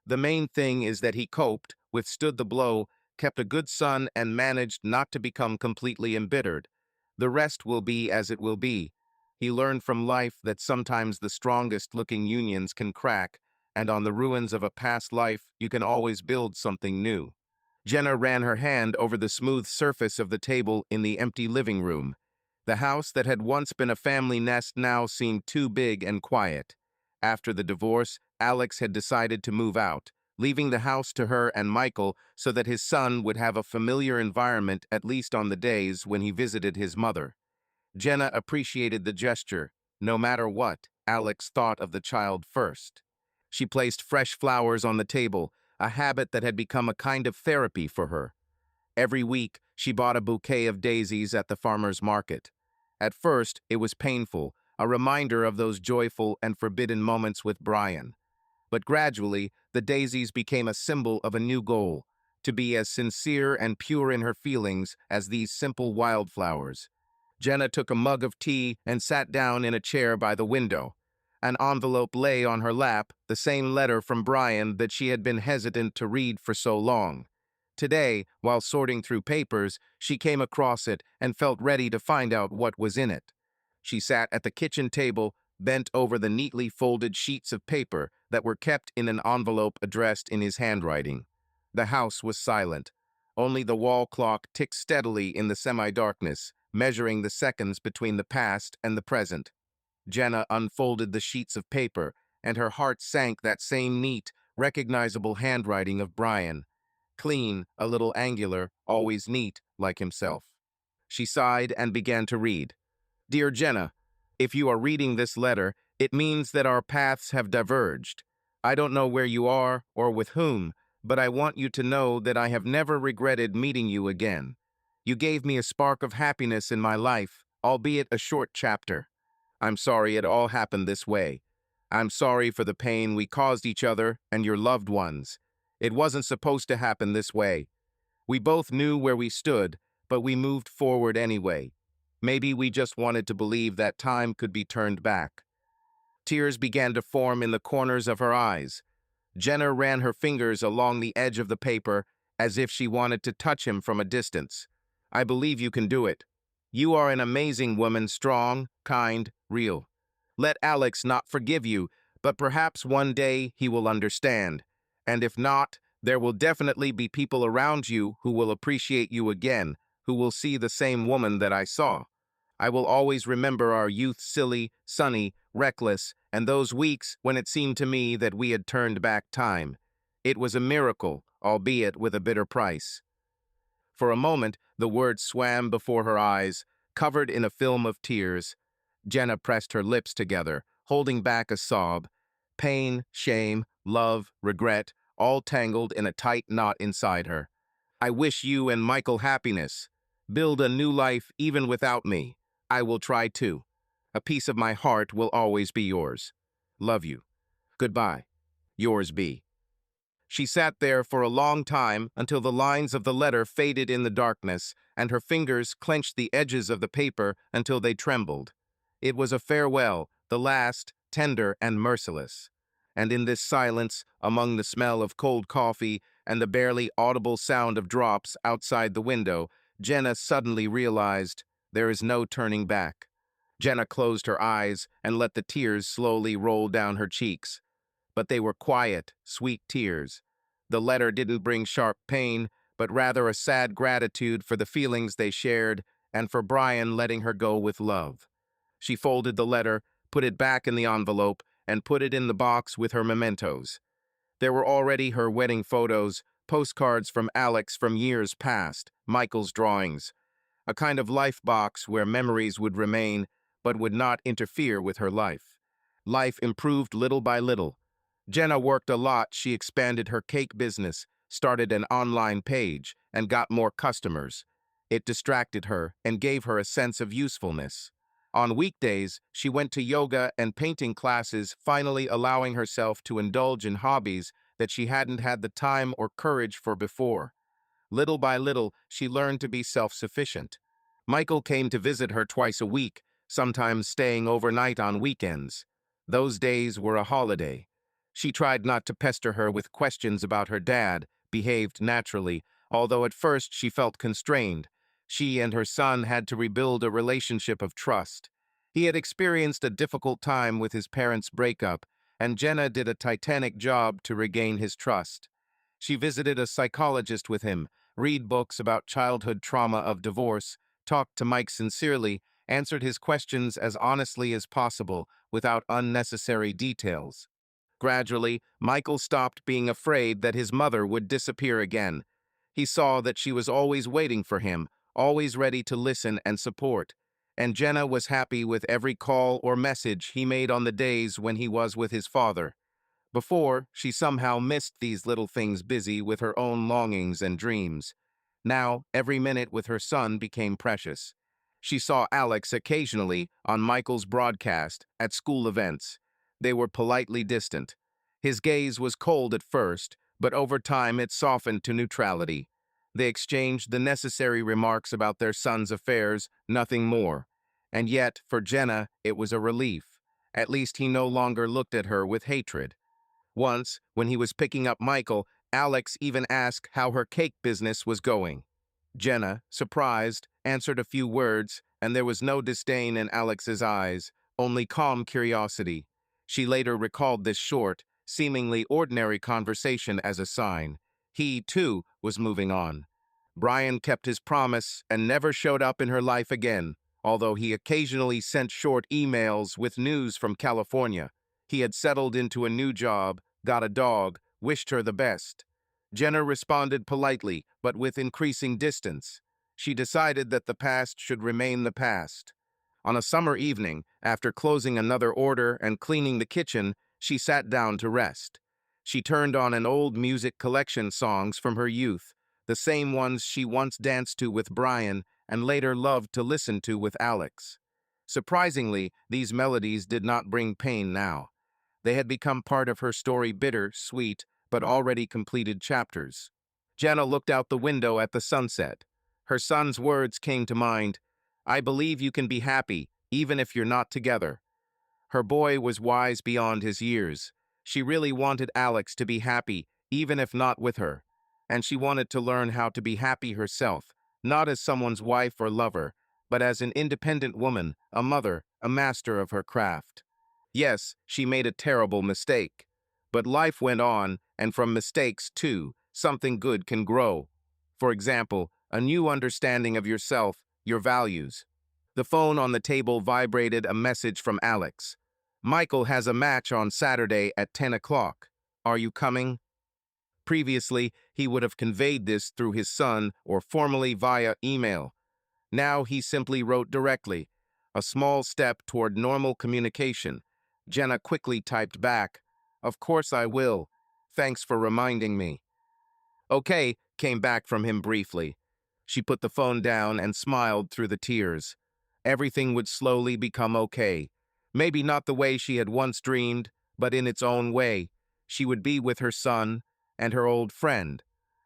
The main thing is that he coped, withstood the blow, kept a good son, and managed not to become completely embittered. The rest will be as it will be. He learned from life that sometimes the strongest-looking unions can crack, and on the ruins of a past life, you can always build something new. Jenna ran her hand over the smooth surface of the table in the empty living room. The house that had once been a family nest now seemed too big and quiet. After the divorce, Alex had decided to move out, leaving the house to her and Michael so that his son would have a familiar environment at least on the days when he visited his mother. Jenna appreciated the gesture. No matter what, Alex thought of the child first. She placed fresh flowers on the table, a habit that had become a kind of therapy for her. Every week, she bought a bouquet of daisies at the farmer's market. At first, it was painful, a reminder of those joyful and forbidden moments with Brian. But gradually, the daisies became a symbol of a new goal, to be as sincere and pure in her feelings as these simple wildflowers. Jenna took a mug of tea and sat down in a chair by the window. An envelope lay on her lap, the same letter from Brian that she had been hesitant to read for so long. Today, while sorting through papers, she came across it and felt ready to find out what was in it. She sat at the kitchen table, bent over the neatly folded sheets of paper that were kept in an envelope addressed in his handwriting. The house was silent. Only the wall clock ticked steadily in the semi-darkness, measuring the seconds between the past and the present. Jenna unfolded the sheets of paper, and her heart sank that same neat, recognizable handwriting of Brian. Clean, a little angular, always neat, like himself. She sighed and began to read. Dear Jenna, if you are reading this letter, it means that our paths have diverged. I don't know where you are or with whom, but I want you to know that I have never regretted meeting you again. You gave me a spark of happiness in my life, albeit a short chapter. I'm sorry it all happened this way. I'm sorry for the pain we caused each other and your loved ones. It wasn't supposed to happen this way. We both knew where we stood, but we moved forward anyway. Maybe we just wanted to believe that time could be turned back. Tears began to form in the corners of her eyes. Jenna ran her fingers along the edge of the paper as if she wanted to touch him from a distance. I believe you can do it. You are an amazing woman, strong, kind, real. Let Alex not forgive you, but perhaps one day he will understand. And if not, there will definitely be people around you who will appreciate you again, who will see the same woman that I saw. I will always remember our youth silly, sunny, reckless, and those weeks when it seemed to me that we had turned back time. It was a miracle, albeit with a bitter price. For a moment, the words swam before her eyes, covered in a film of tears. Jenna pressed her lips together, holding back a sob. Pain, shame, love, regret, all tangled in a tight knot inside her. I wish you and Michael happiness. Build a new life even without me. I will try too. A piece of my heart will always be yours. Love you. Goodbye. Yours B. She sat there for a long time until the lines of the letter faded in the darkness, and her fingers clenched the edges of the paper until they trembled. It was a farewell, the last, tender and merciless. And in this silence, among the smell of cold coffee and the barely audible sound of drops outside the window, Jenna suddenly realized there is no turning back. Jenna closed her eyes and let the tears slowly roll down her cheeks. But they were quiet, sweet tears. The letter didn't bring sharp pain, but rather a sad gratitude for the feelings they shared and for Brian letting her go with love. She folded the letter, put it back in the envelope, and put it in the box with her mementos. There were already her wedding photos, postcards from Alex from years past, Michael's drawings, a kind of life box where memories would remain but would not interfere with her life. Life improved little by little. Jenna worked a lot. She expanded her cake business, started an online page, and got more customers. It distracted her and gave her a sense of usefulness. On weekdays, she went to yoga and painting classes, finally allowing herself to indulge in hobbies that she hadn't had the time or courage for before. Little by little, she learned to be self-sufficient. Michael came to visit her twice a week, sometimes staying overnight on weekends. Those days were a holiday. She tried not to pester her with questions about her dad, behaved naturally, although at first she felt constrained. She and her son had to rebuild a relationship of trust. He had experienced a difficult time with his parents' breakup, and Jenna did a titanic job to regain his trust. She visited a psychologist with him, read books about childhood trauma of divorce, talked to Mike sincerely, answered his questions as honestly as possible, without unnecessary details. Gradually, Michael stopped being afraid that his mother would disappear again. He saw that she was always waiting for him, always ready to listen and support. And Jenna was happy with every call or message he made on the days when he was with his father. Before, she somehow missed these little things, busy with her own longings and dreams. Now, every minute with her son became precious. She saw Alex occasionally on Michael's broadcast at school events. They were politely distant. His gaze was cold at first, but over time it softened to neutrality. They exchanged the necessary remarks about their son's affairs, nothing more. And yet, for Jenna, it was a relief. At least he no longer looked at her with hatred. Once, when he was picking up Michael, Alex even asked how her cake business was going. Jenna, surprised, answered a few words, and there was no disdain in Alex's eyes, only calm curiosity. She later recalled this short, seemingly ordinary conversation as a sign. He, too, was moving on. Brian kept his promise and never showed up in her life again, although he occasionally sent short emails with news from California. He had settled into a new job, got a dog, wished her the best. Jenna responded politely, but with increasing distance. She decided that the past should remain the past. On a summer evening, after closing another order and cleaning the kitchen, she sat down to rest. She turned on an old music collection songs from her youth, the same ones she once danced to with Brian and later loved to listen to with Alex. Surprisingly, these melodies did not bring pain now. They had become part of her story, bitter, sweet, but already completed chapters. Jenna looked out the window at the sunset. Her son's words came to mind, "I believe you can be happy, even if you're not together." Her boy was wise beyond his years. She really wanted Alex to be happy, even if not with her. And she wanted to learn how to be happy herself, not as someone's wife or lover, but as an independent woman, a mother, a master of her craft. Yes, she made a terrible mistake. But life went on, and from mistakes, too, something good can grow. For example, a new understanding of yourself, your values. The phone on the table vibrated, a message from Alex. "Michael has a match on Saturday at 10 o'clock. Are you coming?" Previously, he would have conveyed this through his son or formally via email. Now he simply wrote directly, a small step toward normal communication. Jenna quickly typed back, "Of course I will. Thanks for reminding me." "Okay," came back from him briefly. She put the phone down and smiled through the tears. Everything would slowly become okay. Maybe not the way she had once dreamed, but in its own way. She would be with her son and her old friend.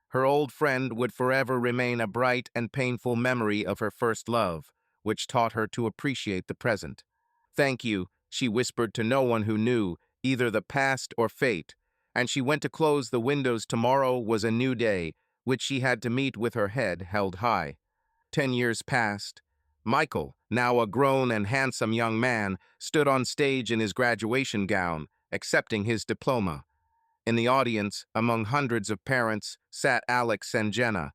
Her old friend would forever remain a bright and painful memory of her first love, which taught her to appreciate the present. "Thank you," she whispered to no one who knew, either the past or fate, and she went to close the windows. Tomorrow was a new day, which she had to meet with her head held high. 10 years passed. Michael, now a grown and handsome young man, stood on stage in his graduation gown, accepting his diploma. In the audience, among hundreds of parents, sat Alex and Jenna.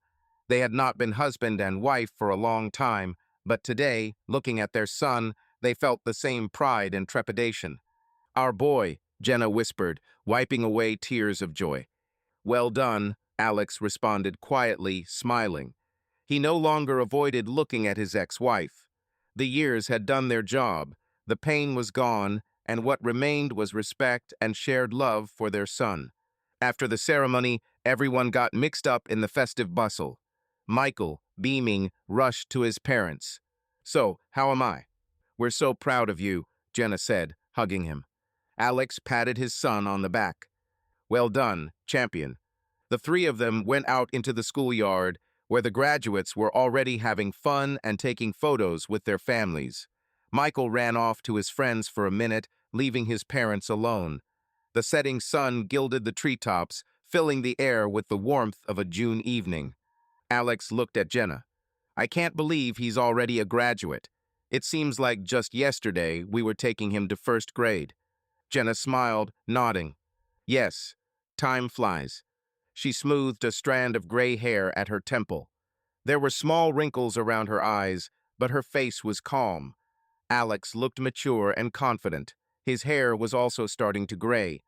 They had not been husband and wife for a long time, but today, looking at their son, they felt the same pride and trepidation. "Our boy," Jenna whispered, wiping away tears of joy. "Well done," Alex responded quietly, smiling. He no longer avoided looking at his ex-wife. The years had done their job, the pain was gone, and what remained was respect and shared love for their son. After the ceremony, everyone got mixed up in the festive bustle. Michael, beaming, rushed to his parents. "So, how am I?" "We're so proud of you," Jenna said, hugging him. Alex patted his son on the back. "Well done, champion." The three of them went out into the schoolyard, where the graduates were already having fun and taking photos with their families. Michael ran off to his friends for a minute, leaving his parents alone. The setting sun gilded the treetops, filling the air with the warmth of a June evening. Alex looked at Jenna. "I can't believe he's already a graduate. It seems like just yesterday we were taking him to first grade." Jenna smiled, nodding. "Yes, time flies." She smoothed a strand of gray hair at her temple. There were small wrinkles around her eyes, but her face was calm. Alex looked mature and confident. His hair was also starting to gray.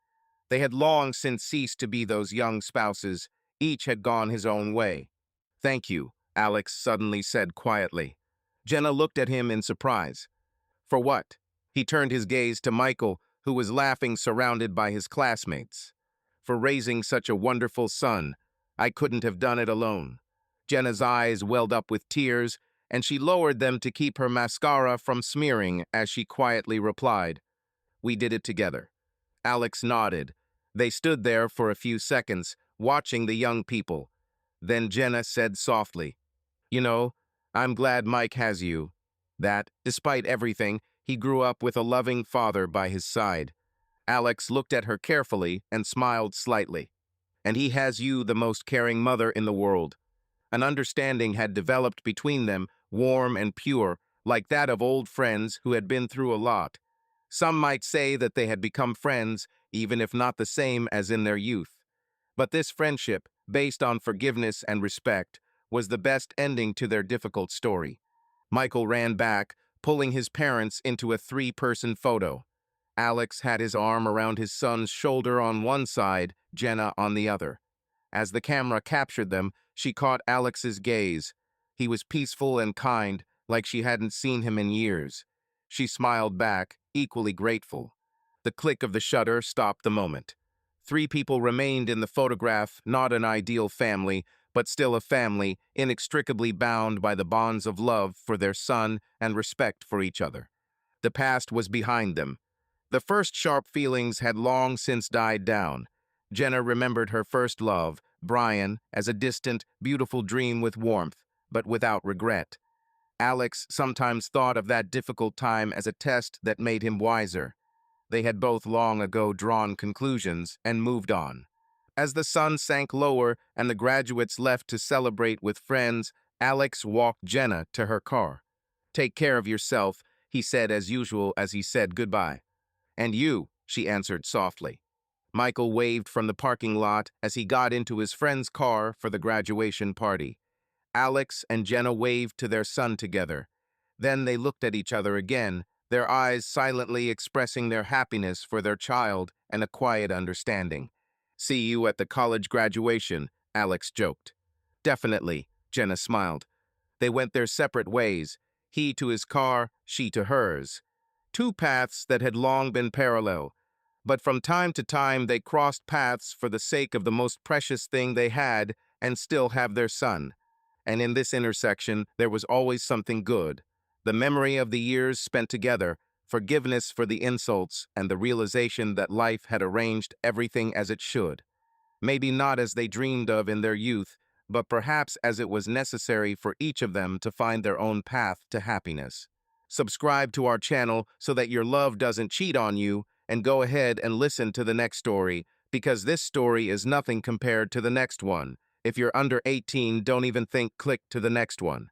They had long since ceased to be those young spouses. Each had gone his own way. "Thank you," Alex suddenly said quietly. Jenna looked at him in surprise. "For what?" He turned his gaze to Michael, who was laughing, surrounded by his classmates. "For raising such a wonderful son. I couldn't have done it alone." Jenna's eyes welled up with tears, and she lowered them to keep her mascara from smearing as she quietly replied, "We did it together." Alex nodded. They stood there for a few seconds, watching the young people. Then Jenna said softly, "You know, I'm glad Mike has you. That, despite everything, He grew up with a loving father by his side. Alex looked at her carefully and smiled slightly. And he has you, the most caring mother in the world. An understanding had developed between them, warm and pure, like that of old friends who had been through a lot. Some might say that they had become friends, even if not the same as in their youth. But this friendship, based on forgiveness and respect, was the best ending to their difficult story. Michael ran back, pulling his parents into a three-person photo. Alex had his arm around his son's shoulder on one side, Jenna on the other. As the camera captured them, she caught Alex's gaze. He was peaceful and kind, like she hadn't seen him in years. She smiled back, equally grateful. The click of the shutter stopped the moment. Three people remained in the photograph, not an ideal family, but still a family, inextricably bound by the bonds of love for their son and respect for each other. The past was behind them. The first sharp feelings had long since died down. Jenna remembered her first love, Brian, as a distant, beautiful dream with warmth, but without regret. Alex sometimes thought of that difficult time as a test that made him wiser. They had both long ago drawn conclusions and moved on. As the sun sank lower and the graduates left to celebrate with friends, Alex walked Jenna to her car. "Take care of yourself," he said as usual as he said goodbye. "And you," she answered softly. Michael waved from the parking lot as he got into his friend's car for the graduation party. Alex and Jenna waved to their son together. Then they looked at each other again, their eyes silently expressing their happiness for their child and a quiet understanding. "See you at the college graduation," Alex joked. "Definitely," Jenna smiled. They went their separate ways, he to his car, she to hers. Two paths that had long been parallel. But from time to time they crossed paths for the sake of the most precious thing they had and still have, their son. And in this intersection there was always something good. The memory of the years spent together, forgiveness for the insults, and the realization that life had arranged everything as it should. Maybe not as they dreamed of in their youth, but perhaps as it was necessary for each of them to find their own path to happiness. Subscribe to our channel so that your love doesn't cheat on you, and go ahead and listen to the next story, because this story is nothing compared to the next one. If you're under 18, don't even think click to the next one.